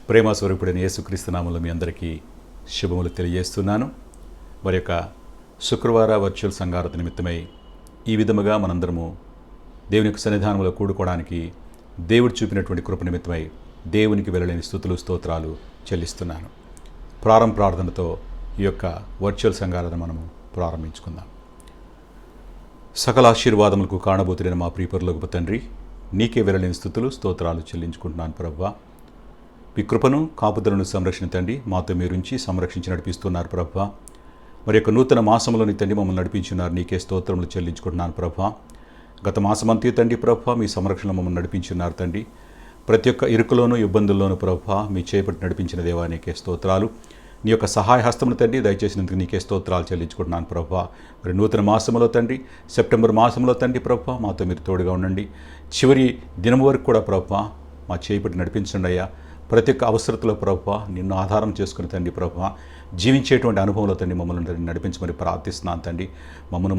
ప్రేమ స్వరూపుడైన యేసుక్రీస్తు నామములో మీ అందరికీ శుభములు తెలియజేస్తున్నాను. మరి యొక్క శుక్రవార వర్చువల్ సంఘారాధన నిమిత్తమై ఈ విధముగా మనందరము దేవుని యొక్క సన్నిధానంలో కూడుకోవడానికి దేవుడు చూపినటువంటి కృప నిమిత్తమై దేవునికి వెళ్ళలేని స్తుతులు స్తోత్రాలు చెల్లిస్తున్నాను. ప్రార్థనతో ఈ యొక్క వర్చువల్ సంఘారాధన మనము ప్రారంభించుకుందాం. సకల ఆశీర్వాదములకు కారణభూతుడైన మా ప్రియపరలోకపు తండ్రి, నీకే వెళ్ళలేని స్తుతులు స్తోత్రాలు చెల్లించుకుంటున్నాను. ప్రభువా, మీ కృపను కాపుదలను సంరక్షణ తండ్రి మాతో మీరుంచి సంరక్షించి నడిపిస్తున్నారు. ప్రభువా, మరి యొక్క నూతన మాసంలోని తండ్రి మమ్మల్ని నడిపించున్నారు. నీకే స్తోత్రములు చెల్లించుకుంటున్నాను. ప్రభువా, గత మాసమంతా తండ్రి ప్రభువా మీ సంరక్షణ మమ్మల్ని నడిపించున్నారు. తండ్రి ప్రతి ఒక్క ఇరుకులోనూ ఇబ్బందుల్లోనూ ప్రభువా మీ చేపట్టి నడిపించిన దేవా నీకే స్తోత్రాలు. నీ యొక్క సహాయ హస్తమును తండ్రి దయచేసినందుకు నీకే స్తోత్రాలు చెల్లించుకుంటున్నాను. ప్రభువా, మరి నూతన మాసంలో తండ్రి సెప్టెంబర్ మాసంలో తండ్రి ప్రభువా మాతో మీరు తోడుగా ఉండండి. చివరి దినం వరకు కూడా ప్రభువా మా చేపట్టి నడిపించండి అయ్యా. ప్రతి ఒక్క అవసరతలో ప్రభువా నిన్ను ఆధారం చేసుకుని తండ్రి ప్రభువా జీవించేటువంటి అనుభవంలో తండ్రి మమ్మల్ని నడిపించమని ప్రార్థిస్తున్నాను. తండ్రి మమ్మల్ని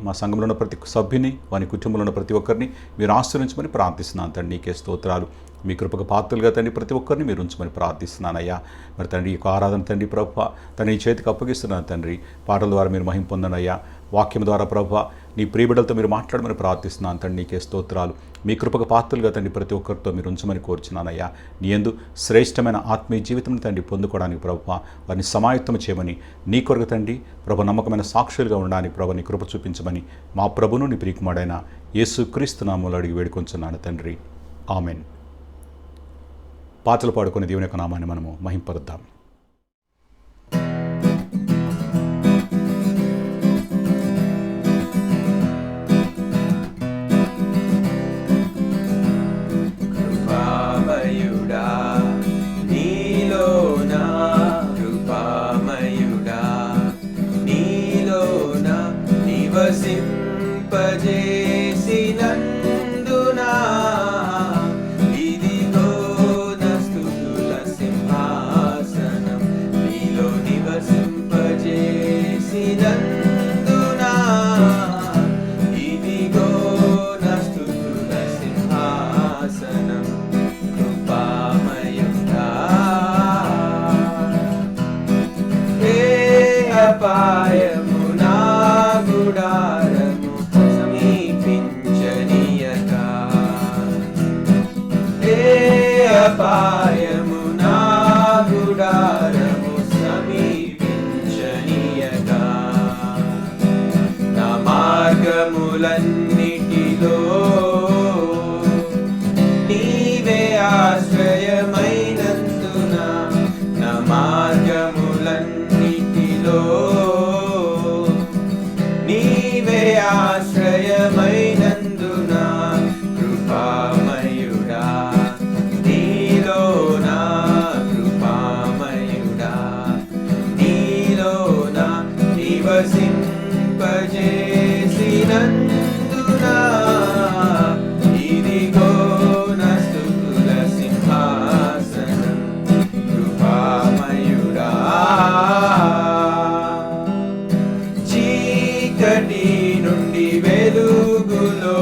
మా సంఘంలో ఉన్న ప్రతి సభ్యుని వారి కుటుంబంలో ఉన్న ప్రతి ఒక్కరిని మీరు ఆశ్రయించమని ప్రార్థిస్తున్నాను. తండ్రి నీకే స్తోత్రాలు. మీ కృపకు పాత్రలుగా తండ్రి ప్రతి ఒక్కరిని మీరు ఉంచమని ప్రార్థిస్తున్నానయ్యా. మరి తండ్రి ఈ ఆరాధన తండ్రి ప్రభువా తండ్రి చేతికి అప్పగిస్తున్నాను. తండ్రి పాటల ద్వారా మీరు మహిమ పొందండి అయ్యా. వాక్యం ద్వారా ప్రభువా నీ ప్రియబిడ్డలతో మీరు మాట్లాడమని ప్రార్థిస్తున్నాను. తండ్రి నీకే స్తోత్రాలు. మీ కృపకు పాత్రలుగా తండ్రి ప్రతి ఒక్కరితో మీరు ఉంచమని కోరుచున్నానయ్యా. నీ యందు శ్రేష్టమైన ఆత్మీయ జీవితం తండ్రి పొందుకోవడానికి ప్రభువా వారిని సమాయుక్తం చేయమని, నీ కొరకు తండ్రి ప్రభు నమ్మకమైన సాక్షులుగా ఉండడానికి ప్రభు నీ కృప చూపించమని మా ప్రభును నీ ప్రియకుమారుడైన యేసుక్రీస్తు నామములో అడిగి వేడుకొంచున్నాను తండ్రి. ఆమెన్. పాటలు పాడుకునే దేవుని యొక్క నామాన్ని మనము మహింపరుద్దాం. కృపామయుడా నీలోనా, కృపామయుడా నీలోనా నివసింపజేసినందునా అపాయము నా గుడారము సమీపించనీయక, అపాయము నా గుడారము సమీపించనీయక, నా మార్గములన్నిటిలో నీవే ఆశ్రయమైనందున, నా మార్గములన్నిటిలో నీవే ఆశ్రయమైనందున, కృపామయుడా నీలోనా, కృపామయుడా నీలోనా నివసింపజేసినందున, ఇదిగో నా స్తుతుల సింహాసనం, కృపామయుడా. చీకటి నుండి వెలుగులోనికి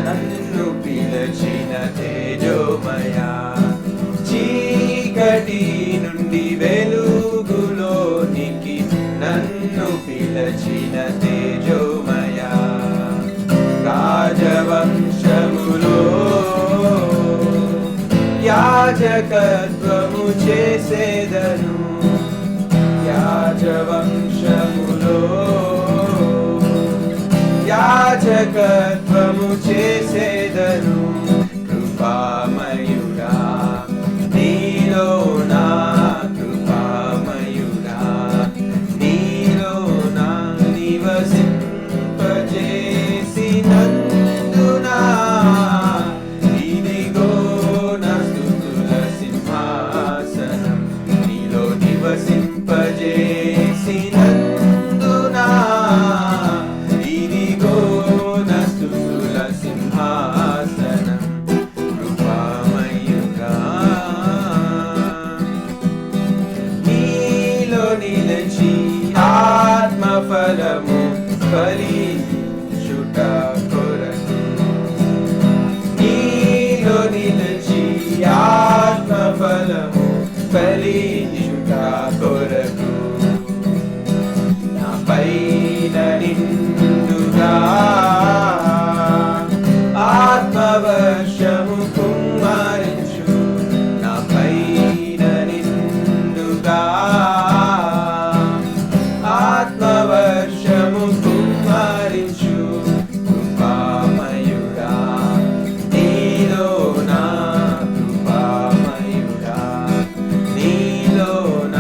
నన్ను పిలచిన తేజోమయా, చీకటి నుండి వెలుగులోనికి నన్ను పిలచిన తేజోమయా, రాజవంశములో యాజకత్వము చేసేదను, యాజవంశములో యాజకత్వము చేసేదను, కృపామయుడా నీలోనా, కృపామయుడా నీలోనా నివసింపజేసినందున, ఇదిగో నా స్తుతుల సింహాసనం, నీలో నివసింపజేసినందున, ఇదిగో నా స్తుతుల సింహాసనం, కృపామయుడా నీలో నిలిచి ఆత్మఫలము ఫలించుట కొరకు, నీలో నిలిచి ఆత్మ ఫలము ఫలించుట కొరకు నా పైన నిండుగా ఆత్మవర్షము కుమ్మరించు నా పైన నిండుగా ఆత్మవర్షము కుమ్మరించు కృపామయుడా నీలోన కృపామయుడా నీలోన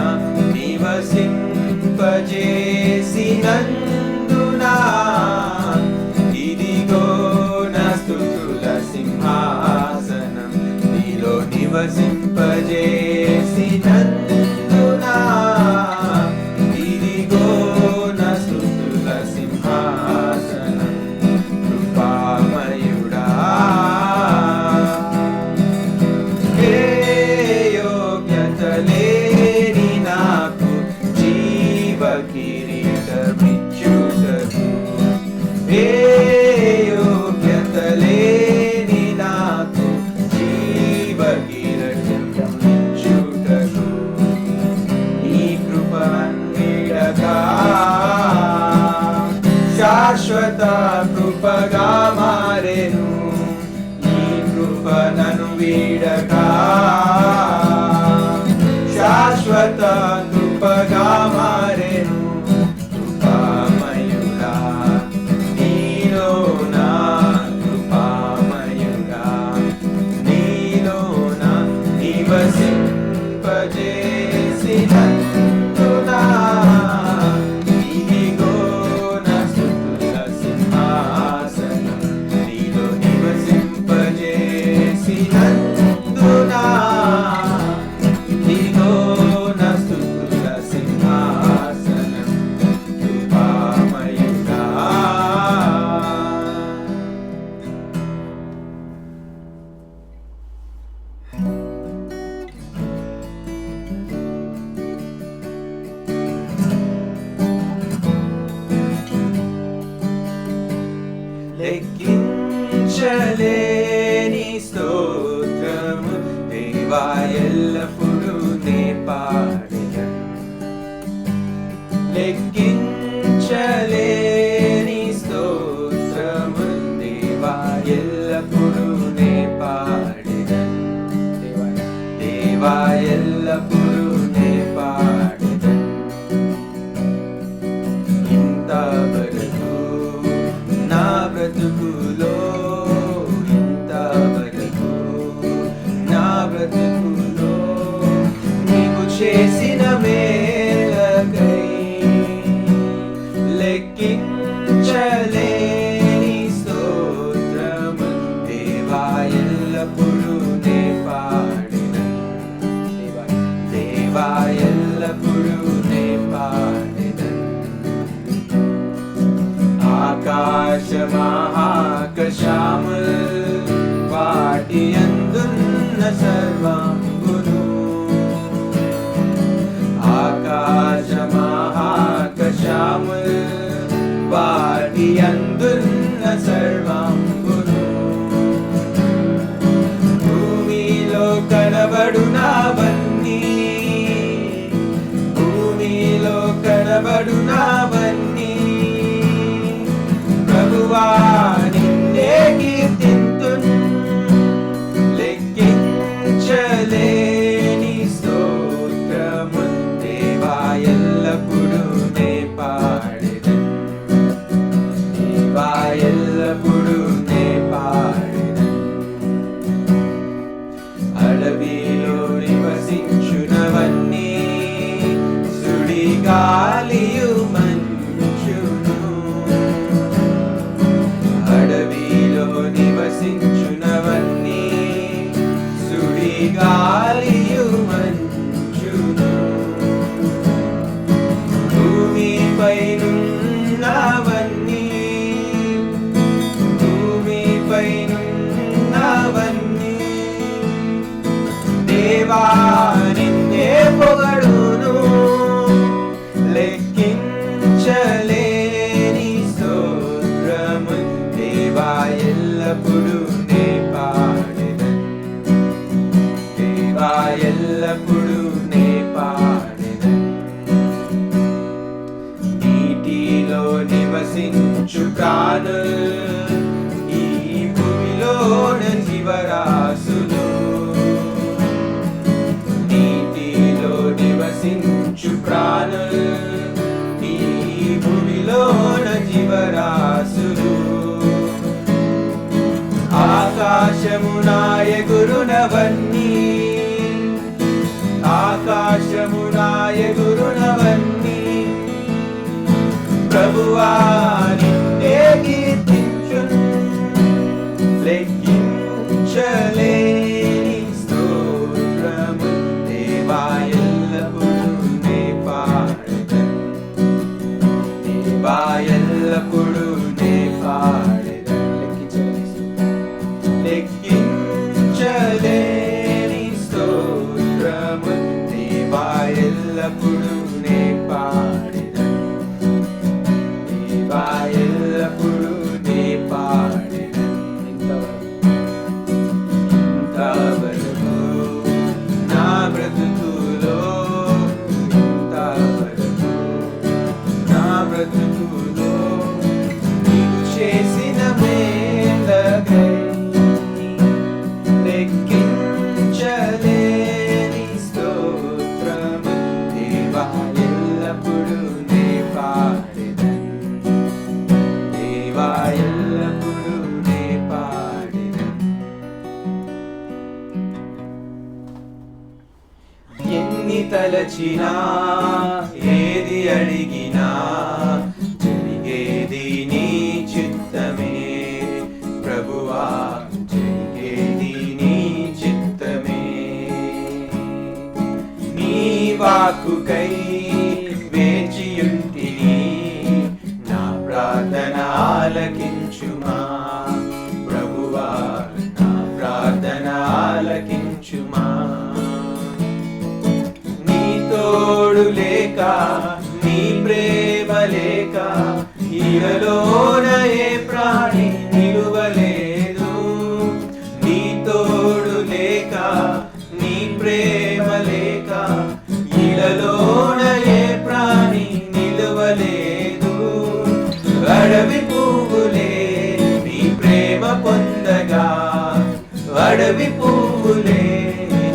నివసింపజేసినందునా ఇదిగో నా స్తుతుల సింహాసనం నీలో నివసింపజేసినందునా ఇదిగో నా స్తుతుల సింహాసనం కృపామయుడా ఏ యోగ్యత లేని నాకు జీవ కిరీటమిచ్చుటకు ఏ యోగ్యత లేని నాకు జీవ కిరీటమిచ్చుటకు నీ కృపన్నిడగా శాశ్వత కృపగా మారెను నీ కృపనను వీడగా శాశ్వత కృపగా మారెను కృపామయుడా నీలోన కృపామయుడా నీలోన నివసింపజేసినందునా ఇదిగో నా స్తుతుల సింహాసనం నీలో నివసింపజేసినందునా ఇదిగో నా స్తుతుల సింహాసనం కృపామయుడా లెక్కించలేని స్తోత్రము దేవా ఎల్లప్పుడూ నే పాడెదను లెక్కించలేని స్తోత్రము దేవా ఎల్లప్పుడూ నే పాడెదను దేవా ఎల్లప్పుడూ నే పాడెదను ఇంతవరకు నా బ్రతుకులో ఇంతవరకు నా బ్రతుకులో నీవు చేసిన మేలకై లెక్కించలేని స్తోత్రము దేవా ఎల్లప్పుడూ నే పాడెదను దేవా ఎల్లప్పుడూ నే పాడెదను ఆకాశమహాకాశముల్ వాటి అందున్న సర్వాంగును ఆకాశమహాకాశముల్ వాటి అందున్న సర్వాంగును భూమిలో కనబడునవన్నీ భూమిలో కనబడునవన్నీ ప్రభువా నిన్నే కీర్తింతున్ లెక్కించలేని స్తోత్రము దేవా ఎల్లప్పుడూ నే పాడెదను దేవా ఎల్లప్పుడూ నివసించు ప్రాణులు ఈ భూమిలోన జీవరాశులు నీటిలో నివసించు ప్రాణులు ఈ భూమిలోన జీవరాశులు ఆకాశమున ఎగురునవన్నీ ఆకాశమున ఎగురునవన్నీ ప్రభువా నిన్నే కీర్తించును లెక్కించలేని స్తోత్రము దేవా ఎల్లప్పుడూ నే పాడెదను దేవా ఎల్లప్పుడూ నే పాడెదను లెక్కించలేని స్తోత్రము దేవా ఎల్లప్పుడూ నే పాడెదను దేవా ఎల్లప్పుడూ నే పాడెదను ఇంతవరకు నా బ్రతుకులో ఇంతవరకు నా బ్రతుకులో నీవు చేసిన మేలకై లెక్కించలేని స్తోత్రము దేవా ఎల్లప్పుడూ నే పాడెదను దేవా ఎల్లప్పుడూ నే పాడెదను ఎన్ని తలచినా ఏది అడిగినా జరిగేది నీ చిత్తమే ప్రభువా జరిగేది నీ చిత్తమే నీ వాక్కుకై వేచియుంటిని నా ప్రార్థన ఆలకించుమా ప్రభువా నా ప్రార్థన ఆలకించుమా నీ తోడు లేక నీ ప్రేమ లేక ఇలలోన ఏ ప్రాణి నిలువలేదు నీ తోడు లేక నీ ప్రేమ లేక ఇలలోన ఏ ప్రాణి నిలువలేదు అడవి పువ్వులే నీ ప్రేమ పొందగా అడవి పువ్వులే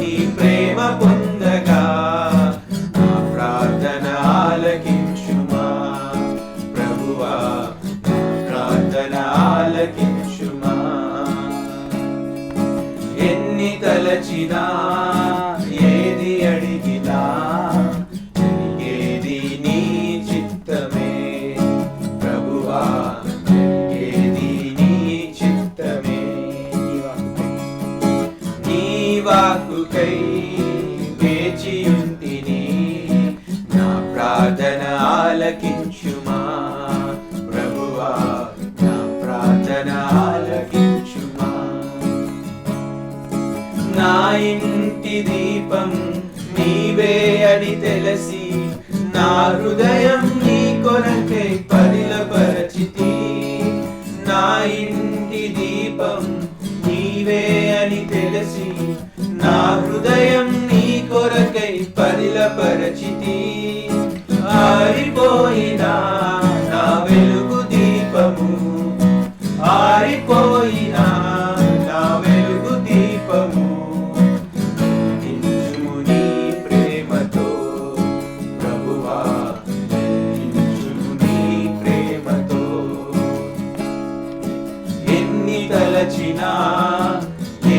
నీ ప్రేమ పొందగా నా ప్రార్థన ఆలకించుమా ప్రభువా నా ప్రార్థన ఆలకించుమా ఎన్ని తలచినా ఏది అడిగినా జరిగేది నీ చిత్తమే ప్రభువా జరిగేది నీ చిత్తమే నీ వాక్కుకై వేచియుంటిని నా ప్రార్థన ఆలకించుమా ప్రభువా నా ప్రార్థన ఆలకించుమా నా ఇంటి దీపం నీవే అని తెలిసి నా హృదయం నీ కొరకై పరిలపరచితి నా ఇంటి దీపం నీవే అని తెలిసి నా హృదయం నీ కొరకై పరిలపరచితి ఆరిపోయినా నా వెలుగు దీపము ఆరిపోయినా నా వెలుగు దీపము నించుము నీ ప్రేమతో ప్రభువా నించుము నీ ప్రేమతో ఎన్ని తలచినా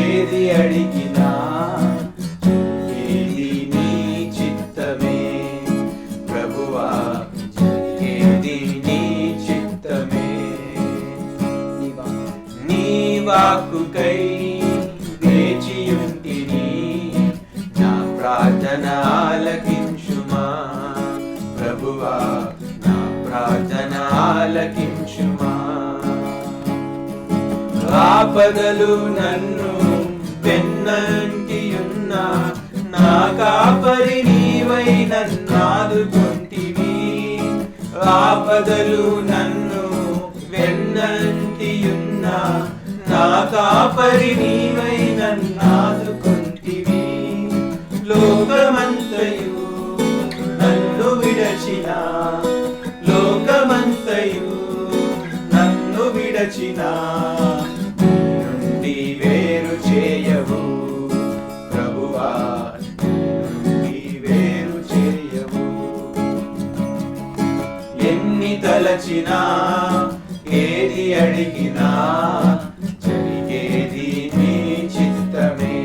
ఏది అడిగినా ఏది నీ చిత్తమే ప్రభువా ఏది నీ చిత్తమే నీ వాక్కుకై వేచియుంటిని నా ప్రార్థన ఆలకించుమా ప్రభువా నా ప్రార్థన ఆలకించుమా ఆపదలు నన్ను వెన్నంటియున్న నా కాపరి నీవై నన్నాదుకొంటివి ఆపదలు నన్ను వెన్నంటియున్న నా కాపరి నీవై నన్నాదుకొంటివి లోకమంతయు నన్ను విడచిన లోకమంతయు తలచినా నీ నుండి వేరు చేయవు ప్రభువా, నీ నుండి వేరు చేయవు. ఎన్ని తలచినా ఏది అడిగినా జరిగేది నీ చిత్తమే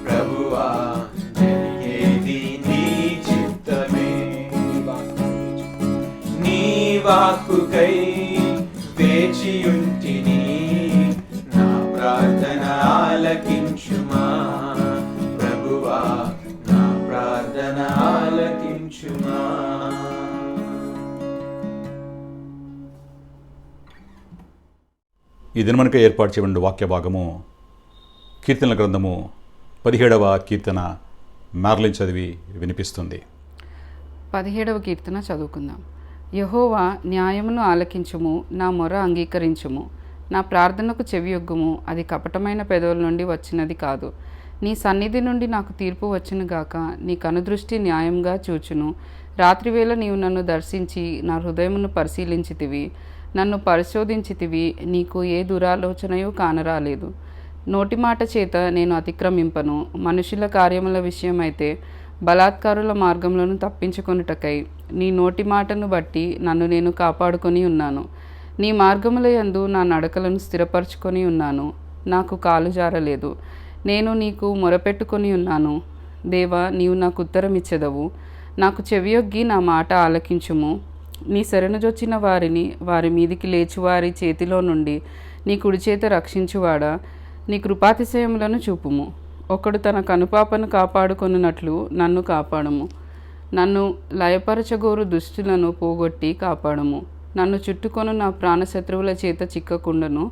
ప్రభువా, జరిగేది నీ చిత్తమే. నీ వాక్కుకై వేచియుంటిని, నా ప్రార్థన ఆలకించుమా ప్రభువా, నా ప్రార్థన ఆలకించుమా. ఈ దినమనక ఏర్పాటు చేయబడిన వాక్య భాగము కీర్తనల గ్రంథము 17వ కీర్తన మ్యార్లిన్ చదివి వినిపిస్తుంది. 17వ కీర్తన చదువుకుందాం. యెహోవా, న్యాయమును ఆలకించుము, నా మొర అంగీకరించుము. నా ప్రార్థనకు చెవియొగ్గుము, అది కపటమైన పెదవుల నుండి వచ్చినది కాదు. నీ సన్నిధి నుండి నాకు తీర్పు వచ్చునుగాక, నీ కనుదృష్టి న్యాయంగా చూచును. రాత్రివేళ నీవు నన్ను దర్శించి నా హృదయమును పరిశీలించితివి, నన్ను పరిశోధించితివి, నీకు ఏ దురాలోచనయూ కానరాలేదు. నోటి మాట చేత నేను అతిక్రమింపను, మనుషుల కార్యముల విషయమైతే బలాత్కారుల మార్గములను తప్పించుకొనుటకై నీ నోటి మాటను బట్టి నన్ను నేను కాపాడుకొని ఉన్నాను. నీ మార్గముల యందు నా నడకలను స్థిరపరచుకొని ఉన్నాను, నాకు కాలు జారలేదు. నేను నీకు మొరపెట్టుకొని ఉన్నాను. దేవా, నీవు నాకు ఉత్తరమిచ్చెదవు. నాకు చెవియొగ్గి నా మాట ఆలకించుము. నీ శరణుజొచ్చిన వారిని వారి మీదికి లేచువారి చేతిలో నుండి నీ కుడిచేత రక్షించువాడా, నీ కృపాతిశయములను చూపుము. ఒకడు తన కనుపాపను కాపాడుకొనున్నట్లు నన్ను కాపాడుము. నన్ను లయపరచగోరు దుష్టులను పోగొట్టి కాపాడుము. నన్ను చుట్టుకొను నా ప్రాణశత్రువుల చేత చిక్కకుండను,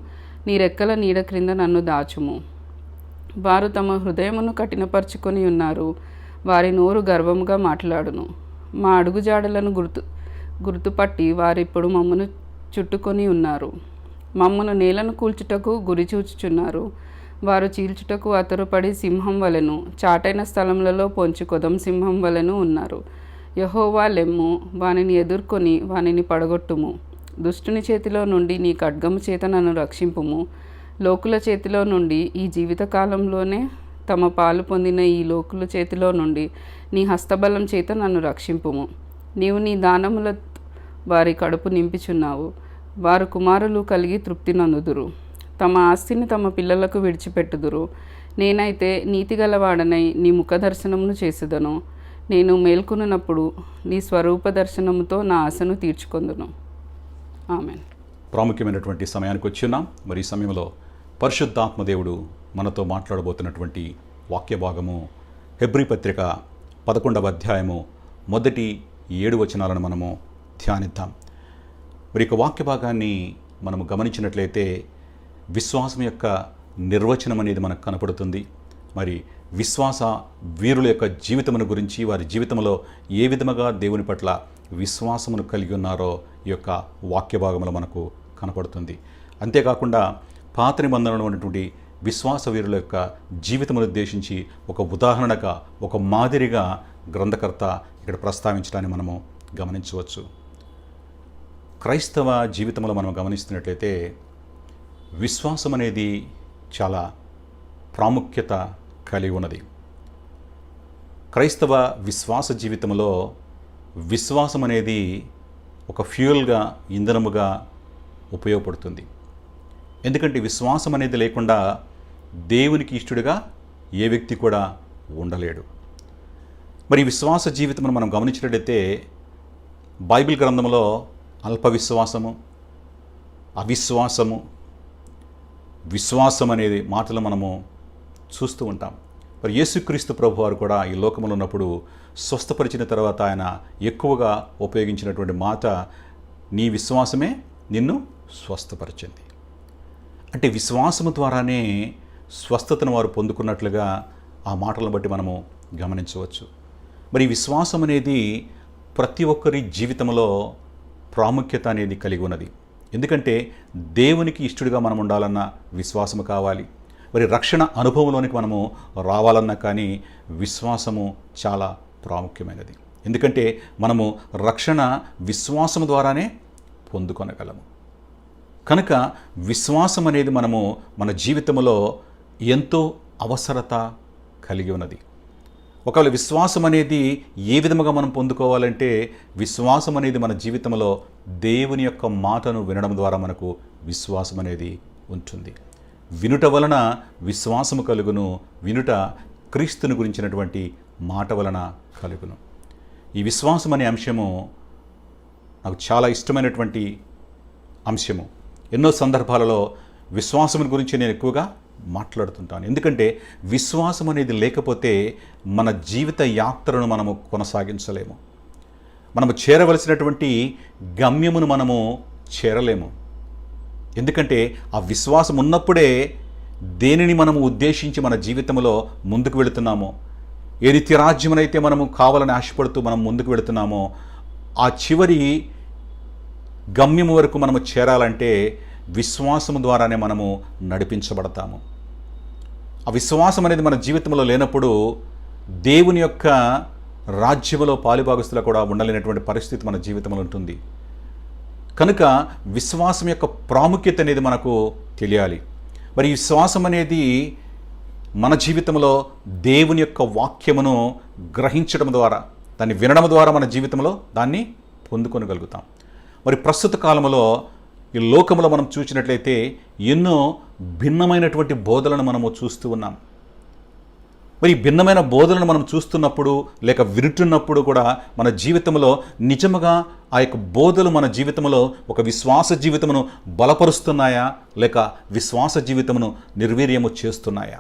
నీ రెక్కల నీడ క్రింద నన్ను దాచుము. వారు తమ హృదయమును కఠినపరుచుకొని ఉన్నారు, వారి నోరు గర్వముగా మాట్లాడును. మా అడుగుజాడలను గుర్తుపట్టి వారిప్పుడు మమ్మను చుట్టుకొని ఉన్నారు. మమ్మను నేలను కూల్చుటకు గురి చూచుచున్నారు. వారు చీల్చుటకు అతరుపడి సింహం వలెను, చాటైన స్థలములలో పొంచి కొదం సింహం వలెను ఉన్నారు. యెహోవా, లెమ్ము, వానిని ఎదుర్కొని వానిని పడగొట్టుము. దుష్టుని చేతిలో నుండి నీ ఖడ్గము చేత నన్ను రక్షింపుము. లోకుల చేతిలో నుండి, ఈ జీవితకాలంలోనే తమ పాలు పొందిన ఈ లోకుల చేతిలో నుండి నీ హస్తబలం చేత నన్ను రక్షింపుము. నీవు నీ దానముల వారి కడుపు నింపుచున్నావు. వారు కుమారులు కలిగి తృప్తి నందుదురు, తమ ఆస్తిని తమ పిల్లలకు విడిచిపెట్టుదురు. నేనైతే నీతిగలవాడనై నీ ముఖ దర్శనమును చేసేదను. నేను మేల్కొనున్నప్పుడు నీ స్వరూప దర్శనముతో నా ఆశను తీర్చుకొందును. ఆమెన్. ప్రాముఖ్యమైనటువంటి సమయానికి వచ్చున్నాం. మరి ఈ సమయంలో పరిశుద్ధాత్మదేవుడు మనతో మాట్లాడబోతున్నటువంటి వాక్య భాగము హెబ్రీ పత్రిక 11వ అధ్యాయము మొదటి 7 వచనాలను మనము ధ్యానిద్దాం. మరి ఇక వాక్య భాగాన్ని మనము గమనించినట్లయితే విశ్వాసం యొక్క నిర్వచనం అనేది మనకు కనపడుతుంది. మరి విశ్వాస వీరుల యొక్క జీవితమును గురించి, వారి జీవితంలో ఏ విధముగా దేవుని పట్ల విశ్వాసమును కలిగి ఉన్నారో ఈ యొక్క వాక్య భాగంలో మనకు కనపడుతుంది. అంతేకాకుండా పాత నిబంధనలో ఉన్నటువంటి విశ్వాస వీరుల యొక్క జీవితమును ఉద్దేశించి ఒక ఉదాహరణగా, ఒక మాదిరిగా గ్రంథకర్త ఇక్కడ ప్రస్తావించడాన్ని మనము గమనించవచ్చు. క్రైస్తవ జీవితంలో మనం గమనిస్తున్నట్లయితే విశ్వాసం అనేది చాలా ప్రాముఖ్యత కలిగి ఉన్నది. క్రైస్తవ విశ్వాస జీవితంలో విశ్వాసం అనేది ఒక ఫ్యూయల్గా, ఇంధనముగా ఉపయోగపడుతుంది. ఎందుకంటే విశ్వాసం అనేది లేకుండా దేవునికి ఇష్టడుగా ఏ వ్యక్తి కూడా ఉండలేడు. మరి విశ్వాస జీవితం మనం గమనించినట్లయితే బైబిల్ గ్రంథంలో అల్ప విశ్వాసము, అవిశ్వాసము, విశ్వాసం అనేది మాటలు మనము చూస్తూ ఉంటాం. మరి యేసుక్రీస్తు ప్రభు వారు కూడా ఈ లోకంలో ఉన్నప్పుడు స్వస్థపరిచిన తర్వాత ఆయన ఎక్కువగా ఉపయోగించినటువంటి మాట, నీ విశ్వాసమే నిన్ను స్వస్థపరిచింది. అంటే విశ్వాసము ద్వారానే స్వస్థతను వారు పొందుకున్నట్లుగా ఆ మాటలను బట్టి మనము గమనించవచ్చు. మరి విశ్వాసం అనేది ప్రతి ఒక్కరి జీవితంలో ప్రాముఖ్యత అనేది కలిగి ఉన్నది. ఎందుకంటే దేవునికి ఇష్టడుగా మనం ఉండాలన్న విశ్వాసము కావాలి. మరి రక్షణ అనుభవంలోనికి మనము రావాలన్నా కానీ విశ్వాసము చాలా ప్రాముఖ్యమైనది. ఎందుకంటే మనము రక్షణ విశ్వాసము ద్వారానే పొందుకొనగలము. కనుక విశ్వాసం అనేది మనము మన జీవితంలో ఎంతో అవసరత కలిగి ఉన్నది. ఒకవేళ విశ్వాసం అనేది ఏ విధముగా మనం పొందుకోవాలంటే, విశ్వాసం అనేది మన జీవితంలో దేవుని యొక్క మాటను వినడం ద్వారా మనకు విశ్వాసం అనేది ఉంటుంది. వినుట వలన విశ్వాసము కలుగును, వినుట క్రీస్తుని గురించినటువంటి మాట వలన కలుగును. ఈ విశ్వాసం అనే అంశము నాకు చాలా ఇష్టమైనటువంటి అంశము. ఎన్నో సందర్భాలలో విశ్వాసం గురించి నేను ఎక్కువగా మాట్లాడుతుంటాను. ఎందుకంటే విశ్వాసం అనేది లేకపోతే మన జీవిత యాత్రను మనము కొనసాగించలేము. మనము చేరవలసినటువంటి గమ్యమును మనము చేరలేము. ఎందుకంటే ఆ విశ్వాసం ఉన్నప్పుడే దేనిని మనము ఉద్దేశించి మన జీవితంలో ముందుకు వెళుతున్నామో, ఏ నిత్యరాజ్యమునైతే మనము కావాలని ఆశపడుతూ మనం ముందుకు వెళుతున్నామో, ఆ చివరి గమ్యము వరకు మనము చేరాలంటే విశ్వాసము ద్వారానే మనము నడిపించబడతాము. ఆ విశ్వాసం అనేది మన జీవితంలో లేనప్పుడు దేవుని యొక్క రాజ్యములో పాలుభాగస్తులు కూడా ఉండలేనటువంటి పరిస్థితి మన జీవితంలో ఉంటుంది. కనుక విశ్వాసం యొక్క ప్రాముఖ్యత అనేది మనకు తెలియాలి. మరి ఈ విశ్వాసం అనేది మన జీవితంలో దేవుని యొక్క వాక్యమును గ్రహించడం ద్వారా, దాన్ని వినడం ద్వారా మన జీవితంలో దాన్ని పొందుకొనగలుగుతాం. మరి ప్రస్తుత కాలంలో ఈ లోకంలో మనం చూసినట్లయితే ఎన్నో భిన్నమైనటువంటి బోధలను మనము చూస్తూ ఉన్నాం. మరి భిన్నమైన బోధనను మనం చూస్తున్నప్పుడు లేక వింటున్నప్పుడు కూడా మన జీవితంలో నిజముగా ఆ యొక్క బోధలు మన జీవితంలో ఒక విశ్వాస జీవితమును బలపరుస్తున్నాయా లేక విశ్వాస జీవితమును నిర్వీర్యము చేస్తున్నాయా?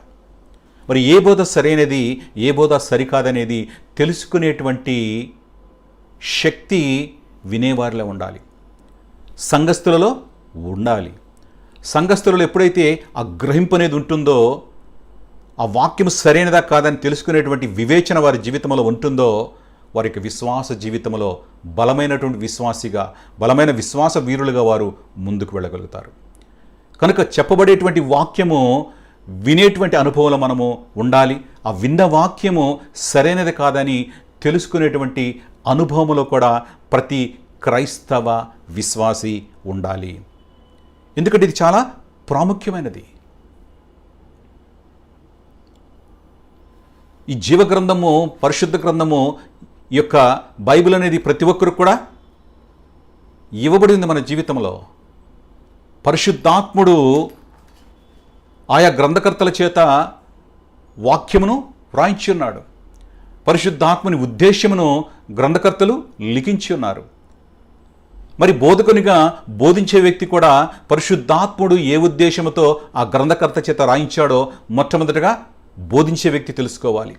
మరి ఏ బోధ సరైనది, ఏ బోధ సరికాదనేది తెలుసుకునేటువంటి శక్తి వినేవారిలో ఉండాలి, సంఘస్థులలో ఉండాలి. సంఘస్థులలో ఎప్పుడైతే ఆ గ్రహింపు అనేది ఉంటుందో, ఆ వాక్యం సరైనదా కాదని తెలుసుకునేటువంటి వివేచన వారి జీవితంలో ఉంటుందో, వారికి విశ్వాస జీవితంలో బలమైనటువంటి విశ్వాసిగా, బలమైన విశ్వాస వీరులుగా వారు ముందుకు వెళ్ళగలుగుతారు. కనుక చెప్పబడేటువంటి వాక్యము వినేటువంటి అనుభవంలో మనము ఉండాలి. ఆ విన్న వాక్యము సరైనది కాదని తెలుసుకునేటువంటి అనుభవంలో కూడా ప్రతి క్రైస్తవ విశ్వాసి ఉండాలి. ఎందుకంటే ఇది చాలా ప్రాముఖ్యమైనది. ఈ జీవగ్రంథము, పరిశుద్ధ గ్రంథము యొక్క బైబిల్ అనేది ప్రతి ఒక్కరు కూడా ఇవ్వబడింది మన జీవితంలో. పరిశుద్ధాత్ముడు ఆయా గ్రంథకర్తల చేత వాక్యమును వ్రాయించి ఉన్నాడు. పరిశుద్ధాత్ముని ఉద్దేశ్యమును గ్రంథకర్తలు లిఖించి ఉన్నారు. మరి బోధకునిగా బోధించే వ్యక్తి కూడా పరిశుద్ధాత్ముడు ఏ ఉద్దేశంతో ఆ గ్రంథకర్త చేత రాయించాడో మొట్టమొదటిగా బోధించే వ్యక్తి తెలుసుకోవాలి.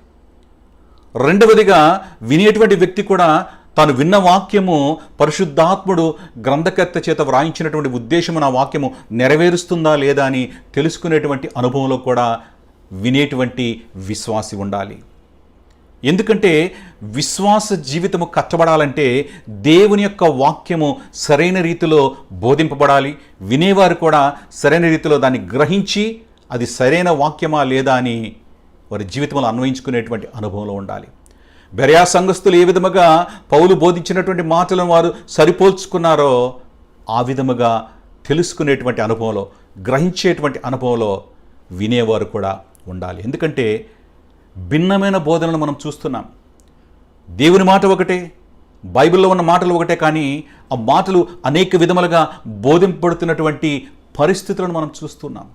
రెండవదిగా వినేటువంటి వ్యక్తి కూడా తాను విన్న వాక్యము పరిశుద్ధాత్ముడు గ్రంథకర్త చేత వ్రాయించినటువంటి ఉద్దేశము నా వాక్యము నెరవేరుస్తుందా లేదా అని తెలుసుకునేటువంటి అనుభవంలో కూడా వినేటువంటి విశ్వాసి ఉండాలి. ఎందుకంటే విశ్వాస జీవితము కట్టబడాలంటే దేవుని యొక్క వాక్యము సరైన రీతిలో బోధింపబడాలి. వినేవారు కూడా సరైన రీతిలో దాన్ని గ్రహించి అది సరైన వాక్యమా లేదా అని వారి జీవితంలో అన్వయించుకునేటువంటి అనుభవంలో ఉండాలి. బెరయా సంఘస్థులు ఏ విధముగా పౌలు బోధించినటువంటి మాటలను వారు సరిపోల్చుకున్నారో ఆ విధముగా తెలుసుకునేటువంటి అనుభవంలో, గ్రహించేటువంటి అనుభవంలో వినేవారు కూడా ఉండాలి. ఎందుకంటే భిన్నమైన బోధనలు మనం చూస్తున్నాం. దేవుని మాట ఒకటే, బైబిల్లో ఉన్న మాటలు ఒకటే, కానీ ఆ మాటలు అనేక విధములుగా బోధింపబడుతున్నటువంటి పరిస్థితులను మనం చూస్తున్నాం.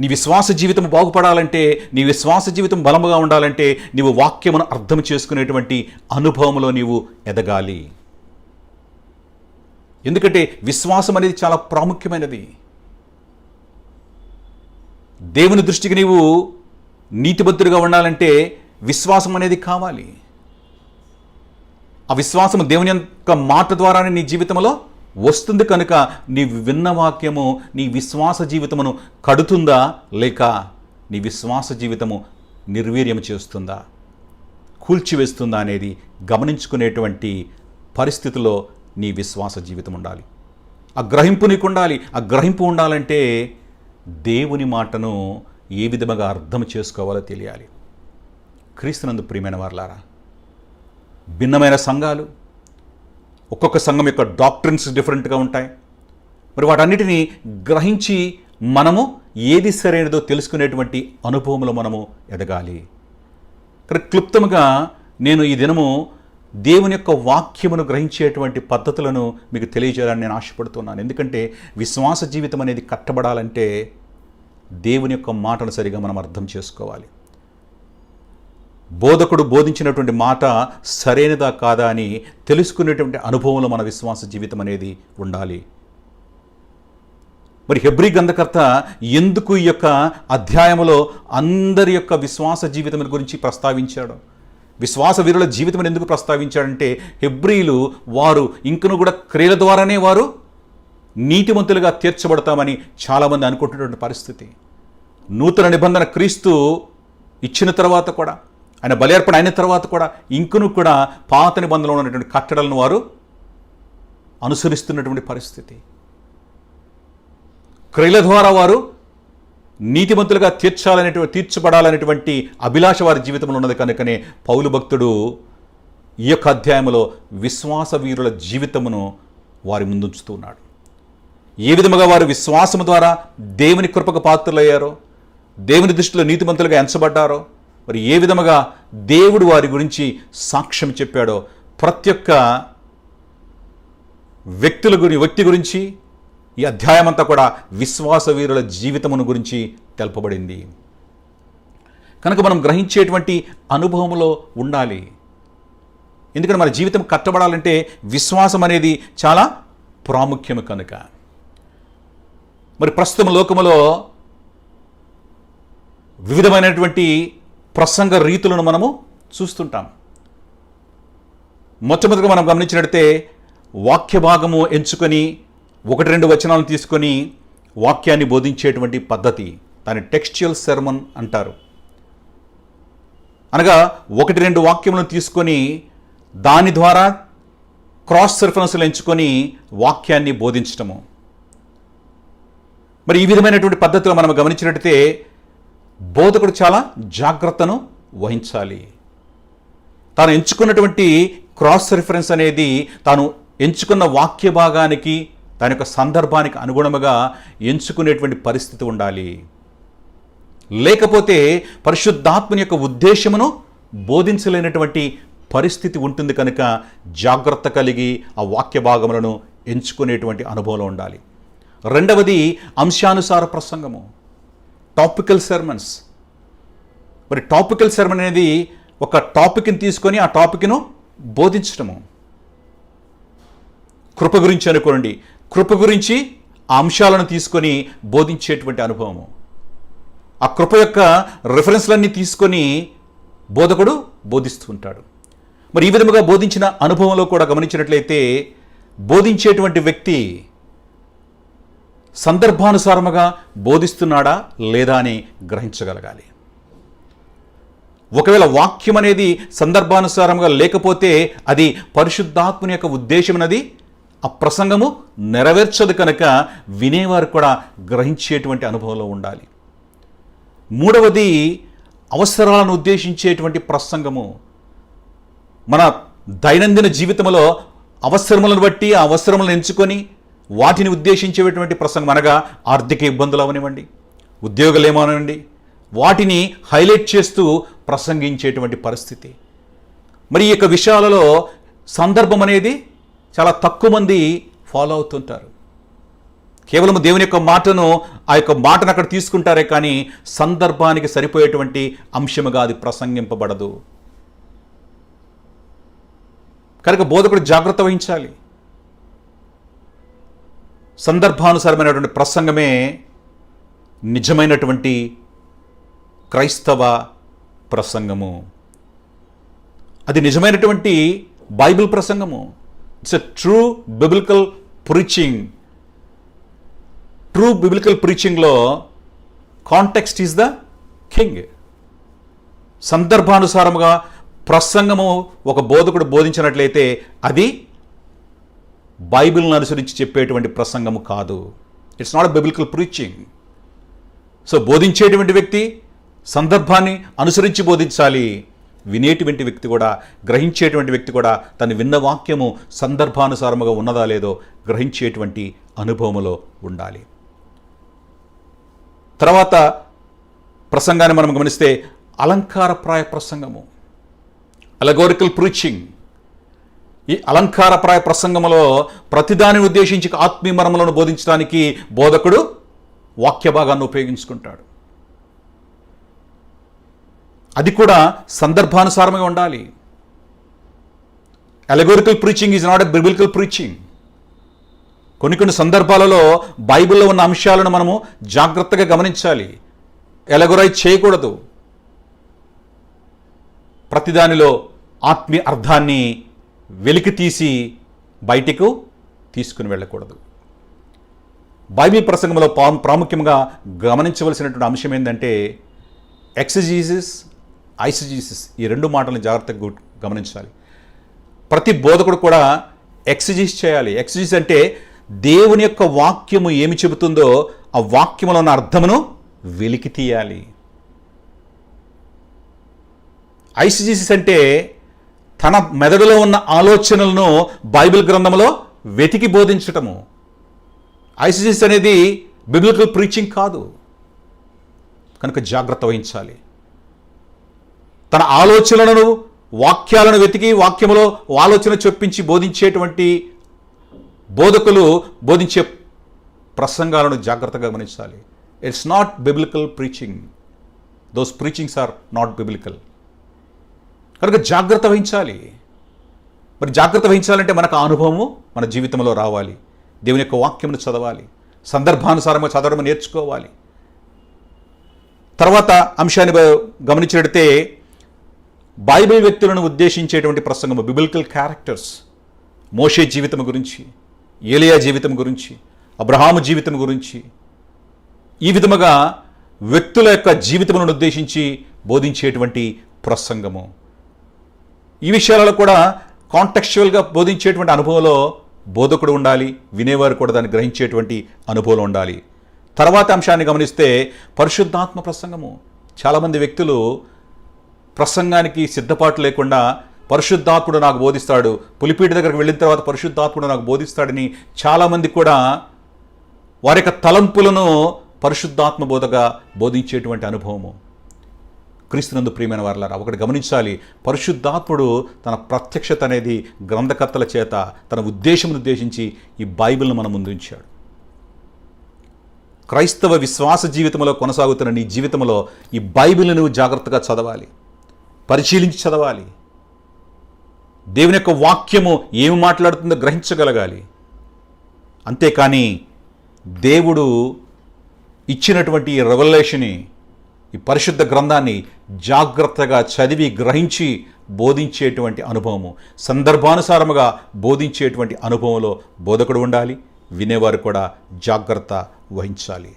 నీ విశ్వాస జీవితం బాగుపడాలంటే, నీ విశ్వాస జీవితం బలముగా ఉండాలంటే నీవు వాక్యమును అర్థం చేసుకునేటువంటి అనుభవంలో నీవు ఎదగాలి. ఎందుకంటే విశ్వాసం అనేది చాలా ప్రాముఖ్యమైనది. దేవుని దృష్టికి నీవు నీతిబద్ధుడిగా ఉండాలంటే విశ్వాసం అనేది కావాలి. ఆ విశ్వాసం దేవుని యొక్క మాట ద్వారానే నీ జీవితంలో వస్తుంది. కనుక నీ విన్న వాక్యము నీ విశ్వాస జీవితమును కడుతుందా లేక నీ విశ్వాస జీవితము నిర్వీర్యం చేస్తుందా, కూల్చివేస్తుందా అనేది గమనించుకునేటువంటి పరిస్థితిలో నీ విశ్వాస జీవితం ఉండాలి. ఆ గ్రహింపు నీకు ఉండాలి. ఆ గ్రహింపు ఉండాలంటే దేవుని మాటను ఏ విధముగా అర్థం చేసుకోవాలో తెలియాలి. క్రీస్తునందు ప్రియమైన వారలారా, భిన్నమైన సంఘాలు, ఒక్కొక్క సంఘం యొక్క డాక్ట్రిన్స్ డిఫరెంట్గా ఉంటాయి. మరి వాటన్నిటిని గ్రహించి మనము ఏది సరైనదో తెలుసుకునేటువంటి అనుభవంలో మనము ఎదగాలి. ఇక్కడ క్లుప్తంగా నేను ఈ దినము దేవుని యొక్క వాక్యమును గ్రహించేటువంటి పద్ధతులను మీకు తెలియజేయాలని నేను ఆశపడుతున్నాను. ఎందుకంటే విశ్వాస జీవితం అనేది కట్టబడాలంటే దేవుని యొక్క మాటను సరిగా మనం అర్థం చేసుకోవాలి. బోధకుడు బోధించినటువంటి మాట సరైనదా కాదా అని తెలుసుకునేటువంటి అనుభవంలో మన విశ్వాస జీవితం అనేది ఉండాలి. మరి హెబ్రీ గ్రంథకర్త ఎందుకు ఈ యొక్క అధ్యాయంలో అందరి యొక్క విశ్వాస జీవితం గురించి ప్రస్తావించాడు, విశ్వాస వీరుల జీవితం ఎందుకు ప్రస్తావించాడంటే, హెబ్రీలు వారు ఇంకను కూడా క్రియల ద్వారానే వారు నీతిమంతులుగా తీర్చబడతామని చాలామంది అనుకుంటున్నటువంటి పరిస్థితి. నూతన నిబంధన క్రీస్తు ఇచ్చిన తర్వాత కూడా, ఆయన బలి అయిన తర్వాత కూడా ఇంకను కూడా పాత నిబంధనలో ఉన్నటువంటి కట్టడలను వారు అనుసరిస్తున్నటువంటి పరిస్థితి. క్రియల ద్వారా వారు నీతిమంతులుగా తీర్చబడాలనేటువంటి అభిలాష వారి జీవితంలో ఉన్నది. కనుకనే పౌలు భక్తుడు ఈ యొక్క అధ్యాయంలో విశ్వాస వీరుల జీవితమును వారి ముందుంచుతున్నాడు. ఏ విధముగా వారు విశ్వాసము ద్వారా దేవుని కృపకు పాత్రులయ్యారో, దేవుని దృష్టిలో నీతిమంతులుగా ఎంచబడ్డారో, మరి ఏ విధముగా దేవుడు వారి గురించి సాక్ష్యం చెప్పాడో ప్రతి ఒక్క వ్యక్తి గురించి ఈ అధ్యాయం అంతా కూడా విశ్వాస వీరుల జీవితమును గురించి తెలపబడింది. కనుక మనం గ్రహించేటువంటి అనుభవంలో ఉండాలి. ఎందుకంటే మన జీవితం కట్టబడాలంటే విశ్వాసం అనేది చాలా ప్రాముఖ్యము. కనుక మరి ప్రస్తుతం లోకములో వివిధమైనటువంటి ప్రసంగ రీతులను మనము చూస్తుంటాం. మొట్టమొదటిగా మనం గమనించినట్లయితే వాక్య భాగము ఎంచుకొని 1-2 వచనాలను తీసుకొని వాక్యాన్ని బోధించేటువంటి పద్ధతి, దాన్ని టెక్స్చువల్ సెర్మన్ అంటారు. అనగా 1-2 వాక్యములను తీసుకొని దాని ద్వారా క్రాస్ రెఫరెన్స్లు ఎంచుకొని వాక్యాన్ని బోధించటము. మరి ఈ విధమైనటువంటి పద్ధతిలో మనం గమనించినట్లయితే బోధకుడు చాలా జాగ్రత్తను వహించాలి. తాను ఎంచుకున్నటువంటి క్రాస్ రెఫరెన్స్ అనేది తాను ఎంచుకున్న వాక్య భాగానికి, దాని యొక్క సందర్భానికి అనుగుణముగా ఎంచుకునేటువంటి పరిస్థితి ఉండాలి. లేకపోతే పరిశుద్ధాత్మని యొక్క ఉద్దేశమును బోధించలేనటువంటి పరిస్థితి ఉంటుంది. కనుక జాగ్రత్త కలిగి ఆ వాక్య భాగములను ఎంచుకునేటువంటి అనుభవంలో ఉండాలి. రెండవది అంశానుసార ప్రసంగము, టాపికల్ సెర్మన్స్. మరి టాపికల్ సెర్మన్ అనేది ఒక టాపిక్ని తీసుకొని ఆ టాపిక్ను బోధించడము. కృప గురించి అనుకోండి, కృప గురించి ఆ అంశాలను తీసుకొని బోధించేటువంటి అనుభవము. ఆ కృప యొక్క రెఫరెన్స్లన్నీ తీసుకొని బోధకుడు బోధిస్తూ ఉంటాడు. మరి ఈ విధముగా బోధించిన అనుభవంలో కూడా గమనించినట్లయితే బోధించేటువంటి వ్యక్తి సందర్భానుసారముగా బోధిస్తున్నాడా లేదా అని గ్రహించగలగాలి. ఒకవేళ వాక్యం అనేది సందర్భానుసారంగా లేకపోతే అది పరిశుద్ధాత్మని యొక్క ఉద్దేశం అనేది ఆ ప్రసంగము నెరవేర్చదు. కనుక వినేవారు కూడా గ్రహించేటువంటి అనుభవంలో ఉండాలి. మూడవది అవసరాలను ఉద్దేశించేటువంటి ప్రసంగము. మన దైనందిన జీవితంలో అవసరములను బట్టి ఆ అవసరములను ఎంచుకొని వాటిని ఉద్దేశించేటువంటి ప్రసంగం, అనగా ఆర్థిక ఇబ్బందులు అవనివ్వండి, ఉద్యోగాలు ఏమవనివ్వండి, వాటిని హైలైట్ చేస్తూ ప్రసంగించేటువంటి పరిస్థితి. మరి ఈ యొక్క విషయాలలో సందర్భం అనేది చాలా తక్కువ మంది ఫాలో అవుతుంటారు. కేవలం దేవుని యొక్క మాటను, ఆ యొక్క మాటను అక్కడ తీసుకుంటారే కానీ సందర్భానికి సరిపోయేటువంటి అంశముగా అది ప్రసంగింపబడదు. కనుక బోధకుడు జాగ్రత్త వహించాలి. సందర్భానుసారమైనటువంటి ప్రసంగమే నిజమైనటువంటి క్రైస్తవ ప్రసంగము. అది నిజమైనటువంటి బైబిల్ ప్రసంగము. It's a true biblical preaching. True biblical ప్రీచింగ్లో కాంటెక్స్ట్ ఈజ్ ద కింగ్. సందర్భానుసారముగా ప్రసంగము ఒక బోధకుడు బోధించినట్లయితే అది బైబిల్ను అనుసరించి చెప్పేటువంటి ప్రసంగము కాదు. It's not a biblical preaching. So బోధించేటువంటి వ్యక్తి సందర్భాన్ని అనుసరించి బోధించాలి. వినేటువంటి వ్యక్తి కూడా, గ్రహించేటువంటి వ్యక్తి కూడా తను విన్న వాక్యము సందర్భానుసారముగా ఉన్నదా లేదో గ్రహించేటువంటి అనుభవములో ఉండాలి. తర్వాత ప్రసంగాన్ని మనం గమనిస్తే అలంకారప్రాయ ప్రసంగము, అలగోరికల్ ప్రీచింగ్. ఈ అలంకారప్రాయ ప్రసంగంలో ప్రతిదానిని ఉద్దేశించి ఆత్మీయ మర్మలను బోధించడానికి బోధకుడు వాక్య భాగాన్ని ఉపయోగించుకుంటాడు. అది కూడా సందర్భానుసారంగా ఉండాలి. Allegorical preaching is not a biblical preaching. కొన్ని సందర్భాలలో బైబిల్లో ఉన్న అంశాలను మనము జాగ్రత్తగా గమనించాలి. ఎలగొరైజ్ చేయకూడదు. ప్రతిదానిలో ఆత్మీయ అర్థాన్ని వెలికి తీసి బయటకు తీసుకుని వెళ్ళకూడదు. బైబిల్ ప్రసంగంలో ప్రాముఖ్యంగా గమనించవలసినటువంటి అంశం ఏంటంటే ఎక్సజీసిస్, ఐసజీసిస్. ఈ రెండు మాటలను జాగ్రత్తగా గమనించాలి. ప్రతి బోధకుడు కూడా ఎక్సజీస్ చేయాలి. ఎక్సజీస్ అంటే దేవుని యొక్క వాక్యము ఏమి చెబుతుందో ఆ వాక్యములో ఉన్న అర్థమును వెలికి తీయాలి. ఐసజీసిస్ అంటే తన మెదడులో ఉన్న ఆలోచనలను బైబిల్ గ్రంథంలో వెతికి బోధించటము. ఐసజీసిస్ అనేది బిబిలికల్ ప్రీచింగ్ కాదు. కనుక జాగ్రత్త వహించాలి. తన ఆలోచనలను, వాక్యాలను వెతికి వాక్యములో ఆలోచన చొప్పించి బోధించేటువంటి బోధకులు బోధించే ప్రసంగాలను జాగ్రత్తగా గమనించాలి. It's not biblical preaching. Those preachings are not biblical. కనుక జాగ్రత్త వహించాలి. మరి జాగ్రత్త వహించాలంటే మనకు అనుభవము మన జీవితంలో రావాలి. దేవుని యొక్క వాక్యమును చదవాలి. సందర్భానుసారంగా చదవడం నేర్చుకోవాలి. తర్వాత అంశాన్ని గమనించినట్లయితే బైబిల్ వ్యక్తులను ఉద్దేశించేటువంటి ప్రసంగము, బిబిలికల్ క్యారెక్టర్స్. మోషే జీవితం గురించి, ఏలియా జీవితం గురించి, అబ్రహాము జీవితం గురించి, ఈ విధముగా వ్యక్తుల యొక్క జీవితములను ఉద్దేశించి బోధించేటువంటి ప్రసంగము. ఈ విషయాలలో కూడా కాంటెక్చువల్గా బోధించేటువంటి అనుభవంలో బోధకుడు ఉండాలి. వినేవారు కూడా దాన్ని గ్రహించేటువంటి అనుభవం ఉండాలి. తర్వాత అంశాన్ని గమనిస్తే పరిశుద్ధాత్మ ప్రసంగము. చాలామంది వ్యక్తులు ప్రసంగానికి సిద్ధపాటు లేకుండా పరిశుద్ధాత్ముడు నాకు బోధిస్తాడు, పులిపీట దగ్గరికి వెళ్ళిన తర్వాత పరిశుద్ధాత్ముడు నాకు బోధిస్తాడని చాలామంది కూడా వారి యొక్క తలంపులను పరిశుద్ధాత్మ బోధగా బోధించేటువంటి అనుభవము. క్రీస్తునందు ప్రియమైన వారలారా, ఒకటి గమనించాలి. పరిశుద్ధాత్ముడు తన ప్రత్యక్షత అనేది గ్రంథకర్తల చేత తన ఉద్దేశమును ఉద్దేశించి ఈ బైబిల్ను మన ముందు ఉంచాడు. క్రైస్తవ విశ్వాస జీవితంలో కొనసాగుతున్న నీ జీవితంలో ఈ బైబిల్ను నువ్వు జాగ్రత్తగా చదవాలి, పరిశీలించి చదవాలి. దేవుని యొక్క వాక్యము ఏమి మాట్లాడుతుందో గ్రహించగలగాలి. అంతేకాని దేవుడు ఇచ్చినటువంటి ఈ రెవల్యూషన్ని, ఈ పరిశుద్ధ గ్రంథాన్ని జాగ్రత్తగా చదివి గ్రహించి బోధించేటువంటి అనుభవము, సందర్భానుసారముగా బోధించేటువంటి అనుభవంలో బోధకుడు ఉండాలి. వినేవారు కూడా జాగ్రత్త వహించాలి.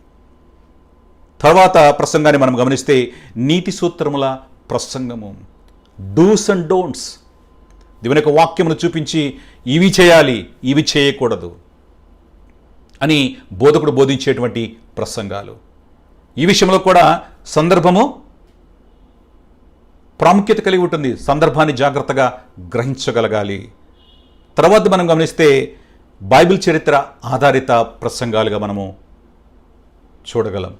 తర్వాత ప్రసంగాన్ని మనం గమనిస్తే నీతి సూత్రముల ప్రసంగము, డూస్ అండ్ డోంట్స్. దేవుని యొక్క వాక్యమును చూపించి ఇవి చేయాలి, ఇవి చేయకూడదు అని బోధకుడు బోధించేటువంటి ప్రసంగాలు. ఈ విషయంలో కూడా సందర్భము ప్రాముఖ్యత కలిగి ఉంటుంది. సందర్భాన్ని జాగ్రత్తగా గ్రహించగలగాలి. తర్వాత మనం గమనిస్తే బైబిల్ చరిత్ర ఆధారిత ప్రసంగాలుగా మనము చూడగలం.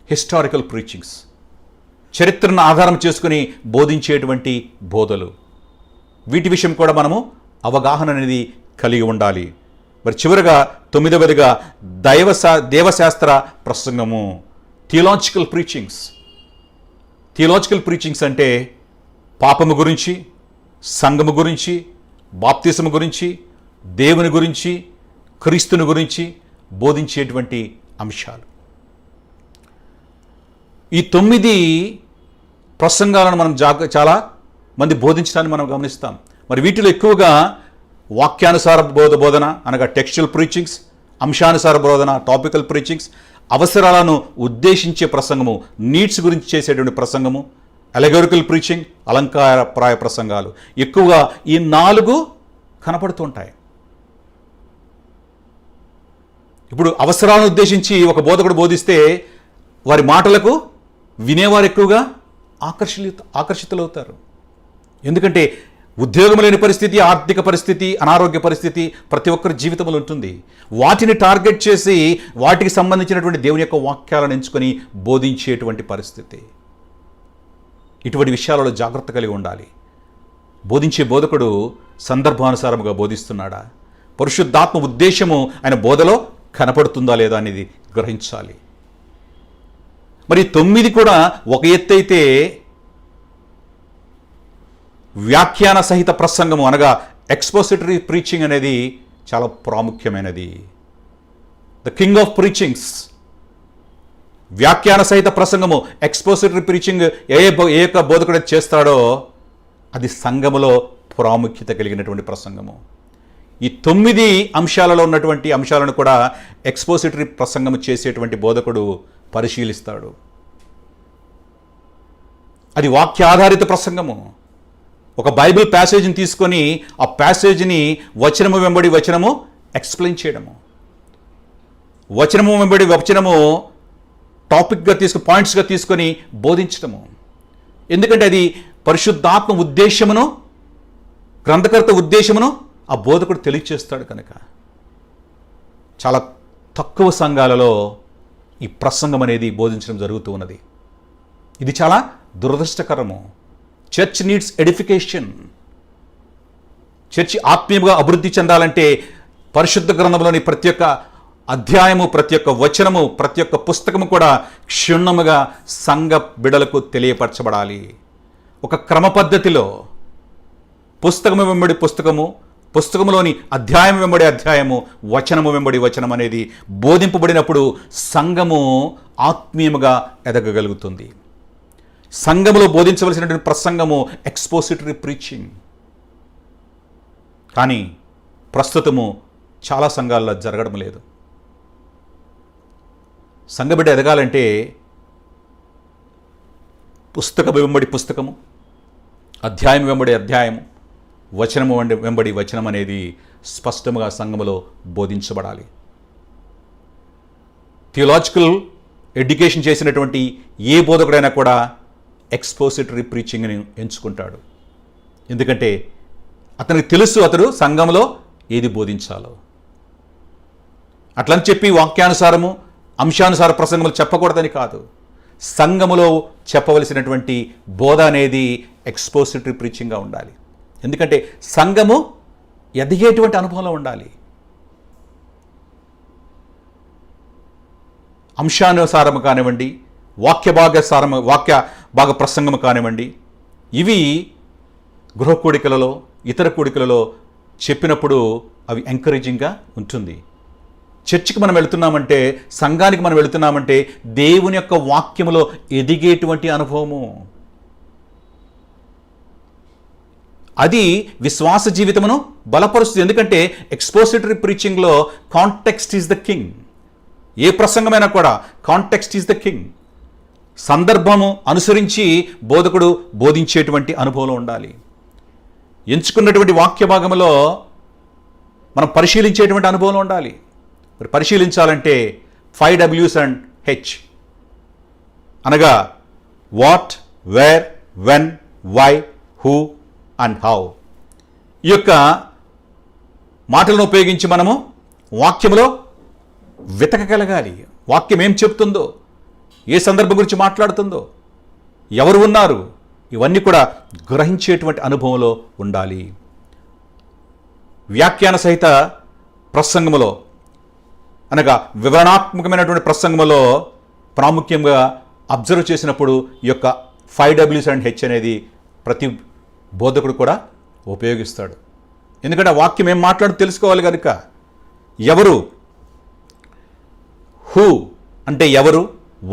హిస్టారికల్ ప్రీచింగ్స్, చరిత్రను ఆధారం చేసుకుని బోధించేటువంటి బోధలు. వీటి విషయం కూడా మనము అవగాహన అనేది కలిగి ఉండాలి. మరి చివరిగా 9వదిగా దేవశాస్త్ర ప్రసంగము, థియలాజికల్ ప్రీచింగ్స్. థియలాజికల్ ప్రీచింగ్స్ అంటే పాపము గురించి, సంఘము గురించి, బాప్తిసము గురించి, దేవుని గురించి, క్రీస్తుని గురించి బోధించేటువంటి అంశాలు. ఈ 9 ప్రసంగాలను మనం చాలా మంది బోధించడాన్ని మనం గమనిస్తాం. మరి వీటిలో ఎక్కువగా వాక్యానుసార బోధన అనగా టెక్స్చువల్ ప్రీచింగ్స్, అంశానుసార బోధన టాపికల్ ప్రీచింగ్స్, అవసరాలను ఉద్దేశించే ప్రసంగము, నీడ్స్ గురించి చేసేటువంటి ప్రసంగము, అలెగోరికల్ ప్రీచింగ్, అలంకారప్రాయ ప్రసంగాలు ఎక్కువగా ఈ 4 కనపడుతుంటాయి. ఇప్పుడు అవసరాలను ఉద్దేశించి ఒక బోధకుడు బోధిస్తే వారి మాటలకు వినేవారు ఎక్కువగా ఆకర్షితులవుతారు. ఎందుకంటే ఉద్యోగం లేని పరిస్థితి, ఆర్థిక పరిస్థితి, అనారోగ్య పరిస్థితి ప్రతి ఒక్కరి జీవితంలో ఉంటుంది. వాటిని టార్గెట్ చేసి వాటికి సంబంధించినటువంటి దేవుని యొక్క వాక్యాలను ఎంచుకొని బోధించేటువంటి పరిస్థితి. ఇటువంటి విషయాలలో జాగ్రత్త కలిగి ఉండాలి. బోధించే బోధకుడు సందర్భానుసారముగా బోధిస్తున్నాడా, పరిశుద్ధాత్మ ఉద్దేశము ఆయన బోధలో కనపడుతుందా లేదా అనేది గ్రహించాలి. మరి 9 కూడా ఒక ఎత్తు అయితే, వ్యాఖ్యాన సహిత ప్రసంగము అనగా ఎక్స్పోజిటరీ ప్రీచింగ్ అనేది చాలా ప్రాముఖ్యమైనది. The king of preachings. వ్యాఖ్యాన సహిత ప్రసంగము, ఎక్స్పోజిటరీ ప్రీచింగ్ ఏ యొక్క బోధకుడు చేస్తాడో అది సంఘములో ప్రాముఖ్యత కలిగినటువంటి ప్రసంగము. ఈ 9 అంశాలలో ఉన్నటువంటి అంశాలను కూడా ఎక్స్పోజిటరీ ప్రసంగము చేసేటువంటి బోధకుడు పరిశీలిస్తాడు. అది వాక్యాధారిత ప్రసంగము. ఒక బైబిల్ ప్యాసేజ్ని తీసుకొని ఆ ప్యాసేజ్ని వచనము వెంబడి వచనము ఎక్స్ప్లెయిన్ చేయడము, వచనము వెంబడి వచనము టాపిక్గా పాయింట్స్గా తీసుకొని బోధించడము. ఎందుకంటే అది పరిశుద్ధాత్మ ఉద్దేశమును, గ్రంథకర్త ఉద్దేశమును ఆ బోధకుడు తెలియచేస్తాడు కనుక. చాలా తక్కువ సంఘాలలో ఈ ప్రసంగం అనేది బోధించడం జరుగుతూ ఉన్నది. ఇది చాలా దురదృష్టకరము. Church needs edification. చర్చి ఆత్మీయంగా అభివృద్ధి చెందాలంటే పరిశుద్ధ గ్రంథంలోని ప్రతి ఒక్క అధ్యాయము, ప్రతి ఒక్క వచనము, ప్రతి ఒక్క పుస్తకము కూడా క్షుణ్ణముగా సంఘ బిడలకు తెలియపరచబడాలి. ఒక క్రమ పద్ధతిలో పుస్తకము వెంబడి పుస్తకము, పుస్తకములోని అధ్యాయం వెంబడి అధ్యాయము, వచనము వెంబడి వచనం అనేది బోధింపబడినప్పుడు సంఘము ఆత్మీయముగా ఎదగగలుగుతుంది. సంఘములో బోధించవలసినటువంటి ప్రసంగము ఎక్స్పోజిటరీ ప్రీచింగ్. కానీ ప్రస్తుతము చాలా సంఘాల్లో జరగడం లేదు. సంఘబిడ్డ ఎదగాలంటే పుస్తకం వెంబడి పుస్తకము, అధ్యాయం వెంబడి అధ్యాయము, వచనము వెంబడి వచనం అనేది స్పష్టంగా సంఘములో బోధించబడాలి. థియలాజికల్ ఎడ్యుకేషన్ చేసినటువంటి ఏ బోధకుడైనా కూడా ఎక్స్పోజిటరీ ప్రీచింగ్ని ఎంచుకుంటాడు. ఎందుకంటే అతనికి తెలుసు అతడు సంఘంలో ఏది బోధించాలో. అట్లని చెప్పి వాక్యానుసారము, అంశానుసార ప్రసంగములు చెప్పకూడదని కాదు. సంఘములో చెప్పవలసినటువంటి బోధ అనేది ఎక్స్పోజిటరీ ప్రీచింగ్గా ఉండాలి. ఎందుకంటే సంఘము ఎదిగేటువంటి అనుభవంలో ఉండాలి. అంశానుసారము కానివ్వండి, వాక్య భాగ ప్రసంగము కానివ్వండి, ఇవి గృహ కూడికలలో, ఇతర కూడికలలో చెప్పినప్పుడు అవి ఎంకరేజింగ్గా ఉంటుంది. చర్చికి మనం వెళుతున్నామంటే, సంఘానికి మనం వెళుతున్నామంటే దేవుని యొక్క వాక్యములో ఎదిగేటువంటి అనుభవము. అది విశ్వాస జీవితమును బలపరుస్తుంది. ఎందుకంటే ఎక్స్పోజిటరీ ప్రీచింగ్లో కాంటెక్స్ట్ ఈజ్ ద కింగ్. ఏ ప్రసంగమైనా కూడా కాంటెక్స్ట్ ఈజ్ ద కింగ్. సందర్భము అనుసరించి బోధకుడు బోధించేటువంటి అనుభవంలో ఉండాలి. ఎంచుకున్నటువంటి వాక్య భాగంలో మనం పరిశీలించేటువంటి అనుభవంలో ఉండాలి. మరి పరిశీలించాలంటే 5 W's అండ్ H అనగా what, where, when, why, who and how. ఈ యొక్క మాటలను ఉపయోగించి మనము వాక్యములో వెతకగలగాలి. వాక్యం ఏం చెప్తుందో, ఏ సందర్భం గురించి మాట్లాడుతుందో, ఎవరు ఉన్నారు, ఇవన్నీ కూడా గ్రహించేటువంటి అనుభవంలో ఉండాలి. వ్యాఖ్యాన సహిత ప్రసంగములో అనగా వివరణాత్మకమైనటువంటి ప్రసంగములో ప్రాముఖ్యంగా అబ్జర్వ్ చేసినప్పుడు ఈ యొక్క 5 W's అండ్ H అనేది ప్రతి బోధకుడు కూడా ఉపయోగిస్తాడు. ఎందుకంటే ఆ వాక్యం ఏం మాట్లాడు తెలుసుకోవాలి కనుక. ఎవరు, హూ అంటే ఎవరు,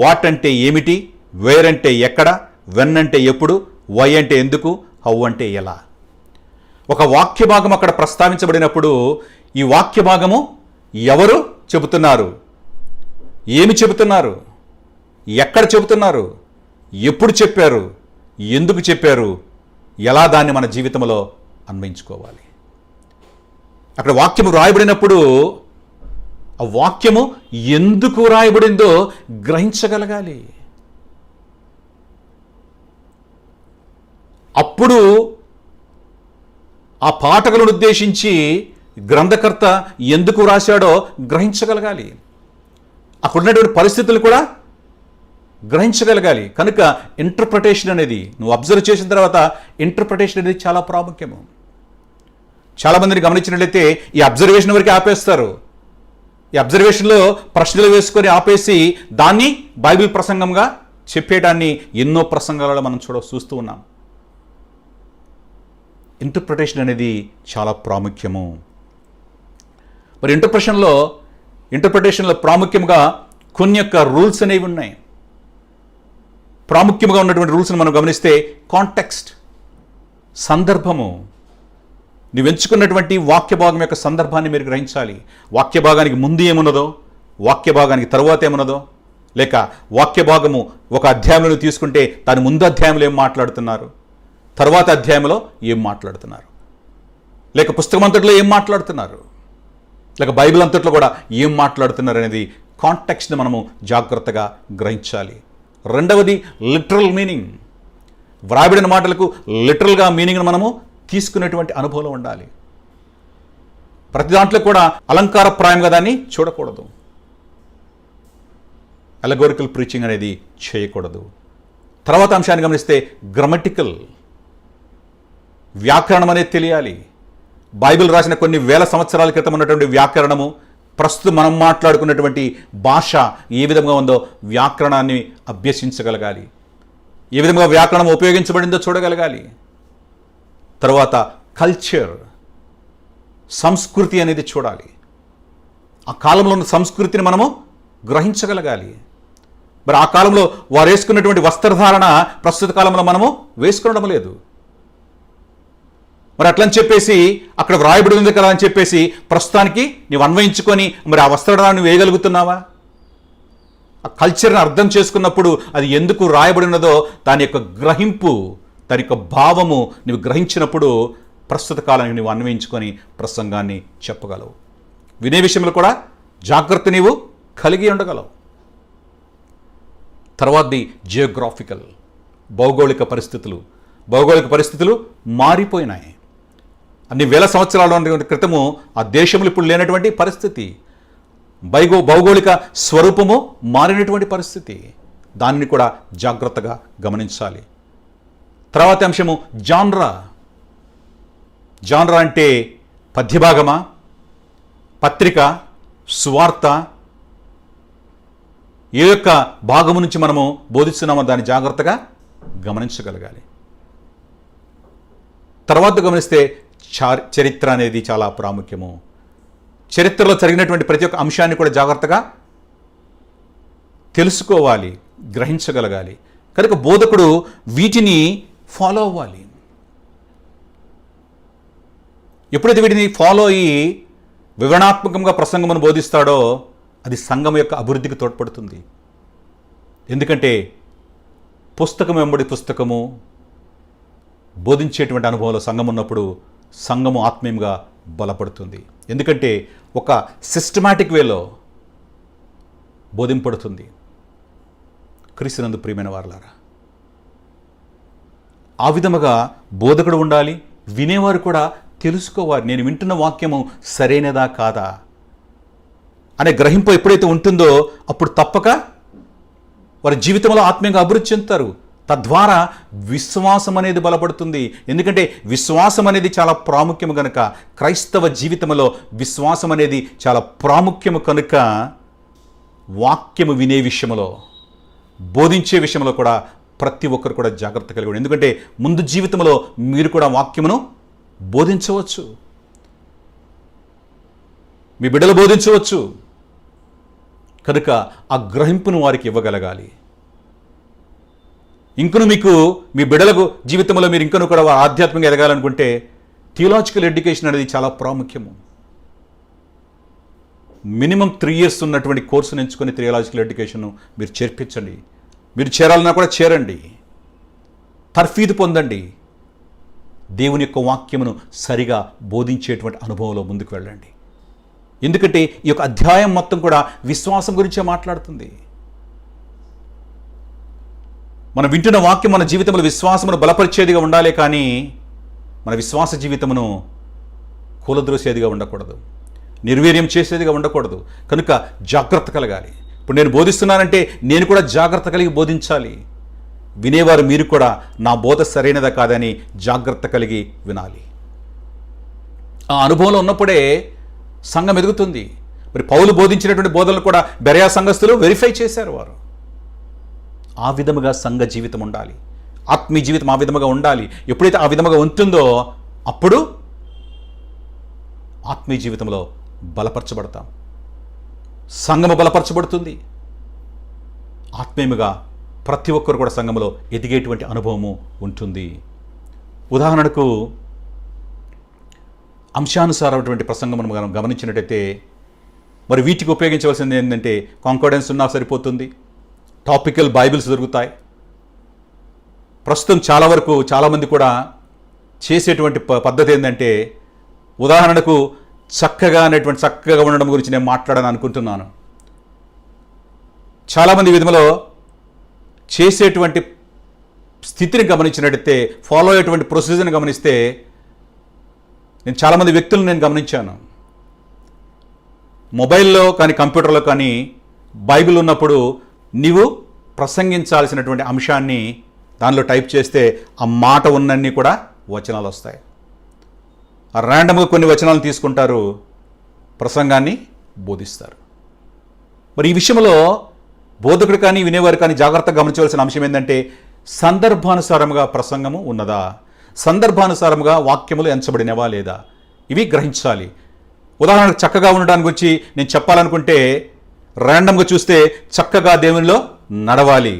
వాట్ అంటే ఏమిటి, వేర్ అంటే ఎక్కడ, వెన్ అంటే ఎప్పుడు, వై అంటే ఎందుకు, హౌ అంటే ఎలా. ఒక వాక్య భాగం అక్కడ ప్రస్తావించబడినప్పుడు ఈ వాక్య భాగము ఎవరు చెబుతున్నారు, ఏమి చెబుతున్నారు, ఎక్కడ చెబుతున్నారు, ఎప్పుడు చెప్పారు, ఎందుకు చెప్పారు, ఎలా దాన్ని మన జీవితంలో అన్వయించుకోవాలి. అక్కడ వాక్యము రాయబడినప్పుడు ఆ వాక్యము ఎందుకు రాయబడిందో గ్రహించగలగాలి. అప్పుడు ఆ పాఠకులను ఉద్దేశించి గ్రంథకర్త ఎందుకు రాశాడో గ్రహించగలగాలి. అక్కడ ఉన్నటువంటి పరిస్థితులు కూడా గ్రహించగలగాలి. కనుక ఇంటర్ప్రిటేషన్ అనేది నువ్వు అబ్జర్వ్ చేసిన తర్వాత ఇంటర్ప్రిటేషన్ అనేది చాలా ప్రాముఖ్యము. చాలామందిని గమనించినట్లయితే ఈ అబ్జర్వేషన్ వరకు ఆపేస్తారు. ఈ అబ్జర్వేషన్లో ప్రశ్నలు వేసుకొని ఆపేసి దాన్ని బైబిల్ ప్రసంగంగా చెప్పేయడాన్ని ఎన్నో ప్రసంగాలలో మనం చూస్తూ ఉన్నాం. ఇంటర్ప్రిటేషన్ అనేది చాలా ప్రాముఖ్యము. మరి ఇంటర్ప్రిటేషన్లో ప్రాముఖ్యంగా కొన్ని యొక్క రూల్స్ అనేవి ఉన్నాయి. ప్రాముఖ్యంగా ఉన్నటువంటి రూల్స్ని మనం గమనిస్తే కాంటెక్స్ట్, సందర్భము, నువ్వు ఎంచుకున్నటువంటి వాక్య భాగం యొక్క సందర్భాన్ని మీరు గ్రహించాలి. వాక్య భాగానికి ముందు ఏమున్నదో, వాక్య భాగానికి తరువాత ఏమున్నదో, లేక వాక్య భాగము ఒక అధ్యాయంలో తీసుకుంటే దాని ముందు అధ్యాయంలో ఏం మాట్లాడుతున్నారు, తరువాత అధ్యాయంలో ఏం మాట్లాడుతున్నారు, లేక పుస్తకం అంతట్లో ఏం మాట్లాడుతున్నారు, లేక బైబిల్ అంతట్లో కూడా ఏం మాట్లాడుతున్నారు అనేది కాంటెక్స్ట్ని మనము జాగ్రత్తగా గ్రహించాలి. రెండవది లిటరల్ మీనింగ్. వ్రాయబడిన మాటలకు లిటరల్గా మీనింగ్ను మనము తీసుకునేటువంటి అనుభవం ఉండాలి. ప్రతి దాంట్లో కూడా అలంకారప్రాయంగా దాన్ని చూడకూడదు. అలగోరికల్ ప్రీచింగ్ అనేది చేయకూడదు. తర్వాత అంశాన్ని గమనిస్తే గ్రామటికల్, వ్యాకరణం అనేది తెలియాలి. బైబిల్ రాసిన కొన్ని వేల సంవత్సరాల క్రితం ఉన్నటువంటి వ్యాకరణము ప్రస్తుతం మనం మాట్లాడుకున్నటువంటి భాష ఏ విధంగా ఉందో వ్యాకరణాన్ని అభ్యసించగలగాలి. ఏ విధంగా వ్యాకరణం ఉపయోగించబడిందో చూడగలగాలి. తర్వాత కల్చర్, సంస్కృతి అనేది చూడాలి. ఆ కాలంలో ఉన్న సంస్కృతిని మనము గ్రహించగలగాలి. మరి ఆ కాలంలో వారు వేసుకున్నటువంటి వస్త్రధారణ ప్రస్తుత కాలంలో మనము వేసుకోవడం లేదు. మరి అట్లని చెప్పేసి అక్కడ వ్రాయబడి ఉంది కదా అని చెప్పేసి ప్రస్తుతానికి నీవు అన్వయించుకొని మరి ఆ వస్త్రధారణ వేయగలుగుతున్నావా? ఆ కల్చర్ని అర్థం చేసుకున్నప్పుడు అది ఎందుకు రాయబడినదో దాని యొక్క గ్రహింపు, దాని యొక్క భావము నువ్వు గ్రహించినప్పుడు ప్రస్తుత కాలానికి నువ్వు అన్వయించుకొని ప్రసంగాన్ని చెప్పగలవు. వినే విషయంలో కూడా జాగ్రత్త నీవు కలిగి ఉండగలవు. తర్వాతది జియోగ్రాఫికల్, భౌగోళిక పరిస్థితులు మారిపోయినాయి. అన్ని వేల సంవత్సరాల క్రితము ఆ దేశంలో ఇప్పుడు లేనటువంటి పరిస్థితి, భౌగోళిక స్వరూపము మారినటువంటి పరిస్థితి, దాన్ని కూడా జాగ్రత్తగా గమనించాలి. తర్వాత అంశము జాన్రా అంటే పద్యభాగమా, పత్రిక, సువార్త, ఏ యొక్క భాగము నుంచి మనము బోధిస్తున్నామో దాన్ని జాగ్రత్తగా గమనించగలగాలి. తర్వాత గమనిస్తే చరిత్ర అనేది చాలా ప్రాముఖ్యము. చరిత్రలో జరిగినటువంటి ప్రతి ఒక్క అంశాన్ని కూడా జాగ్రత్తగా తెలుసుకోవాలి, గ్రహించగలగాలి. కనుక బోధకుడు వీటిని ఫాలో అవ్వాలి. ఎప్పుడైతే వీటిని ఫాలో అయ్యి వివరణాత్మకంగా ప్రసంగమును బోధిస్తాడో అది సంఘం యొక్క అభివృద్ధికి తోడ్పడుతుంది. ఎందుకంటే పుస్తకం వెంబడి పుస్తకము బోధించేటువంటి అనుభవంలో సంఘం ఉన్నప్పుడు సంఘము ఆత్మీయంగా బలపడుతుంది. ఎందుకంటే ఒక సిస్టమాటిక్ వేలో బోధింపడుతుంది. క్రీస్తునందు ప్రియమైన వారలారా, ఆ విధముగా బోధకుడు ఉండాలి. వినేవారు కూడా తెలుసుకోవాలి, నేను వింటున్న వాక్యము సరైనదా కాదా అనే గ్రహింపు ఎప్పుడైతే ఉంటుందో అప్పుడు తప్పక వారి జీవితంలో ఆత్మీయంగా అభివృద్ధి చెందుతారు. తద్వారా విశ్వాసం అనేది బలపడుతుంది. ఎందుకంటే విశ్వాసం అనేది చాలా ప్రాముఖ్యము కనుక, క్రైస్తవ జీవితంలో విశ్వాసం అనేది చాలా ప్రాముఖ్యము కనుక వాక్యము వినే విషయంలో, బోధించే విషయంలో కూడా ప్రతి ఒక్కరు కూడా జాగ్రత్త కలిగి ఉండండి. ఎందుకంటే ముందు జీవితంలో మీరు కూడా వాక్యమును బోధించవచ్చు, మీ బిడ్డలు బోధించవచ్చు. కనుక ఆ గ్రహింపును వారికి ఇవ్వగలగాలి. ఇంకను మీకు మీ బిడ్డలకు జీవితంలో మీరు ఇంకను కూడా ఆధ్యాత్మికంగా ఎదగాలనుకుంటే థియలాజికల్ ఎడ్యుకేషన్ అనేది చాలా ప్రాముఖ్యము. మినిమం 3 years ఉన్నటువంటి కోర్సును ఎంచుకొని థియలాజికల్ ఎడ్యుకేషన్ మీరు చేర్పించండి. మీరు చేరాలన్నా కూడా చేరండి, తర్ఫీదు పొందండి. దేవుని యొక్క వాక్యమును సరిగా బోధించేటువంటి అనుభవంలో ముందుకు వెళ్ళండి. ఎందుకంటే ఈ యొక్క అధ్యాయం మొత్తం కూడా విశ్వాసం గురించే మాట్లాడుతుంది. మనం వింటున్న వాక్యం మన జీవితంలో విశ్వాసమును బలపరిచేదిగా ఉండాలి. కానీ మన విశ్వాస జీవితమును కూలద్రోసేదిగా ఉండకూడదు, నిర్వీర్యం చేసేదిగా ఉండకూడదు. కనుక జాగ్రత్త కలగాలి. ఇప్పుడు నేను బోధిస్తున్నానంటే నేను కూడా జాగ్రత్త కలిగి బోధించాలి. వినేవారు మీరు కూడా నా బోధ సరైనదా కాదని జాగ్రత్త కలిగి వినాలి. ఆ అనుభవంలో ఉన్నప్పుడే సంఘం ఎదుగుతుంది. మరి పౌలు బోధించినటువంటి బోధనలు కూడా బెరయా సంఘస్థులు వెరిఫై చేశారు. వారు ఆ విధముగా సంఘ జీవితం ఉండాలి, ఆత్మీయ జీవితం ఆ విధముగా ఉండాలి. ఎప్పుడైతే ఆ విధముగా ఉంటుందో అప్పుడు ఆత్మీయ జీవితంలో బలపరచబడతాం, సంఘము బలపరచబడుతుంది. ఆత్మీయముగా ప్రతి ఒక్కరు కూడా సంఘములో ఎదిగేటువంటి అనుభవము ఉంటుంది. ఉదాహరణకు అంశానుసారమైనటువంటి ప్రసంగం మనం గమనించినట్టయితే మరి వీటికి ఉపయోగించవలసింది ఏంటంటే కాంకార్డెన్స్ ఉన్నా సరిపోతుంది. టాపికల్ బైబిల్స్ దొరుకుతాయి. ప్రస్తుతం చాలా వరకు చాలామంది కూడా చేసేటువంటి పద్ధతి ఏంటంటే, ఉదాహరణకు చక్కగా ఉండడం గురించి నేను మాట్లాడాలని అనుకుంటున్నాను. చాలామంది విధంలో చేసేటువంటి స్థితిని గమనించినట్టయితే, ఫాలో అయ్యేటువంటి ప్రొసీజర్ని గమనిస్తే నేను చాలామంది వ్యక్తులను నేను గమనించాను. మొబైల్లో కానీ కంప్యూటర్లో కానీ బైబిల్ ఉన్నప్పుడు నీవు ప్రసంగించాల్సినటువంటి అంశాన్ని దానిలో టైప్ చేస్తే ఆ మాట ఉన్నన్ని కూడా వచనాలు వస్తాయి. ర్యాండమ్గా కొన్ని వచనాలను తీసుకుంటారు, ప్రసంగాన్ని బోధిస్తారు. మరి ఈ విషయంలో బోధకుడు కానీ వినేవారు కానీ జాగ్రత్తగా గమనించవలసిన అంశం ఏంటంటే, సందర్భానుసారముగా ప్రసంగము ఉన్నదా, సందర్భానుసారముగా వాక్యములు ఎంచబడినవా లేదా, ఇవి గ్రహించాలి. ఉదాహరణకు చక్కగా ఉండడానికి గురించి నేను చెప్పాలనుకుంటే ర్యాండమ్గా చూస్తే చక్కగా దేవునిలో నడవాలి,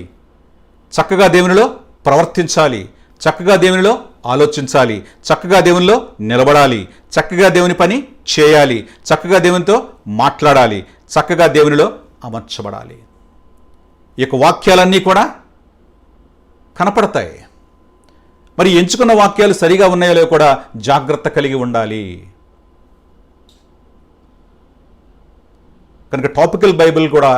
చక్కగా దేవునిలో ప్రవర్తించాలి, చక్కగా దేవునిలో ఆలోచించాలి, చక్కగా దేవునిలో నిలబడాలి, చక్కగా దేవుని పని చేయాలి, చక్కగా దేవునితో మాట్లాడాలి, చక్కగా దేవునిలో అమర్చబడాలి. ఈ యొక్క వాక్యాలన్నీ కూడా కనపడతాయి. మరి ఎంచుకున్న వాక్యాలు సరిగా ఉన్నాయో లేవో కూడా జాగ్రత్త కలిగి ఉండాలి. కనుక టాపికల్ బైబిల్ కూడా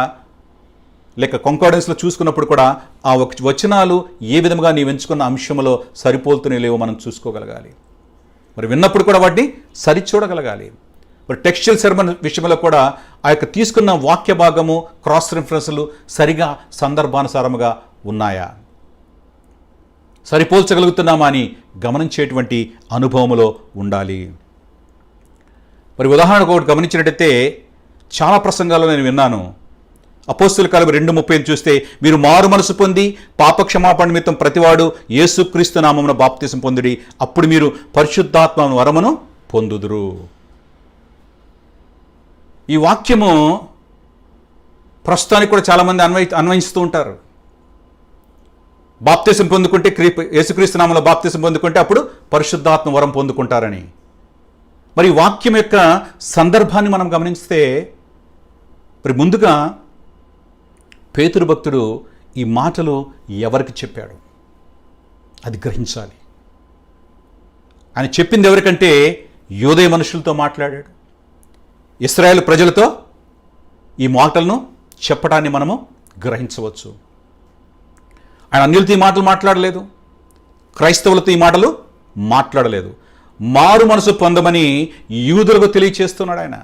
లేక కాంకార్డెన్స్లో చూసుకున్నప్పుడు కూడా ఆ వచనాలు ఏ విధంగా నీవు ఎంచుకున్న అంశంలో సరిపోలుతూనే లేవో మనం చూసుకోగలగాలి. మరి విన్నప్పుడు కూడా వాటిని సరిచూడగలగాలి. మరి టెక్స్చువల్ సెర్మన్ విషయంలో కూడా ఆ యొక్క తీసుకున్న వాక్య భాగము క్రాస్ రిఫరెన్స్లు సరిగా సందర్భానుసారముగా ఉన్నాయా, సరిపోల్చగలుగుతున్నామా అని గమనించేటువంటి అనుభవములో ఉండాలి. మరి ఉదాహరణకు ఒకటి గమనించినట్టయితే చాలా ప్రసంగాల్లో నేను విన్నాను. అపోస్తుల కార్యము 2:30 చూస్తే, మీరు మారు మనసు పొంది పాపక్షమాపణ నిమిత్తం ప్రతివాడు యేసుక్రీస్తు నామమున బాప్తిసం పొందుడి, అప్పుడు మీరు పరిశుద్ధాత్మ వరమును పొందుదురు. ఈ వాక్యము ప్రస్తుతానికి కూడా చాలామంది అన్వయిస్తూ ఉంటారు. బాప్తిసం పొందుకుంటే యేసుక్రీస్తు నామములో బాప్తిసం పొందుకుంటే అప్పుడు పరిశుద్ధాత్మ వరం పొందుకుంటారని. మరి వాక్యం యొక్క సందర్భాన్ని మనం గమనిస్తే, మరి ముందుగా పేతురు భక్తుడు ఈ మాటలు ఎవరికి చెప్పాడు అది గ్రహించాలి. ఆయన చెప్పింది ఎవరికంటే యూదయ మనుషులతో మాట్లాడాడు. ఇశ్రాయేలు ప్రజలతో ఈ మాటలను చెప్పడాన్ని మనము గ్రహించవచ్చు. ఆయన అన్యులతో ఈ మాటలు మాట్లాడలేదు, క్రైస్తవులతో ఈ మాటలు మాట్లాడలేదు. మారు మనసు పొందమని యూదులకు తెలియచేస్తున్నాడు ఆయన.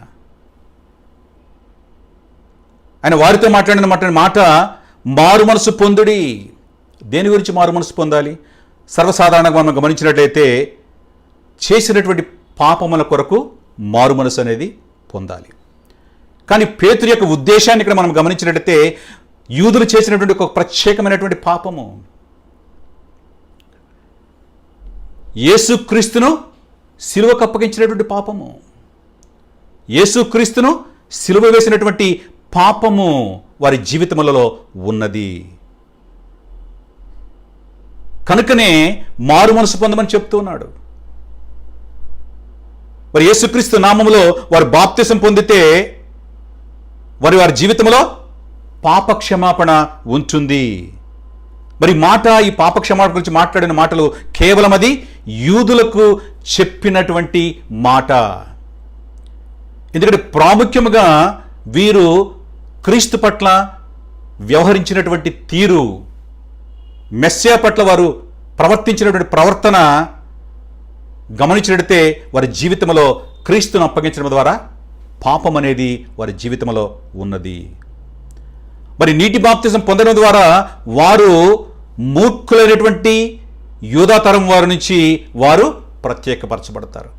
ఆయన వారితో మాట్లాడిన మాట మారు మనసు పొందుడి. దేని గురించి మారు మనసు పొందాలి? సర్వసాధారణంగా మనం గమనించినట్లయితే చేసినటువంటి పాపముల కొరకు మారు మనసు అనేది పొందాలి. కానీ పేతురు యొక్క ఉద్దేశాన్ని ఇక్కడ మనం గమనించినట్లయితే యూదులు చేసినటువంటి ఒక ప్రత్యేకమైనటువంటి పాపము, యేసుక్రీస్తును సిలువకు అప్పగించినటువంటి పాపము, యేసుక్రీస్తును సిలువ వేసినటువంటి పాపము వారి జీవితములలో ఉన్నది. కనుకనే మారు మనసు పొందమని చెప్తూ ఉన్నాడు. మరి యేసుక్రీస్తు నామములో వారు బాప్తిసం పొందితే వారి జీవితంలో పాపక్షమాపణ ఉంటుంది. మరి ఈ పాపక్షమాపణ గురించి మాట్లాడిన మాటలు కేవలం అది యూదులకు చెప్పినటువంటి మాట. ఎందుకంటే ప్రాముఖ్యముగా వీరు క్రీస్తు పట్ల వ్యవహరించినటువంటి తీరు, మెస్సియా పట్ల వారు ప్రవర్తించినటువంటి ప్రవర్తన గమనించినట్లయితే వారి జీవితంలో క్రీస్తును అప్పగించడం ద్వారా పాపం అనేది వారి జీవితంలో ఉన్నది. మరి నీటి బాప్తిజం పొందడం ద్వారా వారు మూర్ఖులైనటువంటి యూదాతరం వారి నుంచి వారు ప్రత్యేకపరచబడతారు.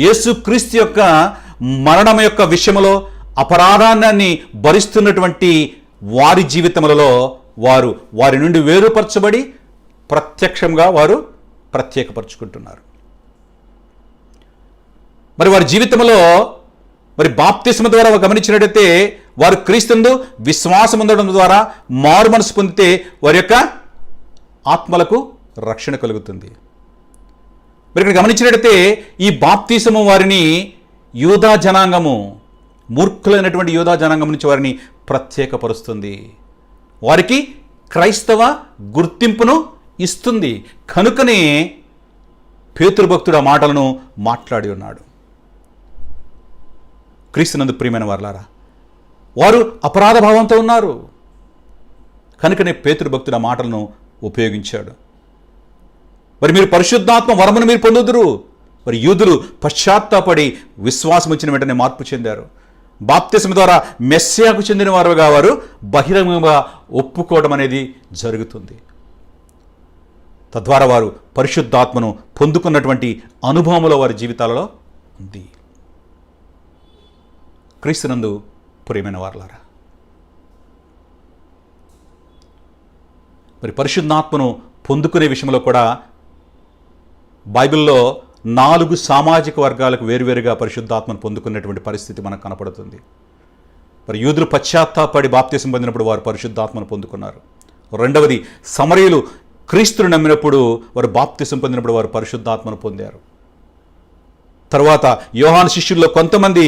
యేసుక్రీస్తు యొక్క మరణం యొక్క విషయంలో అపరాధాన్ని భరిస్తున్నటువంటి వారి జీవితములలో వారు వారి నుండి వేరుపరచబడి ప్రత్యక్షంగా వారు ప్రత్యేకపరచుకుంటున్నారు. మరి వారి జీవితంలో మరి బాప్తిస్మ ద్వారా గమనించినట్టయితే వారు క్రీస్తునందు విశ్వాసం ఉండడం ద్వారా మారు మనసు పొందితే వారి యొక్క ఆత్మలకు రక్షణ కలుగుతుంది. మరి ఇక్కడ గమనించినట్టయితే ఈ బాప్తిసము వారిని యూదా జనాంగము, మూర్ఖులైనటువంటి యూదా జనాంగం నుంచి వారిని ప్రత్యేకపరుస్తుంది, వారికి క్రైస్తవ గుర్తింపును ఇస్తుంది. కనుకనే పేతురు భక్తుడు ఆ మాటలను మాట్లాడి ఉన్నాడు. క్రీస్తునందు ప్రియమైన వారలారా, వారు అపరాధ భావంతో ఉన్నారు. కనుకనే పేతురు భక్తుడు ఆ మాటలను ఉపయోగించాడు. మరి మీరు పరిశుద్ధాత్మ వరమును మీరు పొందుదురు. మరి యూదులు పశ్చాత్తాపడి విశ్వాసం వచ్చిన వెంటనే మార్పు చెందారు. బాప్తిస్మ ద్వారా మెస్సియాకు చెందిన వారుగా వారు బహిరంగంగా ఒప్పుకోవడం అనేది జరుగుతుంది. తద్వారా వారు పరిశుద్ధాత్మను పొందుకున్నటువంటి అనుభవంలో వారి జీవితాలలో ఉంది. క్రీస్తునందు ప్రియమైన వారలారా, మరి పరిశుద్ధాత్మను పొందుకునే విషయంలో కూడా బైబిల్లో 4 సామాజిక వర్గాలకు వేరువేరుగా పరిశుద్ధాత్మను పొందుకునేటువంటి పరిస్థితి మనకు కనపడుతుంది. మరి యూదులు పశ్చాత్తాపడి బాప్తిసం పొందినప్పుడు వారు పరిశుద్ధాత్మను పొందుకున్నారు. రెండవది, సమరయులు క్రీస్తును నమ్మినప్పుడు వారు బాప్తిసం పొందినప్పుడు వారు పరిశుద్ధాత్మను పొందారు. తర్వాత యోహాను శిష్యుల్లో కొంతమంది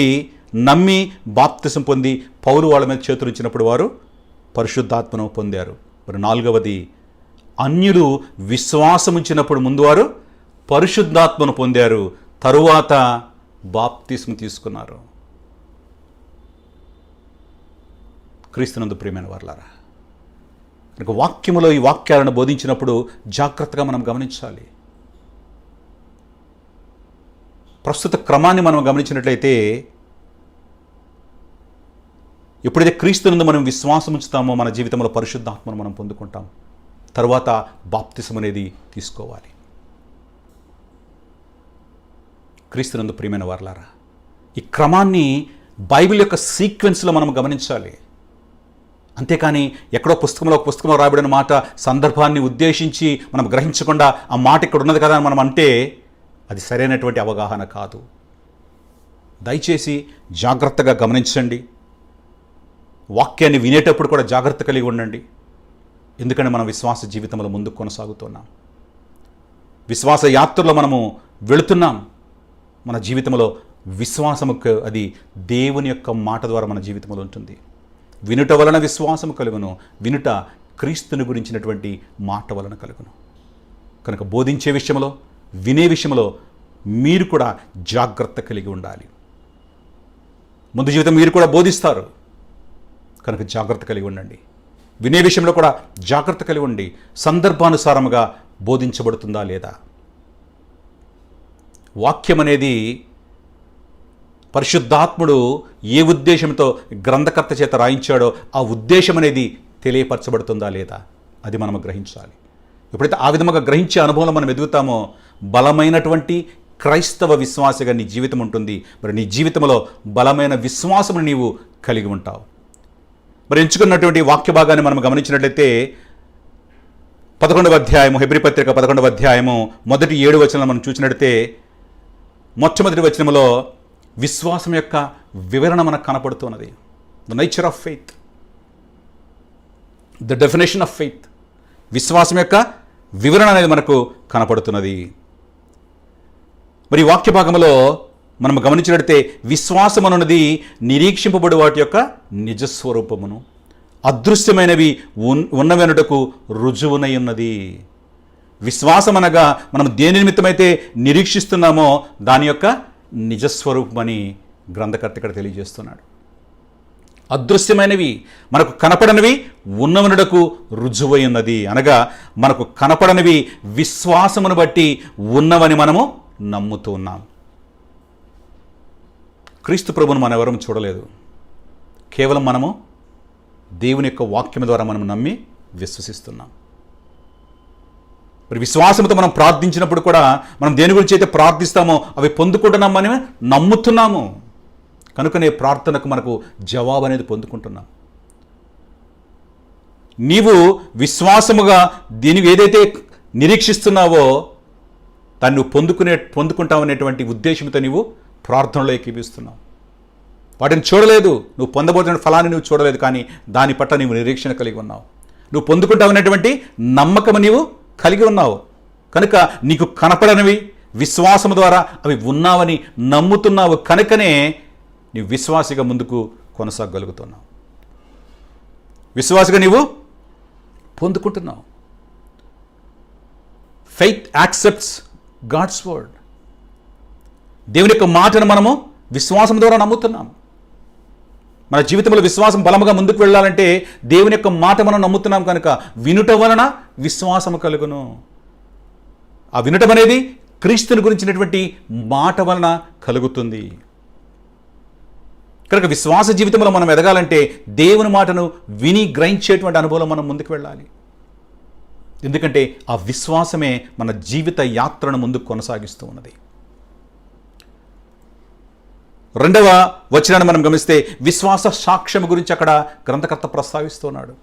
నమ్మి బాప్తిసం పొంది పౌలు వాళ్ళ మీద చేతులుంచినప్పుడు వారు పరిశుద్ధాత్మను పొందారు. మరి నాలుగవది, అన్యులు విశ్వాసం ఉంచినప్పుడు ముందు వారు పరిశుద్ధాత్మను పొందారు, తరువాత బాప్తిస్మ తీసుకున్నారు. క్రీస్తునందు ప్రియమైన వారలారా, వాక్యములో ఈ వాక్యాలను బోధించినప్పుడు జాగ్రత్తగా మనం గమనించాలి. ప్రస్తుత క్రమాన్ని మనం గమనించినట్లయితే ఎప్పుడైతే క్రీస్తునందు మనం విశ్వాసం ఉంచుతామో మన జీవితంలో పరిశుద్ధాత్మను మనం పొందుకుంటాం. తర్వాత బాప్తిసం అనేది తీసుకోవాలి. క్రీస్తునందు ప్రియమైన వారలారా, ఈ క్రమాన్ని బైబిల్ యొక్క సీక్వెన్స్లో మనం గమనించాలి. అంతేకాని ఎక్కడో పుస్తకంలో రాయబడిన మాట సందర్భాన్ని ఉద్దేశించి మనం గ్రహించకుండా ఆ మాట ఇక్కడ ఉన్నది కదా అని మనం అంటే అది సరైనటువంటి అవగాహన కాదు. దయచేసి జాగ్రత్తగా గమనించండి. వాక్యాన్ని వినేటప్పుడు కూడా జాగ్రత్త కలిగి ఉండండి. ఎందుకంటే మనం విశ్వాస జీవితంలో ముందుకు కొనసాగుతున్నాం. విశ్వాస యాత్రలో మనము వెళుతున్నాం. మన జీవితంలో విశ్వాసముకు అది దేవుని యొక్క మాట ద్వారా మన జీవితంలో ఉంటుంది. వినుట వలన విశ్వాసము కలుగును, వినుట క్రీస్తుని గురించినటువంటి మాట వలన కలుగును. కనుక బోధించే విషయంలో, వినే విషయంలో మీరు కూడా జాగ్రత్త కలిగి ఉండాలి. ముందు జీవితం మీరు కూడా బోధిస్తారు కనుక జాగ్రత్త కలిగి ఉండండి. వినే విషయంలో కూడా జాగ్రత్త కలిగి ఉండి సందర్భానుసారముగా బోధించబడుతుందా లేదా. వాక్యం అనేది పరిశుద్ధాత్ముడు ఏ ఉద్దేశంతో గ్రంథకర్త చేత రాయించాడో ఆ ఉద్దేశం అనేది తెలియపరచబడుతుందా లేదా అది మనం గ్రహించాలి. ఎప్పుడైతే ఆ విధంగా గ్రహించే అనుభవంలో మనం ఎదుగుతామో బలమైనటువంటి క్రైస్తవ విశ్వాసగా నీ జీవితం ఉంటుంది. మరి నీ జీవితంలో బలమైన విశ్వాసమును నీవు కలిగి ఉంటావు. మరి ఎంచుకున్నటువంటి వాక్య భాగాన్ని మనం గమనించినట్లయితే 11వ అధ్యాయము, హెబ్రీ పత్రిక 11వ అధ్యాయము మొదటి 7 వచనాలను మనం చూసినట్లయితే మొట్టమొదటి వచనంలో విశ్వాసం యొక్క వివరణ మనకు కనపడుతున్నది. The nature of faith, the definition of faith. విశ్వాసం యొక్క వివరణ అనేది మనకు కనపడుతున్నది. మరి వాక్య భాగంలో మనం గమనించినట్లయితే విశ్వాసం అన్నది నిరీక్షింపబడి వాటి యొక్క నిజస్వరూపమును, అదృశ్యమైనవి ఉన్నవెనుటకు రుజువునై ఉన్నది. విశ్వాసం అనగా మనం దేని నిమిత్తమైతే నిరీక్షిస్తున్నామో దాని యొక్క నిజస్వరూపమని గ్రంథకర్త ఇక్కడ తెలియజేస్తున్నాడు. అదృశ్యమైనవి, మనకు కనపడనివి ఉన్నవనుడకు రుజువై ఉన్నది. అనగా మనకు కనపడనివి విశ్వాసమును బట్టి ఉన్నవని మనము నమ్ముతూ ఉన్నాం. క్రీస్తు ప్రభువును మనం ఎవరూ చూడలేదు. కేవలం మనము దేవుని యొక్క వాక్యం ద్వారా మనం నమ్మి విశ్వసిస్తున్నాం. మరి విశ్వాసంతో మనం ప్రార్థించినప్పుడు కూడా మనం దేని గురించి అయితే ప్రార్థిస్తామో అవి పొందుకుంటున్నాం, మనమే నమ్ముతున్నాము. కనుకనే ప్రార్థనకు మనకు జవాబు అనేది పొందుకుంటున్నాం. నీవు విశ్వాసముగా దీని ఏదైతే నిరీక్షిస్తున్నావో దాన్ని నువ్వు పొందుకుంటావనేటువంటి ఉద్దేశంతో నీవు ప్రార్థనలో ఏకీపిస్తున్నావు. వాటిని చూడలేదు, నువ్వు పొందబోతున్న ఫలాన్ని నువ్వు చూడలేదు, కానీ దాని పట్ల నీవు నిరీక్షణ కలిగి ఉన్నావు. నువ్వు పొందుకుంటావనేటువంటి నమ్మకం నీవు కలిగి ఉన్నావు. కనుక నీకు కనపడనివి విశ్వాసం ద్వారా అవి ఉన్నావని నమ్ముతున్నావు. కనుకనే నీవు విశ్వాసిగా ముందుకు కొనసాగలుగుతున్నావు, విశ్వాసిగా నీవు పొందుకుంటున్నావు. Faith accepts God's word. దేవుని యొక్క మాటను మనము విశ్వాసం ద్వారా నమ్ముతున్నాం. మన జీవితంలో విశ్వాసం బలముగా ముందుకు వెళ్ళాలంటే దేవుని యొక్క మాట మనం నమ్ముతున్నాం. కనుక వినుట వలన విశ్వాసము కలుగును. ఆ వినటం అనేది క్రీస్తుని గురించినటువంటి మాట వలన కలుగుతుంది. కనుక విశ్వాస జీవితంలో మనం ఎదగాలంటే దేవుని మాటను విని గ్రహించేటువంటి అనుభవం మనం ముందుకు వెళ్ళాలి. ఎందుకంటే ఆ విశ్వాసమే మన జీవిత యాత్రను ముందుకు కొనసాగిస్తూ ఉన్నది. 2వ వచనాన్ని మనం గమనిస్తే విశ్వాస సాక్ష్యం గురించి అక్కడ గ్రంథకర్త ప్రస్తావిస్తున్నాడు.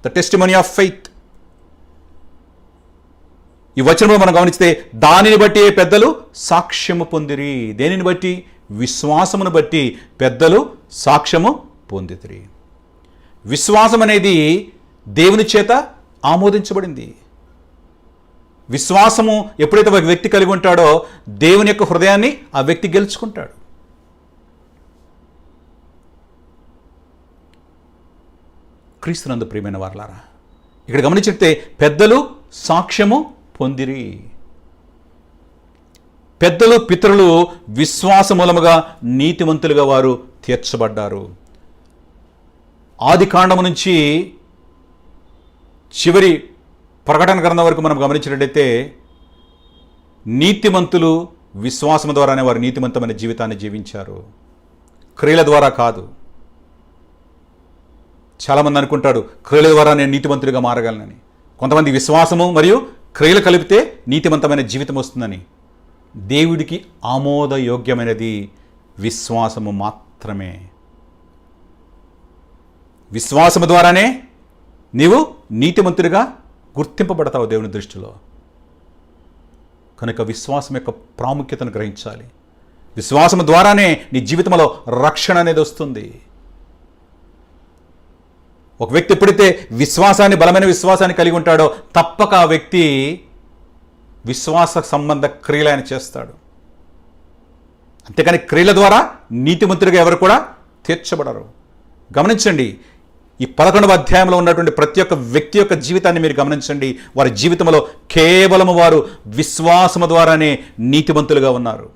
The testimony of faith. ఈ వచనంలో మనం గమనిస్తే దానిని బట్టి పెద్దలు సాక్ష్యము పొందిరి. దేనిని బట్టి? విశ్వాసమును బట్టి పెద్దలు సాక్ష్యము పొందితిరి. విశ్వాసం అనేది దేవుని చేత ఆమోదించబడింది. విశ్వాసము ఎప్పుడైతే ఒక వ్యక్తి కలిగి ఉంటాడో దేవుని యొక్క హృదయాన్ని ఆ వ్యక్తి గెలుచుకుంటాడు. క్రీస్తునందు ప్రియమైన వారలారా, ఇక్కడ గమనించితే పెద్దలు సాక్ష్యము పొందిరి. పెద్దలు పితరులు విశ్వాసమూలముగా నీతిమంతులుగా వారు తీర్చబడ్డారు. ఆది కాండము నుంచి చివరి ప్రకటన గ్రంథం వరకు మనం గమనించినట్టయితే నీతిమంతులు విశ్వాసం ద్వారానే వారు నీతిమంతమైన జీవితాన్ని జీవించారు, క్రియల ద్వారా కాదు. చాలామంది అనుకుంటాడు క్రియల ద్వారా నేను నీతిమంతుడిగా మారగలనని. కొంతమంది విశ్వాసము మరియు క్రియలు కలిపితే నీతిమంతమైన జీవితం వస్తుందని. దేవుడికి ఆమోదయోగ్యమైనది విశ్వాసము మాత్రమే. విశ్వాసము ద్వారానే నీవు నీతిమంతుడిగా గుర్తింపబడతావు దేవుని దృష్టిలో. కనుక విశ్వాసం యొక్క ప్రాముఖ్యతను గ్రహించాలి. విశ్వాసం ద్వారానే నీ జీవితంలో రక్షణ అనేది వస్తుంది. ఒక వ్యక్తి ఎప్పుడైతే విశ్వాసాన్ని, బలమైన విశ్వాసాన్ని కలిగి ఉంటాడో తప్పక ఆ వ్యక్తి విశ్వాస సంబంధ క్రియలు ఆయన చేస్తాడు. అంతేకాని క్రియల ద్వారా నీతిమంతుడిగా ఎవరు కూడా తీర్చబడరు. గమనించండి, ఈ 11వ అధ్యాయంలో ఉన్నటువంటి ప్రతి ఒక్క వ్యక్తి యొక్క జీవితాన్ని మీరు గమనించండి. వారి జీవితంలో కేవలము వారు విశ్వాసము ద్వారానే నీతిమంతులుగా ఉన్నారు.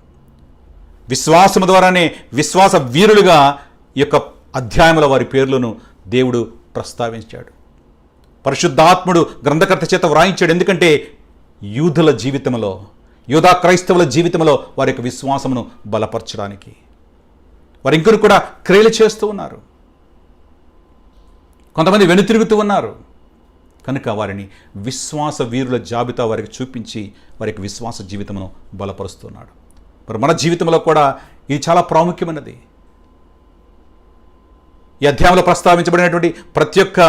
విశ్వాసము ద్వారానే విశ్వాస వీరులుగా ఈ యొక్క అధ్యాయంలో వారి పేర్లను దేవుడు ప్రస్తావించాడు. పరిశుద్ధాత్ముడు గ్రంథకర్త చేత వ్రాయించాడు. ఎందుకంటే యూదుల జీవితంలో, యూదా క్రైస్తవుల జీవితంలో వారి యొక్క విశ్వాసమును బలపరచడానికి వారు ఇంకొకరు కూడా క్రియలు చేస్తూ ఉన్నారు. కొంతమంది వెనుతిరుగుతూ ఉన్నారు. కనుక వారిని విశ్వాస వీరుల జాబితా వారికి చూపించి వారికి విశ్వాస జీవితమును బలపరుస్తున్నాడు. మరి మన జీవితంలో కూడా ఇది చాలా ప్రాముఖ్యమైనది. ఈ అధ్యాయంలో ప్రస్తావించబడినటువంటి ప్రతి ఒక్క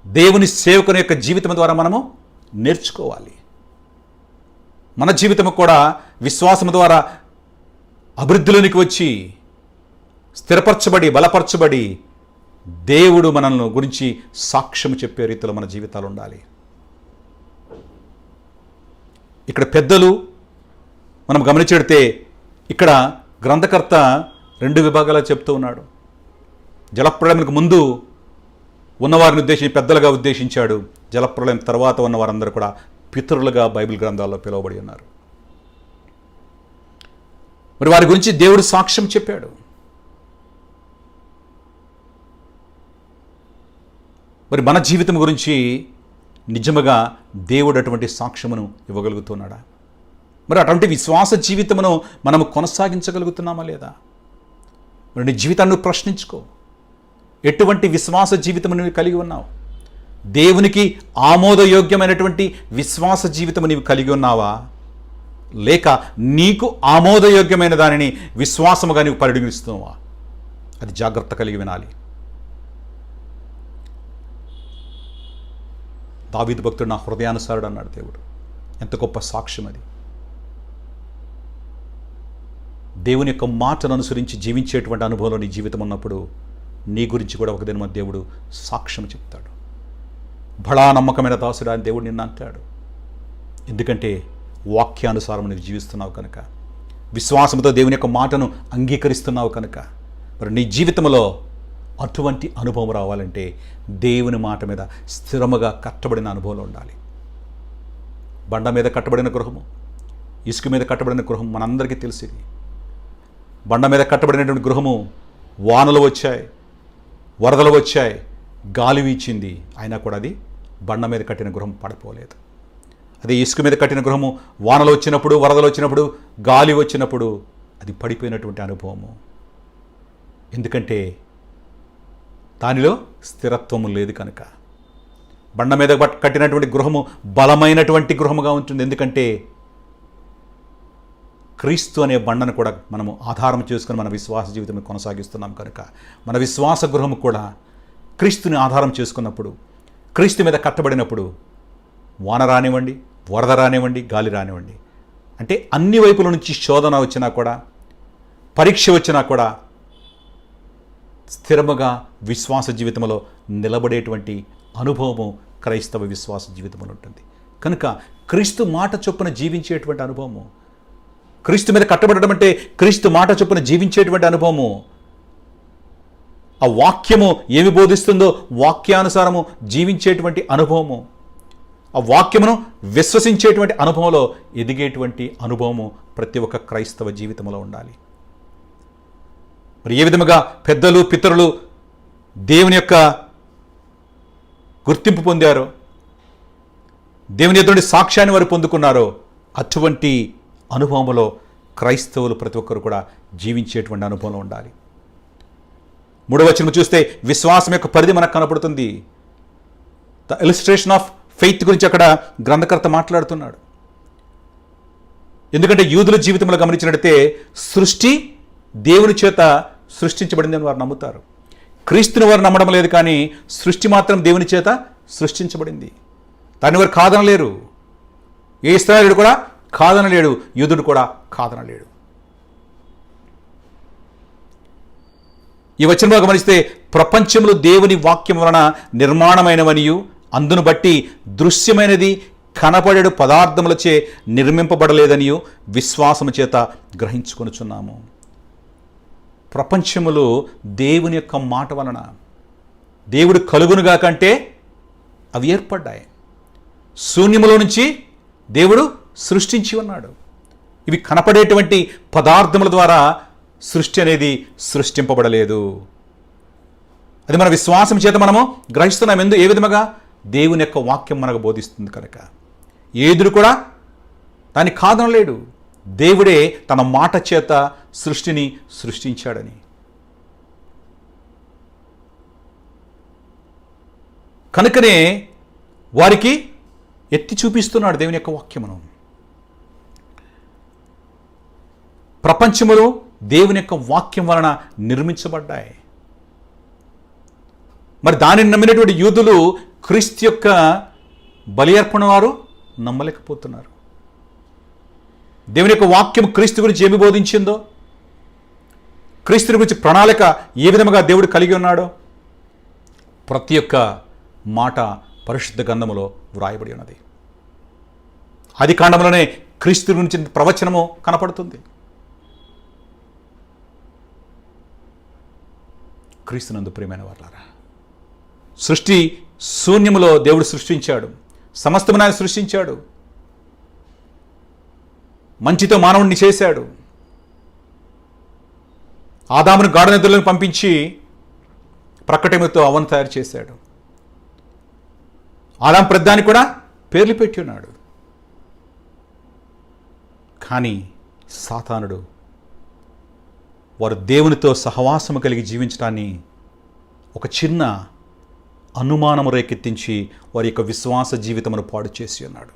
దేవుని సేవకుని యొక్క జీవితం ద్వారా మనము నేర్చుకోవాలి. మన జీవితము కూడా విశ్వాసం ద్వారా అభివృద్ధిలోనికి వచ్చి స్థిరపరచబడి బలపరచబడి దేవుడు మనల్ని గురించి సాక్ష్యం చెప్పే రీతిలో మన జీవితాలు ఉండాలి. ఇక్కడ పెద్దలు మనం గమనించితే ఇక్కడ గ్రంథకర్త 2 విభాగాలు చెప్తూ ఉన్నాడు. జలప్రళయానికి ముందు ఉన్నవారిని ఉద్దేశించి పెద్దలుగా ఉద్దేశించాడు. జలప్రళయం తర్వాత ఉన్న వారందరూ కూడా పితరులుగా బైబిల్ గ్రంథాల్లో పిలువబడి ఉన్నారు. మరి వారి గురించి దేవుడు సాక్ష్యం చెప్పాడు. మరి మన జీవితం గురించి నిజముగా దేవుడు అటువంటి సాక్ష్యమును ఇవ్వగలుగుతున్నాడా? మరి అటువంటి విశ్వాస జీవితమును మనము కొనసాగించగలుగుతున్నామా లేదా? మరి నీ జీవితాన్ని నువ్వు ప్రశ్నించుకో. ఎటువంటి విశ్వాస జీవితం నువ్వు కలిగి ఉన్నావు? దేవునికి ఆమోదయోగ్యమైనటువంటి విశ్వాస జీవితం నీవు కలిగి ఉన్నావా? లేక నీకు ఆమోదయోగ్యమైన దానిని విశ్వాసముగా నీవు పరిగణిస్తున్నావా? అది జాగ్రత్త కలిగి వినాలి. దావీదు భక్తుడు నా హృదయానుసారుడు అన్నాడు దేవుడు. ఎంత గొప్ప సాక్ష్యం అది. దేవుని యొక్క మాటను అనుసరించి జీవించేటువంటి అనుభవంలో నీ జీవితం ఉన్నప్పుడు నీ గురించి కూడా ఒక దినమ దేవుడు సాక్ష్యం చెప్తాడు. బడా నమ్మకమైన దాసుడా అని దేవుడు నిన్ను అంటాడు. ఎందుకంటే వాక్యానుసారం నీవు జీవిస్తున్నావు కనుక, విశ్వాసంతో దేవుని యొక్క మాటను అంగీకరిస్తున్నావు కనుక. మరి నీ జీవితంలో అటువంటి అనుభవం రావాలంటే దేవుని మాట మీద స్థిరముగా కట్టబడిన అనుభవంలో ఉండాలి. బండ మీద కట్టబడిన గృహము, ఇసుక మీద కట్టబడిన గృహం మనందరికీ తెలిసింది. బండ మీద కట్టబడినటువంటి గృహము వానలు వచ్చాయి, వరదలు వచ్చాయి, గాలి వీచింది, అయినా కూడా అది బండ మీద కట్టిన గృహం పడిపోలేదు. అదే ఇసుక మీద కట్టిన గృహము వానలు వచ్చినప్పుడు, వరదలు వచ్చినప్పుడు, గాలి వచ్చినప్పుడు అది పడిపోయినటువంటి అనుభవము. ఎందుకంటే దానిలో స్థిరత్వము లేదు కనుక. బండ మీద కట్టినటువంటి గృహము బలమైనటువంటి గృహముగా ఉంటుంది. ఎందుకంటే క్రీస్తు అనే బండను కూడా మనము ఆధారం చేసుకుని మన విశ్వాస జీవితం కొనసాగిస్తున్నాం కనుక మన విశ్వాస గృహము కూడా క్రీస్తుని ఆధారం చేసుకున్నప్పుడు, క్రీస్తు మీద కట్టబడినప్పుడు వాన రానివ్వండి, వరద రానివ్వండి, గాలి రానివ్వండి, అంటే అన్ని వైపుల నుంచి శోధన వచ్చినా కూడా, పరీక్ష వచ్చినా కూడా స్థిరముగా విశ్వాస జీవితంలో నిలబడేటువంటి అనుభవము క్రైస్తవ విశ్వాస జీవితంలో ఉంటుంది. కనుక క్రీస్తు మాట చొప్పున జీవించేటువంటి అనుభవము, క్రీస్తు మీద కట్టబడడం అంటే క్రీస్తు మాట చొప్పున జీవించేటువంటి అనుభవము, ఆ వాక్యము ఏమి బోధిస్తుందో వాక్యానుసారము జీవించేటువంటి అనుభవము, ఆ వాక్యమును విశ్వసించేటువంటి అనుభవంలో ఎదిగేటువంటి అనుభవము ప్రతి ఒక్క క్రైస్తవ జీవితంలో ఉండాలి. మరి ఏ విధముగా పెద్దలు పితరులు దేవుని యొక్క గుర్తింపు పొందారో, దేవుని ఎదుటి సాక్ష్యాన్ని వారు పొందుకున్నారో, అటువంటి అనుభవంలో క్రైస్తవులు ప్రతి ఒక్కరు కూడా జీవించేటువంటి అనుభవంలో ఉండాలి. 3వ వచనం చూస్తే విశ్వాసం యొక్క పరిధి మనకు కనపడుతుంది. ద ఇలిస్ట్రేషన్ ఆఫ్ ఫెయిత్ గురించి అక్కడ గ్రంథకర్త మాట్లాడుతున్నాడు. ఎందుకంటే యూదుల జీవితంలో గమనించినట్లయితే సృష్టి దేవుని చేత సృష్టించబడిందని వారు నమ్ముతారు. క్రీస్తుని వారు నమ్మడం లేదు, కానీ సృష్టి మాత్రం దేవుని చేత సృష్టించబడింది. దాన్ని వారు కాదనలేరు. ఏ ఇశ్రాయేలుడు కూడా కాదనలేడు, యూదుడు కూడా కాదనలేడు. ఈ వచనంలో గమనిస్తే ప్రపంచంలో దేవుని వాక్యం వలన నిర్మాణమైనవనియు అందును బట్టి దృశ్యమైనది కనపడేడు పదార్థములచే నిర్మింపబడలేదనియు విశ్వాసము చేత గ్రహించుకొనుచున్నాము. ప్రపంచములో దేవుని యొక్క మాట వలన దేవుడు కలుగునుగా కంటే అవి ఏర్పడ్డాయి. శూన్యములో నుంచి దేవుడు సృష్టించి ఉన్నాడు. ఇవి కనపడేటువంటి పదార్థముల ద్వారా సృష్టి అనేది సృష్టింపబడలేదు. అది మన విశ్వాసం చేత మనము గ్రహిస్తున్నాం. ఏ విధముగా? దేవుని యొక్క వాక్యం మనకు బోధిస్తుంది కనుక. ఏదుడు కూడా దాన్ని కాదనలేడు. దేవుడే తన మాట చేత సృష్టిని సృష్టించాడని. కనుకనే వారికి ఎత్తి చూపిస్తున్నాడు దేవుని యొక్క వాక్యమును. ప్రపంచములు దేవుని యొక్క వాక్యం వలన నిర్మించబడ్డాయి. మరి దానిని నమ్మినటువంటి యూదులు క్రీస్తు యొక్క బలి అర్పణ వారు నమ్మలేకపోతున్నారు. దేవుని యొక్క వాక్యం క్రీస్తు గురించి ఏమి బోధించిందో, క్రీస్తుని గురించి ప్రణాళిక ఏ విధముగా దేవుడు కలిగి ఉన్నాడో ప్రతి ఒక్క మాట పరిశుద్ధ గ్రంథములో వ్రాయబడి ఉన్నది. ఆది కాండములోనే క్రీస్తు గురించి ప్రవచనము కనపడుతుంది. క్రీస్తునందు ప్రియమైన వారలారా, సృష్టి శూన్యములో దేవుడు సృష్టించాడు. సమస్తమును ఆయన సృష్టించాడు. మంచితో మానవుడిని చేశాడు. ఆదామును గాఢనిద్రలను పంపించి ప్రక్కటెముతో అవ్వను తయారు చేశాడు. ఆదాము ప్రతిదానికి కూడా పేర్లు పెట్టి ఉన్నాడు. కానీ సాతానుడు వారు దేవునితో సహవాసము కలిగి జీవించడాన్ని ఒక చిన్న అనుమానము రేకెత్తించి వారి యొక్క విశ్వాస జీవితమును పాడు చేసి ఉన్నాడు.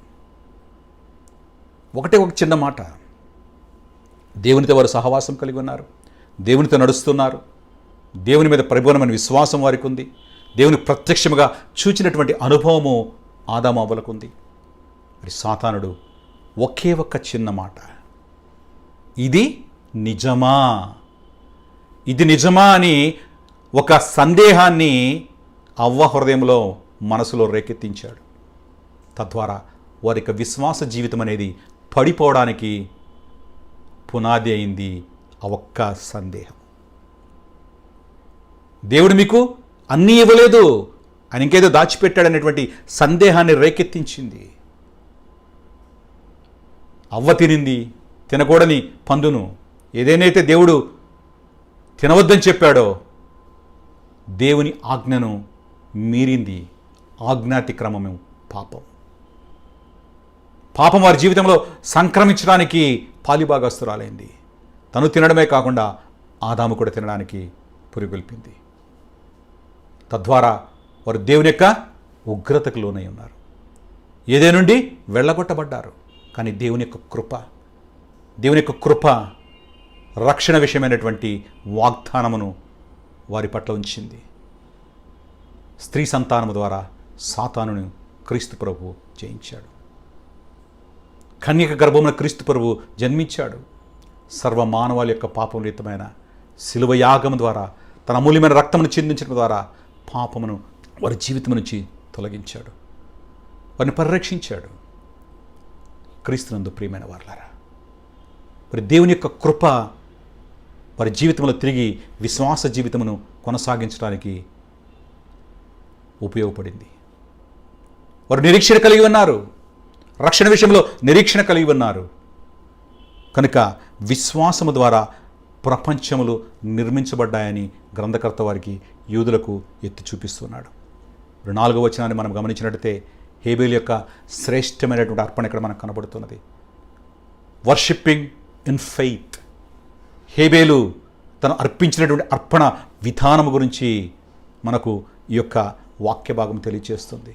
ఒక చిన్న మాట, దేవునితో వారు సహవాసం కలిగి ఉన్నారు, దేవునితో నడుస్తున్నారు, దేవుని మీద పరిపూర్ణమైన విశ్వాసం వారికి ఉంది, దేవుని ప్రత్యక్షముగా చూచినటువంటి అనుభవము ఆదాము అవ్వలకు ఉంది. మరి సాతానుడు ఒకే ఒక్క చిన్న మాట, ఇది నిజమా, ఇది నిజమా అని ఒక సందేహాన్ని అవ్వ హృదయంలో మనసులో రేకెత్తించాడు. తద్వారా వారి యొక్క విశ్వాస జీవితం అనేది పడిపోవడానికి పునాది అయింది ఆ ఒక్క సందేహం. దేవుడు మీకు అన్నీ ఇవ్వలేదు, ఆయన ఇంకేదో దాచిపెట్టాడనేటువంటి సందేహాన్ని రేకెత్తించింది. అవ్వ తినింది తినకూడని పండును, ఏదేనైతే దేవుడు తినవద్దని చెప్పాడో దేవుని ఆజ్ఞను మీరింది. ఆజ్ఞాతిక్రమము పాపం. పాపం వారి జీవితంలో సంక్రమించడానికి పాలిభాగస్తురాలైంది. తను తినడమే కాకుండా ఆదాము కూడా తినడానికి పురిగొల్పింది. తద్వారా వారు దేవుని యొక్క ఉగ్రతకు లోనై ఉన్నారు, ఏదే నుండి వెళ్ళగొట్టబడ్డారు. కానీ దేవుని యొక్క కృప రక్షణ విషయమైనటువంటి వాగ్దానమును వారి పట్ల ఉంచింది. స్త్రీ సంతానము ద్వారా సాతానును క్రీస్తు ప్రభువు జయించాడు. కన్యక గర్భమున క్రీస్తు ప్రభువు జన్మించాడు. సర్వ మానవాళి యొక్క పాపరహితమైన శిలువ యాగము ద్వారా తన అమూల్యమైన రక్తమును చిందించడం ద్వారా పాపమును వారి జీవితం నుంచి తొలగించాడు, వారిని పరిరక్షించాడు. క్రీస్తునందు ప్రియమైన వారలారా, మరి దేవుని యొక్క కృప వారి జీవితంలో తిరిగి విశ్వాస జీవితమును కొనసాగించడానికి ఉపయోగపడింది. వారు నిరీక్షణ కలిగి ఉన్నారు, రక్షణ విషయంలో నిరీక్షణ కలిగి ఉన్నారు. కనుక విశ్వాసము ద్వారా ప్రపంచములు నిర్మించబడ్డాయని గ్రంథకర్త వారికి యూదులకు ఎత్తి చూపిస్తున్నాడు. 4వ వచనాన్ని మనం గమనించినట్లయితే హేబేలు యొక్క శ్రేష్టమైనటువంటి అర్పణ ఇక్కడ మనకు కనబడుతున్నది. Worshipping in faith. హేబేలు తను అర్పించినటువంటి అర్పణ విధానము గురించి మనకు ఈ యొక్క వాక్య భాగం తెలియజేస్తుంది.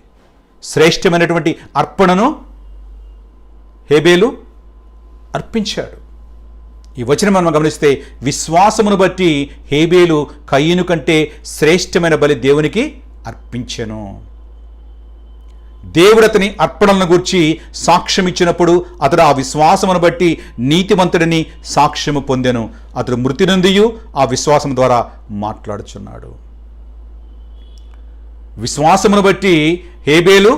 శ్రేష్టమైనటువంటి అర్పణను హేబేలు అర్పించాడు. ఈ వచనం మనం గమనిస్తే విశ్వాసమును బట్టి హేబేలు కయీను కంటే శ్రేష్టమైన బలి దేవునికి అర్పించెను. దేవుడు అతని అర్పణలను గూర్చి సాక్ష్యం ఇచ్చినప్పుడు అతడు ఆ విశ్వాసమును బట్టి నీతిమంతుడిని సాక్ష్యము పొందెను. అతడు మృతి నొందియు ఆ విశ్వాసం ద్వారా మాట్లాడుచున్నాడు. విశ్వాసమును బట్టి హేబేలు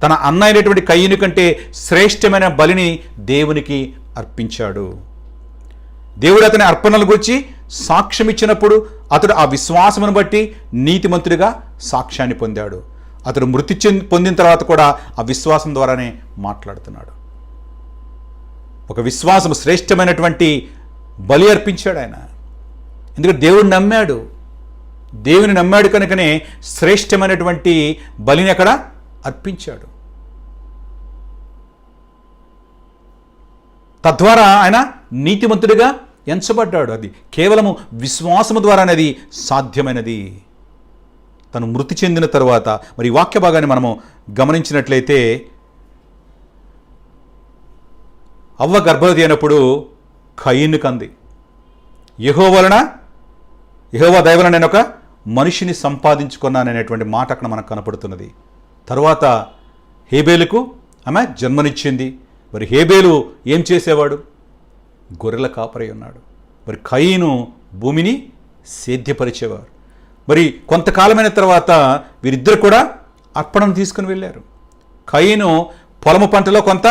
తన అన్న అయినటువంటి కయీను కంటే శ్రేష్టమైన బలిని దేవునికి అర్పించాడు. దేవుడు అతని అర్పణల గురించి సాక్ష్యం ఇచ్చినప్పుడు అతడు ఆ విశ్వాసమును బట్టి నీతిమంతుడిగా సాక్ష్యాన్ని పొందాడు. అతడు మృతి పొందిన తర్వాత కూడా ఆ విశ్వాసం ద్వారానే మాట్లాడుతున్నాడు. ఒక విశ్వాసం శ్రేష్టమైనటువంటి బలి అర్పించాడు ఆయన. ఎందుకంటే దేవుడు నమ్మాడు, దేవుని నమ్మాడు కనుకనే శ్రేష్టమైనటువంటి బలిని అక్కడ అర్పించాడు. తద్వారా ఆయన నీతిమంతుడిగా ఎంచబడ్డాడు. అది కేవలము విశ్వాసము ద్వారానేది సాధ్యమైనది. తను మృతి చెందిన తరువాత మరి వాక్య భాగాన్ని మనము గమనించినట్లయితే అవ్వ గర్భవతి అయినప్పుడు కయీను కంది. యెహోవా దయ వలన నేను ఒక మనిషిని సంపాదించుకున్నాననేటువంటి మాట అక్కడ మనకు కనపడుతున్నది. తరువాత హేబేలుకు ఆమె జన్మనిచ్చింది. మరి హేబేలు ఏం చేసేవాడు? గొర్రెల కాపరి ఉన్నాడు. మరి కయీను భూమిని సేద్యపరిచేవారు. మరి కొంతకాలమైన తర్వాత వీరిద్దరు కూడా అర్పణను తీసుకుని వెళ్ళారు. కయీను పొలము పంటలో కొంత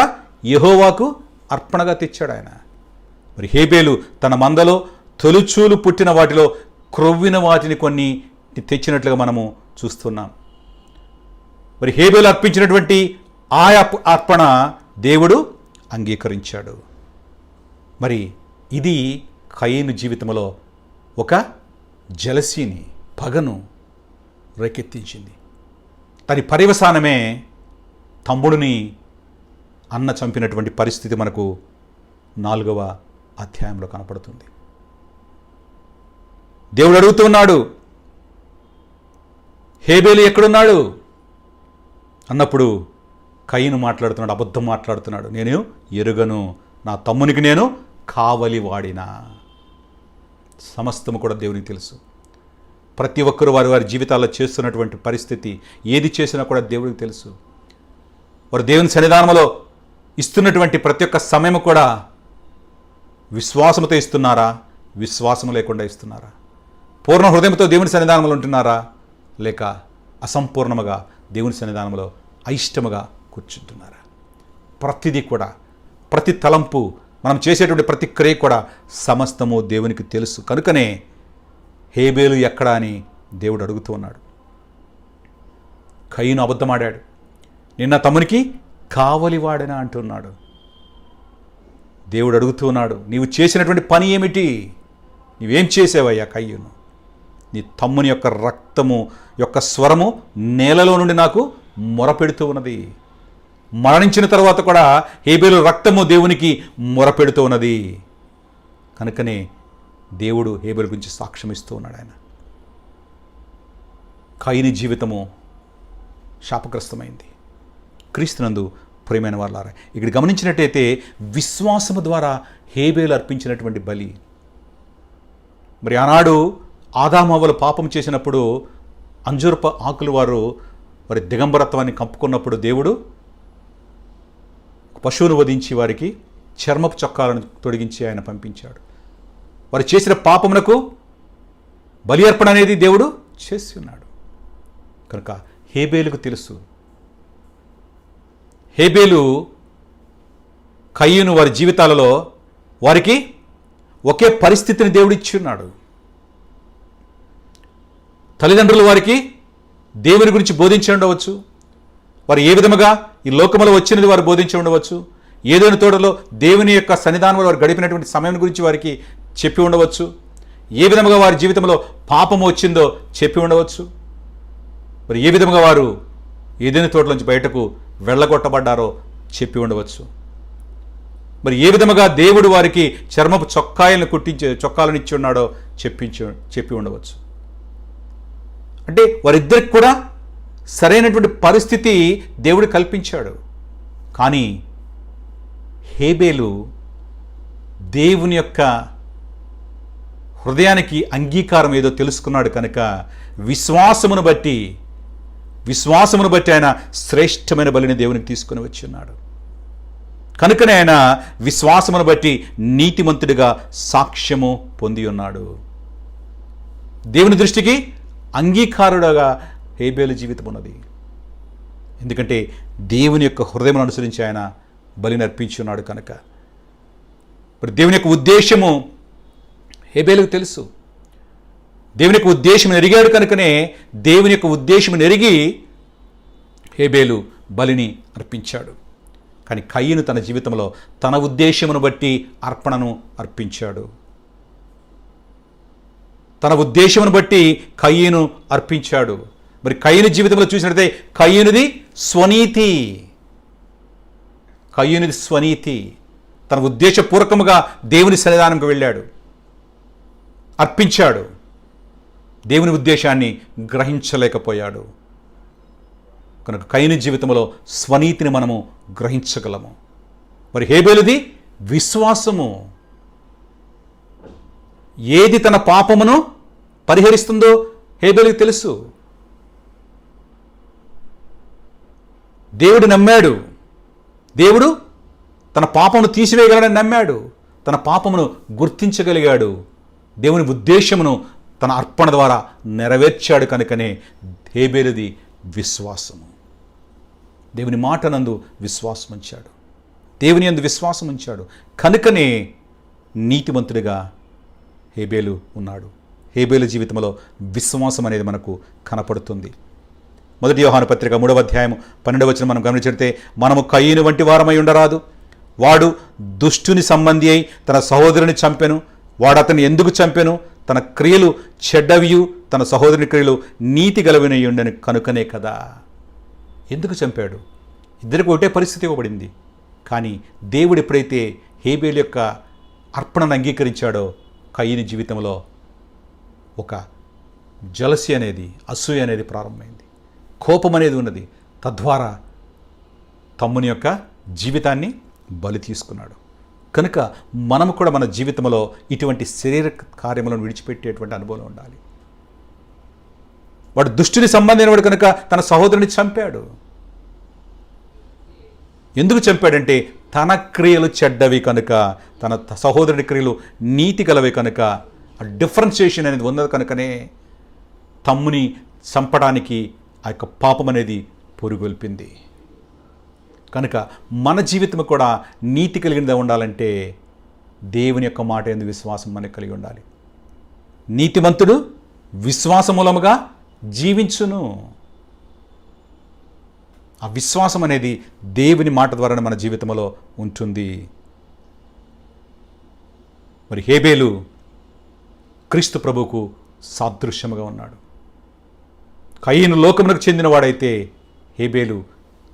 యెహోవాకు అర్పణగా తెచ్చాడు ఆయన. మరి హేబేలు తన మందలో తొలుచూలు పుట్టిన వాటిలో క్రొవ్విన వాటిని కొన్ని తెచ్చినట్లుగా మనము చూస్తున్నాం. మరి హేబేలు అర్పించినటువంటి ఆ అర్పణ దేవుడు అంగీకరించాడు. మరి ఇది కయీను జీవితంలో ఒక జలసీని, పగను రేకెత్తించింది. దాని పర్యవసానమే తమ్ముడిని అన్న చంపినటువంటి పరిస్థితి మనకు 4వ అధ్యాయంలో కనపడుతుంది. దేవుడు అడుగుతున్నాడు, హేబేలు ఎక్కడున్నాడు అన్నప్పుడు కయీను మాట్లాడుతున్నాడు, అబద్ధం మాట్లాడుతున్నాడు. నేను ఎరుగను, నా తమ్మునికి నేను కావలి వాడినా. సమస్తము కూడా దేవునికి తెలుసు. ప్రతి ఒక్కరూ వారి వారి జీవితాల్లో చేస్తున్నటువంటి పరిస్థితి, ఏది చేసినా కూడా దేవుడికి తెలుసు. వారు దేవుని సన్నిధానంలో ఇస్తున్నటువంటి ప్రతి ఒక్క సమయం కూడా విశ్వాసంతో ఇస్తున్నారా, విశ్వాసం లేకుండా ఇస్తున్నారా? పూర్ణ హృదయంతో దేవుని సన్నిధానంలో ఉంటున్నారా, లేక అసంపూర్ణముగా దేవుని సన్నిధానంలో అయిష్టముగా కూర్చుంటున్నారా? ప్రతిదీ కూడా, ప్రతి తలంపు, మనం చేసేటువంటి ప్రతి క్రియ కూడా సమస్తము దేవునికి తెలుసు. కనుకనే హేబేలు ఎక్కడా అని దేవుడు అడుగుతూ ఉన్నాడు. కయీను అబద్ధమాడాడు, నిన్న తమ్మునికి కావలివాడనా అంటున్నాడు. దేవుడు అడుగుతూ ఉన్నాడు, నీవు చేసినటువంటి పని ఏమిటి? నీవేం చేసావయ్యా కయీను? నీ తమ్ముని యొక్క రక్తము యొక్క స్వరము నేలలో నుండి నాకు మొరపెడుతూ ఉన్నది. మరణించిన తర్వాత కూడా హేబేలు రక్తము దేవునికి మొరపెడుతూ ఉన్నది. కనుకనే దేవుడు హేబేలు గురించి సాక్ష్యం ఇస్తూ ఉన్నాడు. ఆయన కయీను జీవితము శాపగ్రస్తమైంది. క్రీస్తునందు ప్రియమైన వారలారా, ఇక్కడ గమనించినట్టయితే విశ్వాసము ద్వారా హేబేలు అర్పించినటువంటి బలి. మరి ఆనాడు ఆదామవ్వలు పాపం చేసినప్పుడు అంజూరపు ఆకులు వారి దిగంబరత్వాన్ని కప్పుకున్నప్పుడు దేవుడు పశువును వధించి వారికి చర్మపు చొక్కాలను తొడిగించి ఆయన పంపించాడు. వారు చేసిన పాపమునకు బలి అర్పణ అనేది దేవుడు చేసి ఉన్నాడు. కనుక హేబేలుకు తెలుసు. హేబేలు కయీను వారి జీవితాలలో వారికి ఒకే పరిస్థితిని దేవుడు ఇచ్చి ఉన్నాడు. తల్లిదండ్రులు వారికి దేవుని గురించి బోధించి ఉండవచ్చు, వారు ఏ విధముగా ఈ లోకములో వచ్చినది వారు బోధించి ఉండవచ్చు, ఏదైనా తోటలో దేవుని యొక్క సన్నిధానంలో వారు గడిపినటువంటి సమయం గురించి వారికి చెప్పి ఉండవచ్చు, ఏ విధముగా వారి జీవితంలో పాపము వచ్చిందో చెప్పి ఉండవచ్చు, మరి ఏ విధముగా వారు ఏదైనా తోటలోంచి బయటకు వెళ్ళగొట్టబడ్డారో చెప్పి ఉండవచ్చు, మరి ఏ విధముగా దేవుడు వారికి చర్మపు చొక్కాలను ఇచ్చి ఉన్నాడో చెప్పి ఉండవచ్చు. అంటే వారిద్దరికి కూడా సరైనటువంటి పరిస్థితి దేవుడు కల్పించాడు. కానీ హేబేలు దేవుని యొక్క హృదయానికి అంగీకారం ఏదో తెలుసుకున్నాడు కనుక విశ్వాసమును బట్టి ఆయన శ్రేష్టమైన బలిని దేవునికి తీసుకుని వచ్చి ఉన్నాడు. కనుకనే ఆయన విశ్వాసమును బట్టి నీతిమంతుడిగా సాక్ష్యము పొంది ఉన్నాడు. దేవుని దృష్టికి అంగీకారుడుగా హేబేలు జీవితం ఉన్నది. ఎందుకంటే దేవుని యొక్క హృదయం అనుసరించి ఆయన బలిని అర్పించి ఉన్నాడు కనుక. మరి దేవుని యొక్క ఉద్దేశము హేబేలుకు తెలుసు. దేవుని యొక్క ఉద్దేశం ఎరిగాడు కనుకనే దేవుని యొక్క ఉద్దేశం ఎరిగి హేబేలు బలిని అర్పించాడు. కానీ కయీను తన జీవితంలో తన ఉద్దేశమును బట్టి అర్పణను అర్పించాడు. తన ఉద్దేశమును బట్టి కయీను అర్పించాడు. మరి కయీను జీవితంలో చూసినట్లయితే కయీనుది స్వనీతి. తన ఉద్దేశపూర్వకముగా దేవుని సన్నిధానంకి వెళ్ళాడు, అర్పించాడు. దేవుని ఉద్దేశాన్ని గ్రహించలేకపోయాడు. కనుక కయీను జీవితంలో స్వనీతిని మనము గ్రహించగలము. మరి హేబేలుది విశ్వాసము. ఏది తన పాపమును పరిహరిస్తుందో హేబేలుకు తెలుసు. దేవుడు నమ్మాడు. దేవుడు తన పాపమును తీసివేయగలడని నమ్మాడు. తన పాపమును గుర్తించగలిగాడు. దేవుని ఉద్దేశమును తన అర్పణ ద్వారా నెరవేర్చాడు. కనుకనే హేబేలుది విశ్వాసము. దేవుని మాటనందు విశ్వాసం ఉంచాడు, దేవుని యందు విశ్వాసం ఉంచాడు. కనుకనే నీతిమంతుడిగా హేబేలు ఉన్నాడు. హేబేలు జీవితంలో విశ్వాసం అనేది మనకు కనపడుతుంది. 1 యోహాను పత్రిక 3వ అధ్యాయము 12వ వచనం మనం గమనించితే, మనము కయీను వంటి వారమై ఉండరాదు. వాడు దుష్టుని సంబంధి అయి తన సహోదరుని చంపెను. వాడు అతన్ని ఎందుకు చంపెను? తన క్రియలు చెడ్డవియు తన సహోదరుని క్రియలు నీతి గలవినై ఉండని కనుకనే కదా. ఎందుకు చంపాడు? ఇద్దరికి ఒకటే పరిస్థితి ఇవ్వబడింది. కానీ దేవుడు ఎప్పుడైతే హేబేలు యొక్క అర్పణను అంగీకరించాడో కయీను జీవితంలో ఒక జలసి అనేది, అసూయ అనేది ప్రారంభమైంది. కోపం అనేది ఉన్నది. తద్వారా తమ్ముని యొక్క జీవితాన్ని బలి తీసుకున్నాడు. కనుక మనము కూడా మన జీవితంలో ఇటువంటి శరీర కార్యములను విడిచిపెట్టేటువంటి అనుభవం ఉండాలి. వాడు దుష్టుని సంబంధించిన వాడు కనుక తన సహోదరుని చంపాడు. ఎందుకు చంపాడంటే తన క్రియలు చెడ్డవి కనుక, తన సహోదరుడి క్రియలు నీతి గలవి కనుక, ఆ డిఫరెన్షియేషన్ అనేది ఉన్నది కనుకనే తమ్ముని చంపడానికి ఆ యొక్క పాపం అనేది పొరుగొల్పింది. కనుక మన జీవితం కూడా నీతి కలిగినది ఉండాలంటే దేవుని యొక్క మాట యందు విశ్వాసం మనకు కలిగి ఉండాలి. నీతిమంతుడు విశ్వాసమూలముగా జీవించును. ఆ విశ్వాసం అనేది దేవుని మాట ద్వారా మన జీవితంలో ఉంటుంది. మరి హేబేలు క్రీస్తు ప్రభువుకు సాదృశ్యముగా ఉన్నాడు. కయీను లోకమునకు చెందినవాడైతే హేబేలు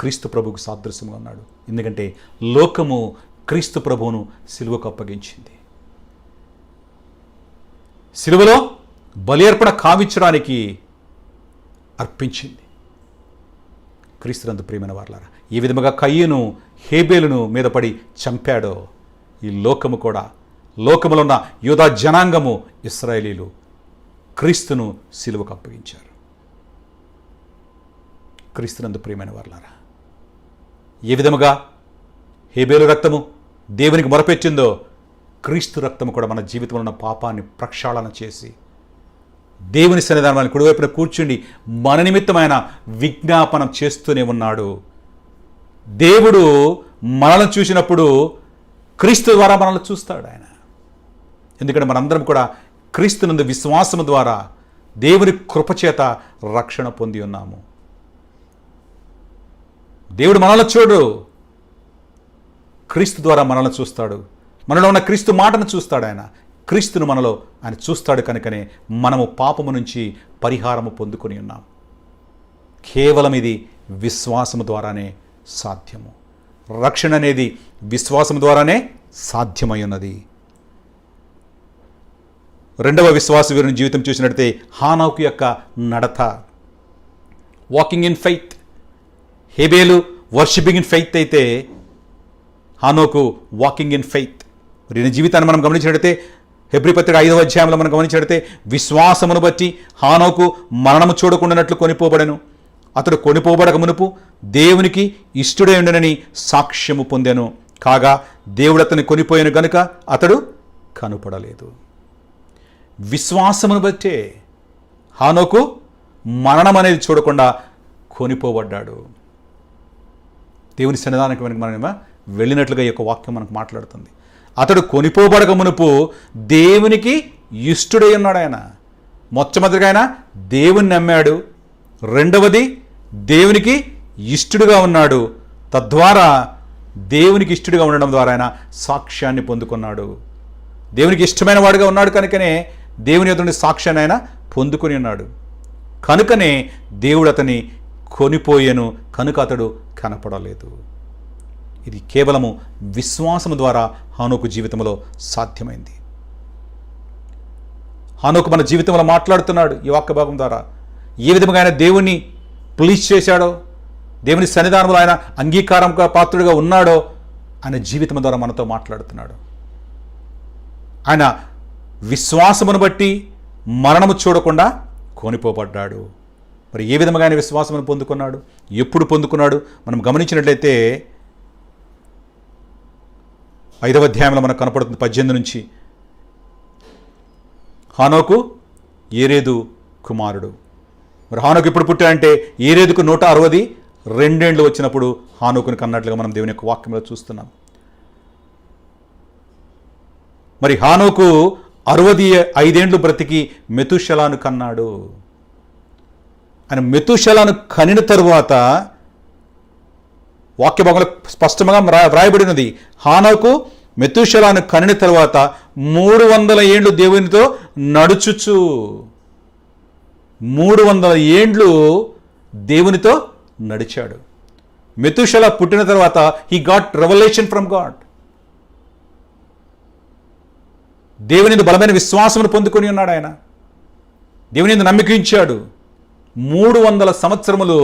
క్రీస్తు ప్రభువుకు సాదృశ్యంగా ఉన్నాడు. ఎందుకంటే లోకము క్రీస్తు ప్రభువును సిలువకు అప్పగించింది. సిలువలో బలి అర్పణ కావించడానికి అర్పించింది. క్రీస్తునందు ప్రియమైన వారలారా, ఈ విధముగా కయీను హేబేలును మీద పడి చంపాడో ఈ లోకము కూడా, లోకములో ఉన్న యూదా జనాంగము ఇశ్రాయేలీలు క్రీస్తును సిలువకు అప్పగించారు. క్రీస్తునందు ప్రియమైన వారలారా, ఏ విధముగా హేబేలు రక్తము దేవునికి మొరపెట్టిందో క్రీస్తు రక్తము కూడా మన జీవితంలో ఉన్న పాపాన్ని ప్రక్షాళన చేసి దేవుని సన్నిధానాన్ని కుడివైపున కూర్చుండి మన నిమిత్తమైన విజ్ఞాపనం చేస్తూనే ఉన్నాడు. దేవుడు మనల్ని చూసినప్పుడు క్రీస్తు ద్వారా మనల్ని చూస్తాడు ఆయన. ఎందుకంటే మనందరం కూడా క్రీస్తునందు విశ్వాసము ద్వారా దేవుని కృపచేత రక్షణ పొంది ఉన్నాము. దేవుడు మనల్ని చూడు, క్రీస్తు ద్వారా మనల్ని చూస్తాడు. మనలో ఉన్న క్రీస్తు మాటను చూస్తాడు ఆయన. క్రీస్తును మనలో ఆయన చూస్తాడు కనుకనే మనము పాపము నుంచి పరిహారము పొందుకొని ఉన్నాం. కేవలం ఇది విశ్వాసము ద్వారానే సాధ్యము. రక్షణ అనేది విశ్వాసము ద్వారానే సాధ్యమై ఉన్నది. రెండవ విశ్వాస వీరుని జీవితం చూసినట్లయితే హానోకు యొక్క నడత, వాకింగ్ ఇన్ ఫెయిత్. హేబేలు వర్షిపింగ్ ఇన్ ఫెయిత్ అయితే హానోకు వాకింగ్ ఇన్ ఫెయిత్. మరి ఈ జీవితాన్ని మనం గమనించినట్లయితే హెబ్రీ పత్రిక 5వ అధ్యాయంలో మనం గమనించినట్లయితే విశ్వాసమును బట్టి హానోకు మరణము చూడకుండానట్లు కొనిపోబడెను. అతడు కొనిపోబడక మునుపు దేవునికి ఇష్టుడై ఉండనని సాక్ష్యము పొందెను. కాగా దేవుడు అతన్ని కొనిపోయాను గనుక అతడు కనుపడలేదు. విశ్వాసమును బట్టే హానోకు మరణం అనేది చూడకుండా కొనిపోబడ్డాడు. దేవుని సన్నిధానానికి మనం వెళ్ళినట్లుగా ఈ యొక్క వాక్యం మనకు మాట్లాడుతుంది. అతడు కొనిపోబడక మునుపు దేవునికి ఇష్టుడై ఉన్నాడు ఆయన. మొట్టమొదటిగా ఆయన దేవుని నమ్మాడు. రెండవది దేవునికి ఇష్టుడుగా ఉన్నాడు. తద్వారా దేవునికి ఇష్టుడిగా ఉండడం ద్వారా ఆయన సాక్ష్యాన్ని పొందుకున్నాడు. దేవునికి ఇష్టమైన వాడుగా ఉన్నాడు కనుకనే దేవుని యొద్ద నుండి సాక్ష్యాన్ని ఆయన పొందుకొని ఉన్నాడు. కనుకనే దేవుడు అతని కొనిపోయాను, కనుక అతడు కనపడలేదు. ఇది కేవలము విశ్వాసము ద్వారా హానోకు జీవితంలో సాధ్యమైంది. హానోకు మన జీవితంలో మాట్లాడుతున్నాడు ఈ వాక్య భాగం ద్వారా. ఏ విధంగా ఆయన దేవుణ్ణి ప్లీజ్ చేశాడో, దేవుని సన్నిధానంలో ఆయన అంగీకారం పాత్రుడిగా ఉన్నాడో ఆయన జీవితం ద్వారా మనతో మాట్లాడుతున్నాడు. ఆయన విశ్వాసమును బట్టి మరణము చూడకుండా కొనిపోబడ్డాడు. మరి ఏ విధంగా ఆయన విశ్వాసమును పొందుకున్నాడు, ఎప్పుడు పొందుకున్నాడు మనం గమనించినట్లయితే 5వ అధ్యాయంలో మనకు కనపడుతుంది 18 నుంచి. హానోకు ఏరేదు కుమారుడు. మరి హానోకు ఎప్పుడు పుట్టాడంటే ఏరేదుకు 162 ఏండ్లు వచ్చినప్పుడు హానోకుని కన్నట్లుగా మనం దేవుని యొక్క వాక్యంలో చూస్తున్నాం. మరి హానోకు 65 ఏండ్లు బ్రతికి మెతుషలాను కన్నాడు. ఆయన మెతుషలాను కనిన తరువాత వాక్య భాగంలో స్పష్టంగా వ్రాయబడినది, హానోకు మెతుషలాను కనిన తరువాత 300 ఏండ్లు దేవునితో నడుచుచు. 300 ఏండ్లు దేవునితో నడిచాడు. మెతుషల పుట్టిన తర్వాత he got revolution from God. దేవుని బలమైన విశ్వాసమును పొందుకొని ఉన్నాడు ఆయన. దేవుని యందు నమ్మిక ఉంచాడు. 300 సంవత్సరములు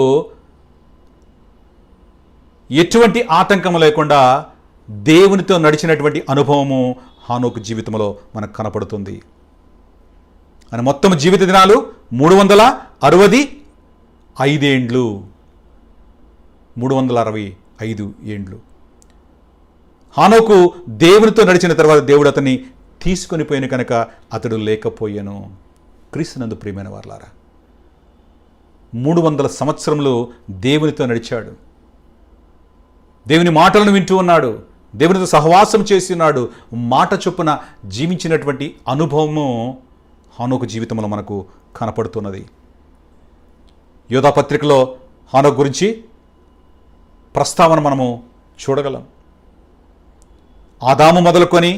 ఎటువంటి ఆటంకము లేకుండా దేవునితో నడిచినటువంటి అనుభవము హానోకు జీవితంలో మనకు కనపడుతుంది. ఆయన మొత్తం జీవిత దినాలు 365 ఏండ్లు. 365 ఏండ్లు. హానోకు దేవునితో నడిచిన తర్వాత దేవుడు అతన్ని తీసుకొని పోయిన కనుక అతడు లేకపోయాను. క్రీస్తునందు ప్రియమైన వారలారా, 300 సంవత్సరములు దేవునితో నడిచాడు. దేవుని మాటలను వింటూ ఉన్నాడు. దేవునితో సహవాసం చేసి ఉన్నాడు. మాట చొప్పున జీవించినటువంటి అనుభవము హానోకు జీవితంలో మనకు కనపడుతున్నది. యోధా పత్రికలో హానోకు గురించి ప్రస్తావన మనము చూడగలం. ఆదాము మొదలుకొని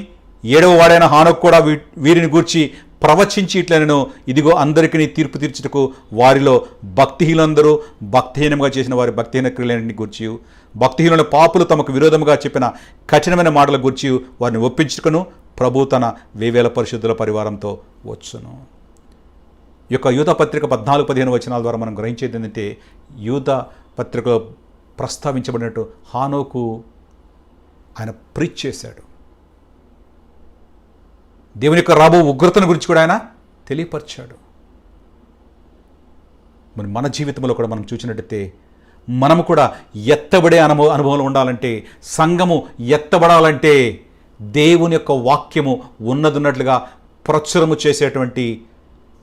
7వ వాడైన హానోకు కూడా వీరిని గూర్చి ప్రవచించి ఇట్లనెను, ఇదిగో అందరికీ తీర్పు తీర్చుటకు వారిలో భక్తిహీనులందరూ భక్తిహీనంగా చేసిన వారి భక్తిహీన క్రియలన్నింటిని గూర్చి, భక్తిహీనుల పాపులు తమకు విరోధముగా చెప్పిన కఠినమైన మాటల గూర్చి వారిని ఒప్పించుటకును ప్రభు తన 1000 పరిశుద్ధుల పరివారంతో వచ్చును. ఈ యొక్క యూదా పత్రిక 14-15 వచనాల ద్వారా మనం గ్రహించేది ఏంటంటే, యూదా పత్రికలో ప్రస్తావించబడినట్టు హానోకు ఆయన ప్రీచ్ చేశాడు. దేవుని యొక్క రాబో ఉగ్రతను గురించి కూడా ఆయన తెలియపరిచాడు. మరి మన జీవితంలో కూడా మనం చూసినట్టయితే మనము కూడా ఎత్తబడే అనుభవంలో ఉండాలంటే, సంఘము ఎత్తబడాలంటే దేవుని యొక్క వాక్యము ఉన్నదున్నట్లుగా ప్రచురము చేసేటువంటి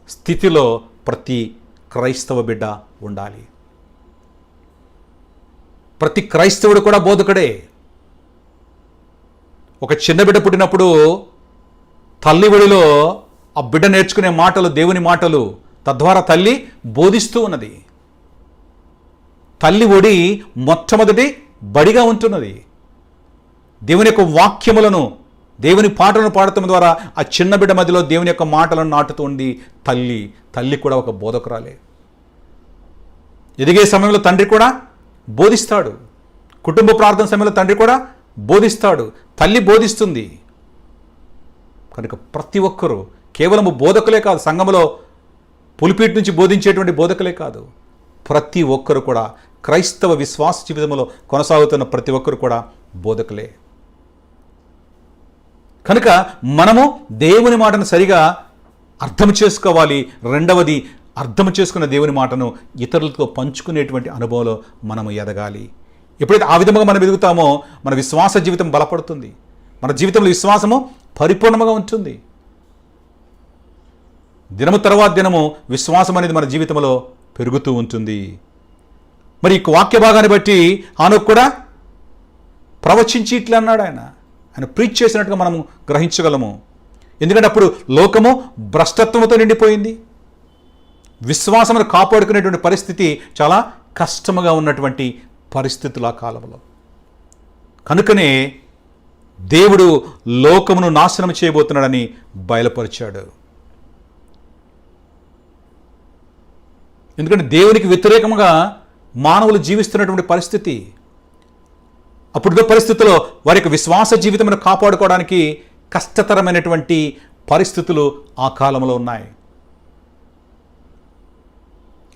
స్థితిలో ప్రతి క్రైస్తవ బిడ్డ ఉండాలి. ప్రతి క్రైస్తవుడు కూడా బోధకుడే. ఒక చిన్న బిడ్డ పుట్టినప్పుడు తల్లి ఒడిలో ఆ బిడ్డ నేర్చుకునే మాటలు దేవుని మాటలు, తద్వారా తల్లి బోధిస్తూ ఉన్నది. తల్లి ఒడి మొట్టమొదటి బడిగా ఉంటున్నది. దేవుని యొక్క వాక్యములను, దేవుని పాటలను పాడటం ద్వారా ఆ చిన్న బిడ్డ మధ్యలో దేవుని యొక్క మాటలను నాటుతూ ఉంది తల్లి. తల్లి కూడా ఒక బోధకురాలే. ఎదిగే సమయంలో తండ్రి కూడా బోధిస్తాడు. కుటుంబ ప్రార్థన సమయంలో తండ్రి కూడా బోధిస్తాడు. తల్లి బోధిస్తుంది. కనుక ప్రతి ఒక్కరూ కేవలము బోధకులే కాదు, సంఘములో పులిపీట్ నుంచి బోధించేటువంటి బోధకులే కాదు, ప్రతి ఒక్కరు కూడా క్రైస్తవ విశ్వాస జీవితంలో కొనసాగుతున్న ప్రతి ఒక్కరు కూడా బోధకులే. కనుక మనము దేవుని మాటను సరిగా అర్థం చేసుకోవాలి. రెండవది, అర్థం చేసుకున్న దేవుని మాటను ఇతరులతో పంచుకునేటువంటి అనుభవంలో మనము ఎదగాలి. ఎప్పుడైతే ఆ విధంగా మనం ఎదుగుతామో మన విశ్వాస జీవితం బలపడుతుంది. మన జీవితంలో విశ్వాసము పరిపూర్ణంగా ఉంటుంది. దినము తర్వాత దినము విశ్వాసం అనేది మన జీవితంలో పెరుగుతూ ఉంటుంది. మరి ఈ వాక్య భాగాన్ని బట్టి హానోకు కూడా ప్రవచించి ఇట్లా అన్నాడు. ఆయన ప్రీచ్ చేసినట్టుగా మనము గ్రహించగలము. ఎందుకంటే అప్పుడు లోకము భ్రష్టత్వంతో నిండిపోయింది. విశ్వాసమును కాపాడుకునేటువంటి పరిస్థితి చాలా కష్టముగా ఉన్నటువంటి పరిస్థితులు ఆ కాలంలో. కనుకనే దేవుడు లోకమును నాశనం చేయబోతున్నాడని బయలుపరిచాడు. ఎందుకంటే దేవునికి వ్యతిరేకంగా మానవులు జీవిస్తున్నటువంటి పరిస్థితి. అప్పుడు పరిస్థితుల్లో వారి యొక్క విశ్వాస జీవితమును కాపాడుకోవడానికి కష్టతరమైనటువంటి పరిస్థితులు ఆ కాలంలో ఉన్నాయి.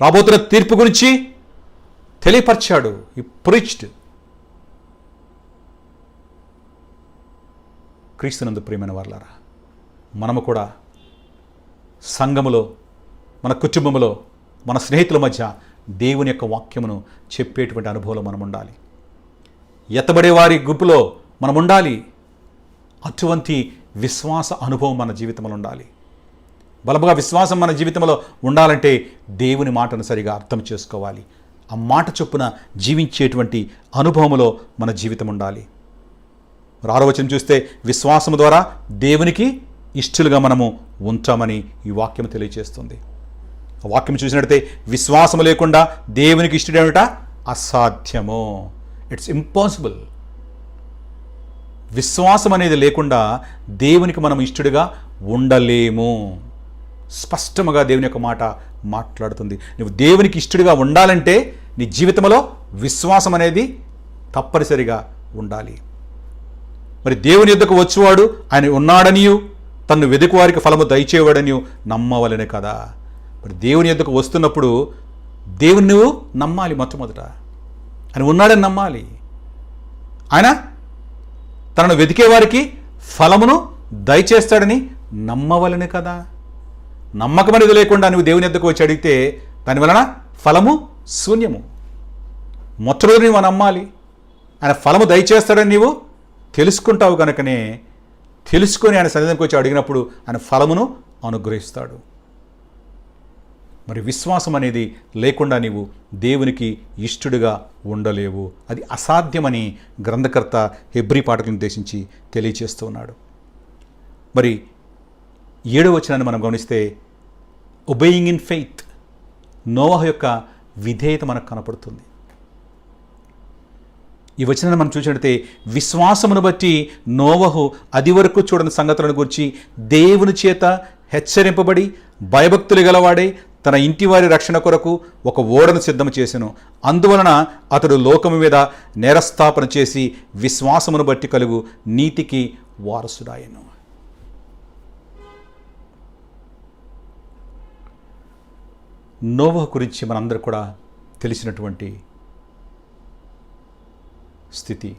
రాబోతున్న తీర్పు గురించి తెలియపరిచాడు. ఈ ప్రీచ్డ్. క్రీస్తునందు ప్రియమైన వారలారా, మనము కూడా సంఘములో, మన కుటుంబంలో, మన స్నేహితుల మధ్య దేవుని యొక్క వాక్యమును చెప్పేటువంటి అనుభవంలో మనం ఉండాలి. ఎత్తబడే వారి గుంపులో మనం ఉండాలి. అటువంటి విశ్వాస అనుభవం మన జీవితంలో ఉండాలి. బలముగా విశ్వాసం మన జీవితంలో ఉండాలంటే దేవుని మాటను సరిగా అర్థం చేసుకోవాలి. ఆ మాట చొప్పున జీవించేటువంటి అనుభవంలో మన జీవితం ఉండాలి. 6వ వచనం చూస్తే, విశ్వాసము ద్వారా దేవునికి ఇష్టలుగా మనము ఉంటామని ఈ వాక్యం తెలియజేస్తుంది. ఆ వాక్యం చూసినట్లయితే విశ్వాసము లేకుండా దేవునికి ఇష్టడేమిట అసాధ్యము. It's impossible. విశ్వాసం అనేది లేకుండా దేవునికి మనం ఇష్టడుగా ఉండలేము. స్పష్టముగా దేవుని యొక్క మాట మాట్లాడుతుంది. నువ్వు దేవునికి ఇష్టడుగా ఉండాలంటే నీ జీవితంలో విశ్వాసం అనేది తప్పనిసరిగా ఉండాలి. మరి దేవుని యొద్దకు వచ్చేవాడు ఆయన ఉన్నాడనియు తన్ను వెదుకు వారికి ఫలము దయచేవాడనియు నమ్మవలనే కదా. మరి దేవుని యొద్దకు వస్తున్నప్పుడు దేవుని నువ్వు నమ్మాలి. మొట్టమొదట ఆయన ఉన్నాడని నమ్మాలి. ఆయన తనను వెతికే వారికి ఫలమును దయచేస్తాడని నమ్మవలని కదా. నమ్మకం అనేది లేకుండా నువ్వు దేవుని యొద్దకు వచ్చి అడిగితే దాని వలన ఫలము శూన్యము. మొట్టమొదటి నువ్వు నమ్మాలి. ఆయన ఫలము దయచేస్తాడని నీవు తెలుసుకుంటావు కనుకనే తెలుసుకొని ఆయన సన్నిధానికి వచ్చి అడిగినప్పుడు ఆయన ఫలమును అనుగ్రహిస్తాడు. మరి విశ్వాసం అనేది లేకుండా నీవు దేవునికి ఇష్టడుగా ఉండలేవు. అది అసాధ్యమని గ్రంథకర్త హెబ్రీ పాఠకులను ఉద్దేశించి తెలియచేస్తూ ఉన్నాడు. మరి 7వ వచనాన్ని మనం గమనిస్తే ఒబేయింగ్ ఇన్ ఫెయిత్, నోవహు యొక్క విధేయత మనకు కనపడుతుంది. ఈ వచనాన్ని మనం చూసినట్లయితే విశ్వాసమును బట్టి నోవహు అది వరకు చూడని సంగతులను గురించి దేవుని చేత హెచ్చరింపబడి భయభక్తులు గలవాడై తన ఇంటివారి రక్షణ కొరకు ఒక ఓడను సిద్ధం చేసెను. అందువలన అతడు లోకము మీద నేరస్థాపన చేసి విశ్వాసమును బట్టి కలుగు నీతికి వారసుడాయెను. నోవహు గురించి మనందరూ కూడా తెలిసినటువంటి స్థితి.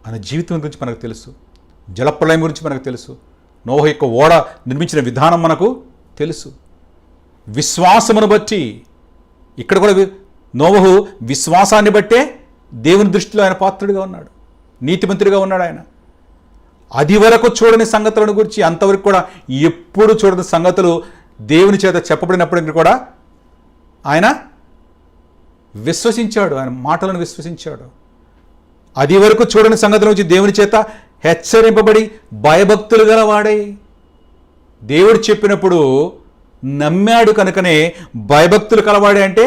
ఆయన జీవితం గురించి మనకు తెలుసు. జలప్రళయం గురించి మనకు తెలుసు. నోవహు యొక్క ఓడ నిర్మించిన విధానం మనకు తెలుసు. విశ్వాసమును బట్టి ఇక్కడ కూడా నోవహు విశ్వాసాన్ని బట్టే దేవుని దృష్టిలో ఆయన పాత్రుడిగా ఉన్నాడు, నీతిమంతుడిగా ఉన్నాడు. ఆయన అది వరకు చూడని సంగతులను గురించి, అంతవరకు కూడా ఎప్పుడు చూడని సంగతులు దేవుని చేత చెప్పబడినప్పటికీ కూడా ఆయన విశ్వసించాడు, ఆయన మాటలను విశ్వసించాడు. అది వరకు చూడని సంగతుల నుంచి దేవుని చేత హెచ్చరింపబడి భయభక్తులు గలవాడై దేవుడు చెప్పినప్పుడు నమ్మాడు కనుకనే భయభక్తులు కలవాడే. అంటే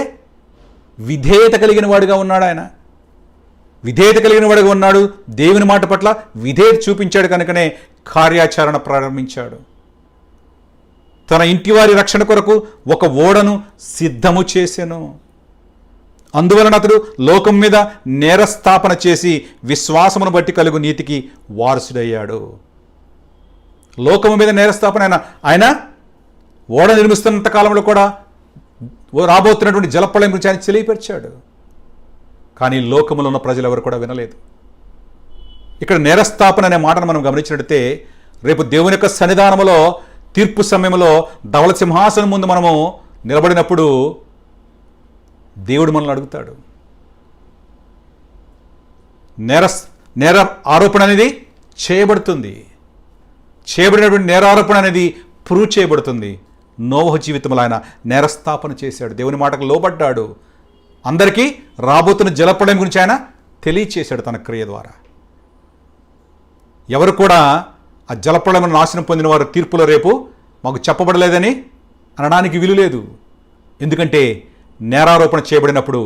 విధేయత కలిగిన వాడుగా ఉన్నాడు. ఆయన విధేయత కలిగిన వాడుగా ఉన్నాడు. దేవుని మాట పట్ల విధేయత చూపించాడు కనుకనే కార్యాచరణ ప్రారంభించాడు. తన ఇంటివారి రక్షణ కొరకు ఒక ఓడను సిద్ధము చేసెను. అందువలన అతడు లోకం మీద నేరస్థాపన చేసి విశ్వాసమును బట్టి కలుగు నీతికి వారసుడయ్యాడు. లోకము మీద నేరస్థాపన ఆయన ఓడ నిర్మిస్తున్నంత కాలంలో కూడా రాబోతున్నటువంటి జలప్రళయం గురించి ఆయన తెలియపరిచాడు. కానీ లోకములో ఉన్న ప్రజలు ఎవరు కూడా వినలేదు. ఇక్కడ నేరస్థాపన అనే మాటను మనం గమనించినట్లయితే రేపు దేవుని యొక్క సన్నిధానములో తీర్పు సమయంలో ధవళ సింహాసనం ముందు మనము నిలబడినప్పుడు దేవుడు మనల్ని అడుగుతాడు. నేర ఆరోపణ అనేది చేయబడుతుంది. చేయబడినటువంటి నేరారోపణ అనేది ప్రూవ్ చేయబడుతుంది. నోవహు జీవితంలో ఆయన నేరస్థాపన చేశాడు, దేవుని మాటకు లోబడ్డాడు. అందరికీ రాబోతున్న జలప్రళయం గురించి ఆయన తెలియచేశాడు తన క్రియ ద్వారా. ఎవరు కూడా ఆ జలప్రళయం నాశనం పొందిన వారు తీర్పులో రేపు మాకు చెప్పబడలేదని అనడానికి వీలు లేదు. ఎందుకంటే నేరారోపణ చేయబడినప్పుడు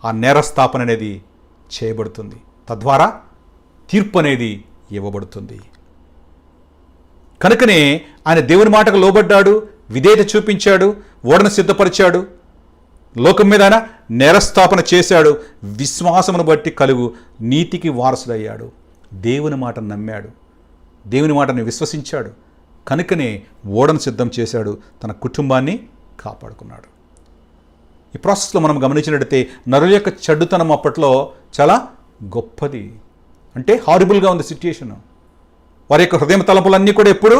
ఆ నేరస్థాపన అనేది చేయబడుతుంది. తద్వారా తీర్పు అనేది ఇవ్వబడుతుంది. కనుకనే ఆయన దేవుని మాటకు లోబడ్డాడు, విధేయత చూపించాడు, ఓడను సిద్ధపరిచాడు, లోకం మీద ఆయన నేరస్థాపన చేశాడు. విశ్వాసమును బట్టి కలుగు నీతికి వారసుడయ్యాడు. దేవుని మాటను నమ్మాడు, దేవుని మాటను విశ్వసించాడు. కనుకనే ఓడను సిద్ధం చేశాడు, తన కుటుంబాన్ని కాపాడుకున్నాడు. ఈ ప్రాసెస్లో మనం గమనించినట్టయితే నరుల యొక్క చెడ్డుతనం అప్పట్లో చాలా గొప్పది. అంటే హారిబుల్గా ఉంది సిట్యుయేషను. వారి యొక్క హృదయ తలపులన్నీ కూడా ఎప్పుడు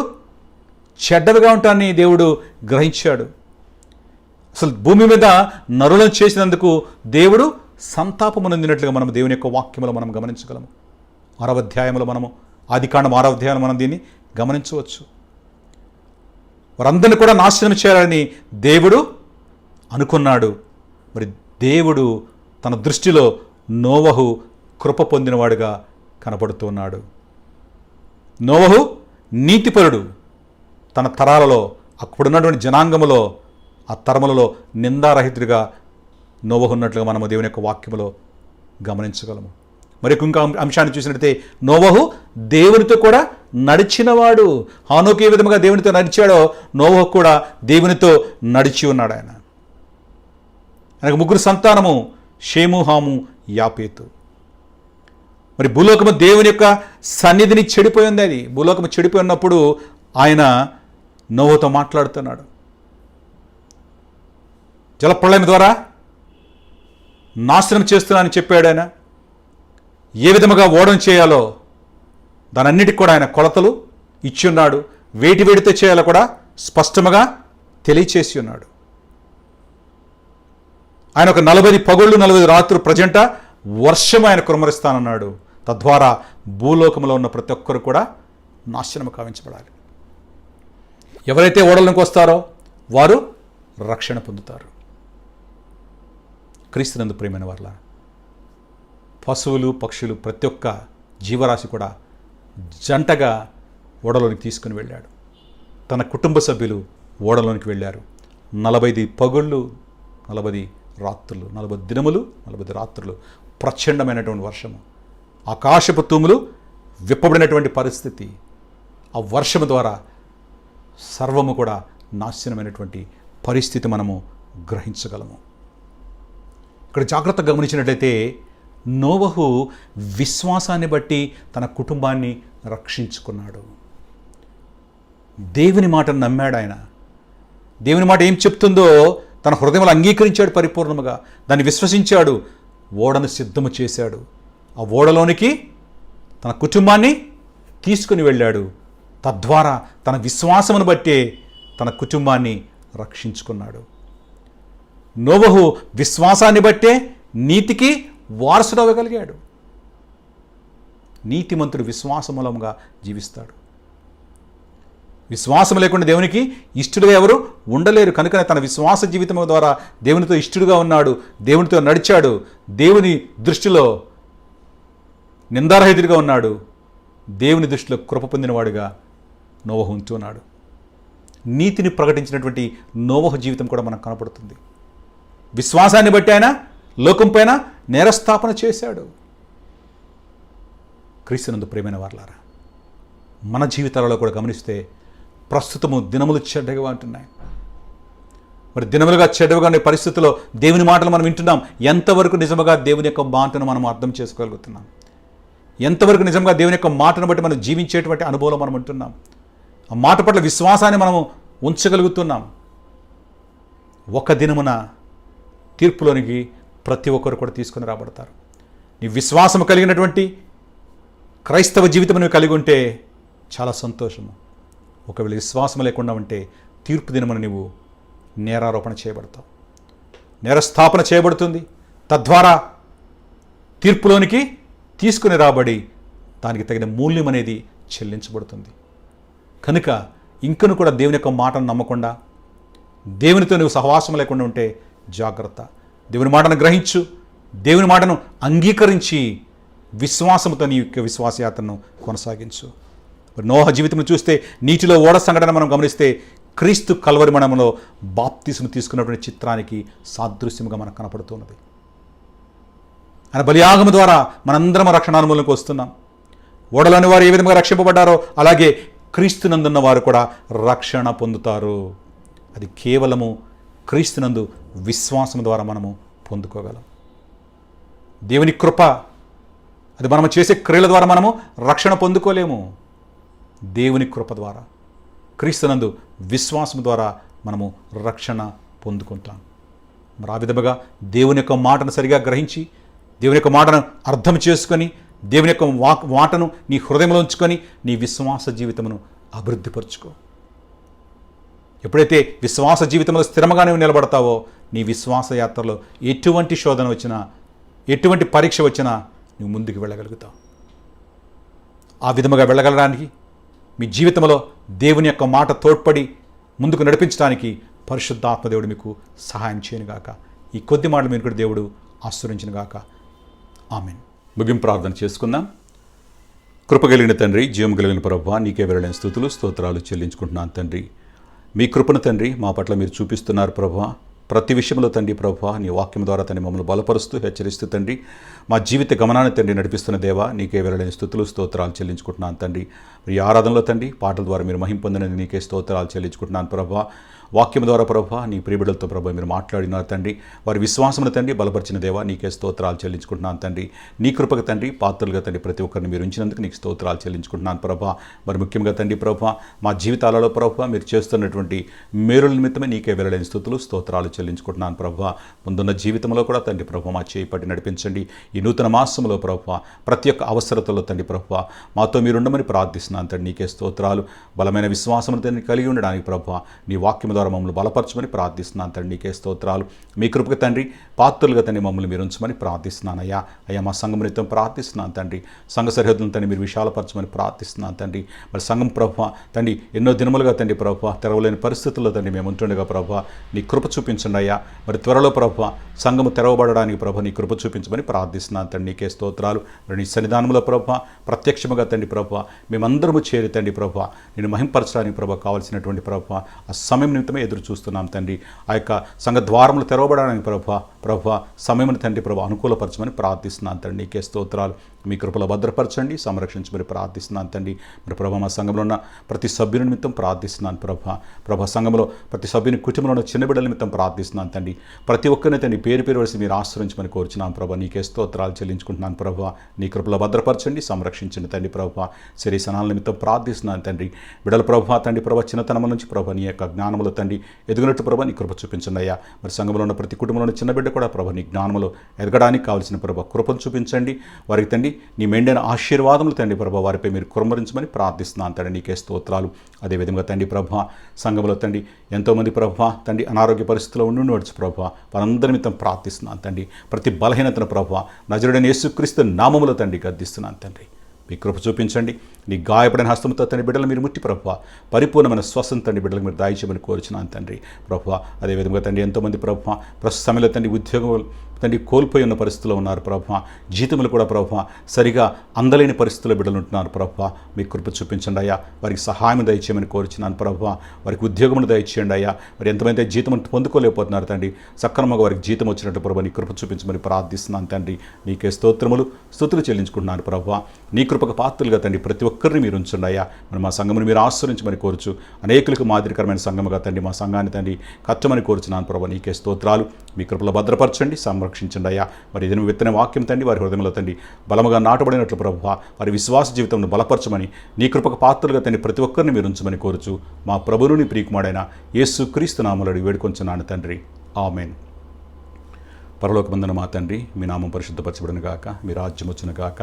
చెడ్డవిగా ఉంటాయని దేవుడు గ్రహించాడు. అసలు భూమి మీద నరులను చేసినందుకు దేవుడు సంతాపమునందినట్లుగా మనం దేవుని యొక్క వాక్యములో మనం గమనించగలము. 6వ అధ్యాయంలో మనము ఆదికాండం 6వ అధ్యాయంలో మనం దీన్ని గమనించవచ్చు. వారందరినీ కూడా నాశనం చేయాలని దేవుడు అనుకున్నాడు. మరి దేవుడు తన దృష్టిలో నోవహు కృప పొందినవాడుగా కనపడుతున్నాడు. నోవహు నీతిపరుడు. తన తరాలలో అప్పుడున్నటువంటి జనాంగములో ఆ తరములలో నిందారహితుడిగా నోవహు ఉన్నట్లుగా మనము దేవుని యొక్క వాక్యములో గమనించగలము. మరి ఇంకొక అంశాన్ని చూసినట్లయితే నోవహు దేవునితో కూడా నడిచినవాడు. హానోకు ఏ విధముగా దేవునితో నడిచాడో నోవహు కూడా దేవునితో నడిచి ఉన్నాడు. ఆయనకు 3 సంతానము, షేము, హాము, యాపేతు. మరి భూలోకము దేవుని యొక్క సన్నిధిని చెడిపోయింది. అది భూలోకము చెడిపోయి ఉన్నప్పుడు ఆయన నోవహుతో మాట్లాడుతున్నాడు. జలప్రళయం ద్వారా నాశనం చేస్తున్నానని చెప్పాడు ఆయన. ఏ విధముగా ఓడను చేయాలో దానన్నిటికి కూడా ఆయన కొలతలు ఇచ్చి ఉన్నాడు. వేటితో చేయాలో కూడా స్పష్టముగా తెలియచేసి ఉన్నాడు. ఆయన ఒక 40 పగళ్ళు 40 రాత్రులు ప్రజంట వర్షం ఆయన కుమ్మరిస్తానన్నాడు. తద్వారా భూలోకంలో ఉన్న ప్రతి ఒక్కరు కూడా నాశనం కావించబడాలి. ఎవరైతే ఓడలకు వస్తారో వారు రక్షణ పొందుతారు. క్రీస్తునందు ప్రియమైన వారలా, పశువులు పక్షులు ప్రతి ఒక్క జీవరాశి కూడా జంటగా ఓడలోనికి తీసుకుని వెళ్ళాడు. తన కుటుంబ సభ్యులు ఓడలోనికి వెళ్ళారు. 40 పగుళ్ళు 40 రాత్రులు, 40 దినములు 40 రాత్రులు ప్రచండమైనటువంటి వర్షము, ఆకాశపు తూములు విప్పబడినటువంటి పరిస్థితి. ఆ వర్షము ద్వారా సర్వము కూడా నాశనమైనటువంటి పరిస్థితి మనము గ్రహించగలము. ఇక్కడ జాగ్రత్తగా గమనించినట్లయితే నోవహు విశ్వాసాన్ని బట్టి తన కుటుంబాన్ని రక్షించుకున్నాడు. దేవుని మాటను నమ్మాడు ఆయన. దేవుని మాట ఏం చెప్తుందో తన హృదయంలో అంగీకరించాడు పరిపూర్ణముగా. దాన్ని విశ్వసించాడు. ఓడను సిద్ధము చేశాడు. ఆ ఓడలోనికి తన కుటుంబాన్ని తీసుకుని వెళ్ళాడు. తద్వారా తన విశ్వాసమును బట్టే తన కుటుంబాన్ని రక్షించుకున్నాడు. నోవహు విశ్వాసాన్ని బట్టే నీతికి వారసుడు అవ్వగలిగాడు. నీతిమంతుడు విశ్వాసమూలంగా జీవిస్తాడు. విశ్వాసం లేకుండా దేవునికి ఇష్టడుగా ఎవరు ఉండలేరు. కనుక తన విశ్వాస జీవితం ద్వారా దేవునితో ఇష్టడుగా ఉన్నాడు, దేవునితో నడిచాడు, దేవుని దృష్టిలో నిందారహితుడిగా ఉన్నాడు, దేవుని దృష్టిలో కృప పొందినవాడుగా నోవహు ఉంటున్నాడు. నీతిని ప్రకటించినటువంటి నోవహు జీవితం కూడా మనకు కనపడుతుంది. విశ్వాసాన్ని బట్టి ఆయన లోకం పైన నేరస్థాపన చేశాడు. క్రీస్తునందు ప్రియమైన వారలారా, మన జీవితాలలో కూడా గమనిస్తే ప్రస్తుతము దినములు చెడ్డగా ఉంటున్నాయి. మరి దినములుగా చెడ్డగా ఉండే పరిస్థితుల్లో దేవుని మాటలు మనం వింటున్నాం. ఎంతవరకు నిజముగా దేవుని యొక్క మాటను మనం అర్థం చేసుకోగలుగుతున్నాం? ఎంతవరకు నిజంగా దేవుని యొక్క మాటను బట్టి మనం జీవించేటువంటి అనుభవం మనం ఉంటున్నాం? ఆ మాట పట్ల విశ్వాసాన్ని మనము ఉంచగలుగుతున్నాం. ఒక దినమున తీర్పులోనికి ప్రతి ఒక్కరు కూడా తీసుకొని రాబడతారు. నీ విశ్వాసం కలిగినటువంటి క్రైస్తవ జీవితం నువ్వు కలిగి ఉంటే చాలా సంతోషము. ఒకవేళ విశ్వాసం లేకుండా ఉంటే తీర్పు దినమున నువ్వు నేరారోపణ చేయబడతావు, నేరస్థాపన చేయబడుతుంది. తద్వారా తీర్పులోనికి తీసుకుని రాబడి దానికి తగిన మూల్యం అనేది చెల్లించబడుతుంది. కనుక ఇంకను కూడా దేవుని యొక్క మాటను నమ్మకుండా దేవునితో నువ్వు సహవాసం లేకుండా ఉంటే జాగ్రత్త. దేవుని మాటను గ్రహించు, దేవుని మాటను అంగీకరించి విశ్వాసంతో నీ యొక్క విశ్వాసయాత్రను కొనసాగించు. నోహ జీవితం చూస్తే నీటిలో ఓడ సంఘటన మనం గమనిస్తే క్రీస్తు కల్వరి మరణంలో బాప్తిస్ము తీసుకున్నటువంటి చిత్రానికి సాదృశ్యముగా మనకు కనపడుతున్నది. ఆయన బలియాగము ద్వారా మనందరం రక్షణానుభవంలోకి వస్తున్నాం. ఓడలోని వారు ఏ విధంగా రక్షింపబడ్డారో అలాగే క్రీస్తునందున్న వారు కూడా రక్షణ పొందుతారు. అది కేవలము క్రీస్తునందు విశ్వాసం ద్వారా మనము పొందుకోగలం. దేవుని కృప, అది మనం చేసే క్రియల ద్వారా మనము రక్షణ పొందుకోలేము. దేవుని కృప ద్వారా క్రీస్తునందు విశ్వాసం ద్వారా మనము రక్షణ పొందుకుంటాం. మరి ఆ విధముగా దేవుని యొక్క మాటను సరిగా గ్రహించి దేవుని యొక్క మాటను అర్థం చేసుకొని దేవుని యొక్క మాటను నీ హృదయంలో ఉంచుకొని నీ విశ్వాస జీవితమును అభివృద్ధిపరచుకో. ఎప్పుడైతే విశ్వాస జీవితంలో స్థిరంగా నువ్వు నిలబడతావో నీ విశ్వాస యాత్రలో ఎటువంటి శోధన వచ్చినా ఎటువంటి పరీక్ష వచ్చినా నువ్వు ముందుకు వెళ్ళగలుగుతావు. ఆ విధముగా వెళ్ళగలడానికి మీ జీవితంలో దేవుని యొక్క మాట తోడ్పడి ముందుకు నడిపించడానికి పరిశుద్ధాత్మదేవుడు మీకు సహాయం చేయనుగాక. ఈ కొద్ది మాటలు మీరు కూడా దేవుడు ఆశీర్వదించునుగాక. ఆమేన్. ముగింపు ప్రార్థన చేసుకుందాం. కృపగలిగిన తండ్రి, జీవం కలిగిన ప్రభువా, నీకే వెళ్ళలేని స్తుతులు స్తోత్రాలు చెల్లించుకుంటున్నాను తండ్రి. మీ కృపను తండ్రి మా పట్ల మీరు చూపిస్తున్నారు ప్రభువా. ప్రతి విషయంలో తండ్రి ప్రభువా, నీ వాక్యం ద్వారా తండ్రి మమ్మల్ని బలపరుస్తూ హెచ్చరిస్తూ తండ్రి మా జీవిత గమనాన్ని తండ్రి నడిపిస్తున్న దేవా, నీకే వెళ్ళలేని స్తుతులు స్తోత్రాలు చెల్లించుకుంటున్నాను తండ్రి. ఈ ఆరాధనలో తండ్రి పాటల ద్వారా మీరు మహిం పొందినది నీకే స్తోత్రాలు చెల్లించుకుంటున్నాను ప్రభువా. వాక్యం ద్వారా ప్రభా నీ ప్రియబిడలతో ప్రభా మీరు మాట్లాడినారు తండ్రి. వారి విశ్వాసమును తండ్రి బలపరిచిన దేవా నీకే స్తోత్రాలు చెల్లించుకుంటున్నాను తండ్రి. నీ కృపకు తండ్రి పాత్రలుగా తండ్రి ప్రతి ఒక్కరిని మీరు ఉంచినందుకు నీకు స్తోత్రాలు చెల్లించుకుంటున్నాను ప్రభా. మరి ముఖ్యంగా తండ్రి ప్రభా మా జీవితాలలో ప్రభా మీరు చేస్తున్నటువంటి మేలుల నిమిత్తమే నీకే వెళ్ళలేని స్తుతులు స్తోత్రాలు చెల్లించుకుంటున్నాను ప్రభా. ముందున్న జీవితంలో కూడా తండ్రి ప్రభా మా చేయి పట్టి నడిపించండి. ఈ నూతన మాసంలో ప్రభా ప్రతి ఒక్క అవసరతలో తండ్రి ప్రభా మాతో మీరుండమని ప్రార్థిస్తున్నాను తండ్రి. నీకే స్తోత్రాలు. బలమైన విశ్వాసమును తండ్రి కలిగి ఉండడానికి ప్రభా నీ వాక్యం ద్వారా మమ్మల్ని బలపరచమని ప్రార్థిస్తున్నాను తండ్రి. నీకే స్తోత్రాలు. మీ కృపకు తండ్రి పాత్రలుగా తండ్రి మమ్మల్ని మీరు ఉంచమని ప్రార్థిస్తున్నాను అయ్యా. అయ్యా మా సంఘం నిత్యం ప్రార్థిస్తున్నాను తండ్రి. సంఘ సరిహద్దులను తండ్రి మీరు విశాలపరచమని ప్రార్థిస్తున్నాను తండ్రి. మరి సంఘం ప్రభా తండ్రి ఎన్నో దినములుగా తండ్రి ప్రభా తెరవలేని పరిస్థితుల్లో తండ్రి మేము ఉంటుండగా ప్రభా నీ కృప చూపించండి అయ్యా. మరి త్వరలో ప్రభా సంఘము తెరవబడడానికి ప్రభా నీ కృప చూపించమని ప్రార్థిస్తున్నాను తండ్రి. నీకే స్తోత్రాలు. మరి నీ సన్నిధానంలో ప్రభా ప్రత్యక్షముగా తండ్రి ప్రభా మేమందరము చేరి తండ్రి ప్రభా నేను మహింపరచడానికి ప్రభా కావాల్సినటువంటి ప్రభా ఆ సమయం నిమిత్తమే ఎదురు చూస్తున్నాం తండ్రి. ఆ యొక్క సంఘ ద్వారములు తెరవబడడానికి ప్రభా సమయం తండ్రి ప్రభా అనుకూలపరచమని ప్రార్థిస్తున్నాను తండ్రి. నీకే స్తోత్రాలు. మీ కృపలో భద్రపరచండి సంరక్షించమని ప్రార్థిస్తున్నాను తండ్రి. మరి ప్రభా మా సంఘంలో ఉన్న ప్రతి సభ్యుని నిమిత్తం ప్రార్థిస్తున్నాను ప్రభా సంఘంలో ప్రతి సభ్యుని కుటుంబంలో ఉన్న చిన్న బిడ్డల నిమిత్తం ప్రార్థిస్తున్నాను తండ్రి. ప్రతి ఒక్కరిని తండ్రి పేరు పేరు వలసి మీరు ఆశ్రయించమని కోరుచున్నాను ప్రభా. నీకే స్తోత్రాలు చెల్లించుకుంటున్నాను ప్రభా. నీ కృపలో భద్రపరచండి సంరక్షించండి తండ్రి ప్రభా. శరీసనాల నిమిత్తం ప్రార్థిస్తున్నాను తండ్రి. బిడ్డల ప్రభా తండ్రి ప్రభా చిన్నతనం నుంచి ప్రభా నీ యొక్క జ్ఞానములో తండ్రి ఎదుగునట్టు ప్రభా నీ కృప చూపించండి అయ్యా. మరి సంఘంలో ఉన్న ప్రతి కుటుంబంలో ఉన్న చిన్న బిడ్డ కూడా ప్రభా నీ జ్ఞానములో ఎదగడానికి కావాల్సిన ప్రభా కృపను చూపించండి. వారికి తండ్రి నీ మెండైన ఆశీర్వాదములు తండ్రి ప్రభా వారిపై మీరు కుమ్మరించమని ప్రార్థిస్తున్నాను తండ్రి. నీకే స్తోత్రాలు. అదేవిధంగా తండ్రి ప్రభా సంఘంలో తండ్రి ఎంతోమంది ప్రభా తండ్రి అనారోగ్య పరిస్థితుల్లో ఉండి ప్రభా వారందరి నిమిత్తం ప్రార్థిస్తున్నాను తండ్రి. ప్రతి బలహీనతను ప్రభా నజరుడైన యేసుక్రీస్తు నామములో తండ్రి గద్దిస్తున్నాను తండ్రి. మీ కృప చూపించండి. నీ గాయపడిన హస్తముతో తండ్రి బిడ్డలు మీరు ముట్టి ప్రభా పరిపూర్ణమైన స్వస్థత తండ్రి బిడ్డలకు మీరు దాయిచ్చమని కోరుచున్నాను తండ్రి ప్రభా. అదేవిధంగా తండ్రి ఎంతోమంది ప్రభా ప్రస్తుత సమయంలో తండ్రి ఉద్యోగం తండ్రి కోల్పోయి ఉన్న పరిస్థితుల్లో ఉన్నారు ప్రభా. జీతములు కూడా ప్రభా సరిగా అందలేని పరిస్థితుల్లో బిడ్డలు ఉంటున్నారు ప్రభా. మీ కృప చూపించండి అయ్యా. వారికి సహాయం దయచేయమని కోరుచున్నాను ప్రభా. వారికి ఉద్యోగమును దయచేయండి అయ్యా. మరి ఎంతమంది జీతం పొందుకోలేకపోతున్నారు తండ్రి సక్రమంగా వారికి జీతం వచ్చినట్టు ప్రభా నీ కృప చూపించమని ప్రార్థిస్తున్నాను తండ్రి. నీకే స్తోత్రములు స్తుతులు చెల్లించుకుంటున్నాను ప్రభా. నీ కృపకు పాత్రలుగా తండ్రి ప్రతి ఒక్కరిని మీరు ఉంచండి అయ్యా. మరి మా సంఘమును మీరు ఆశ్రయించమని కోరుచు అనేకులకు మాదిరికరమైన సంఘముగా తండ్రి మా సంఘాన్ని తండ్రి కట్టమని కోరుచున్నాను ప్రభా. నీకే స్తోత్రాలు. మీ కృపలో భద్రపరచండి సంరక్షించండి అయ్యా. మరి ఇదిన విత్తన వాక్యం తండ్రి వారి హృదయంలో తండ్రి బలముగా నాటబడినట్లు ప్రభువా వారి విశ్వాస జీవితంను బలపరచమని నీ కృపకు పాత్రలుగా తండ్రి ప్రతి ఒక్కరిని మీరు ఉంచమని కోరుచు మా ప్రభువును నీ ప్రియకుమారుడైన యేసుక్రీస్తు నామములో వేడుకొంచున్నాను తండ్రి. ఆమేన్. పరలోకమందున మా తండ్రి మీ నామం పరిశుద్ధపరచబడును గాక. మీ రాజ్యం వచ్చును గాక.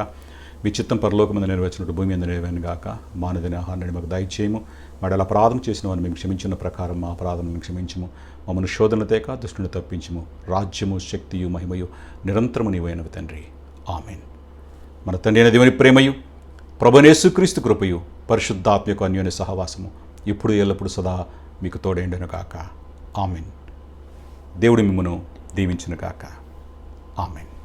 మీ చిత్తం పరలోకమందు నెరవేర్చినట్టు భూమి మీద నెరవేరును గాక. మానదిన ఆహారాన్ని మాకు దయచేయము. వాడు అపరాధం చేసిన వారిని మేము క్షమించిన ప్రకారం మా అపరాధం క్షమించము. మమ్మల్ని శోధన తేక దుష్టుని తప్పించము. రాజ్యము శక్తియు మహిమయు నిరంతరము నీవైనవి తండ్రి. ఆమేన్. మన తండ్రి అయిన దేవుని ప్రేమయు ప్రభువైన యేసుక్రీస్తు కృపయు పరిశుద్ధాత్మ యొక్క అన్యోన్య సహవాసము ఇప్పుడు ఎల్లప్పుడు సదా మీకు తోడైండును గాక. ఆమేన్. దేవుడు మిమ్మును దీవించును గాక. ఆమేన్.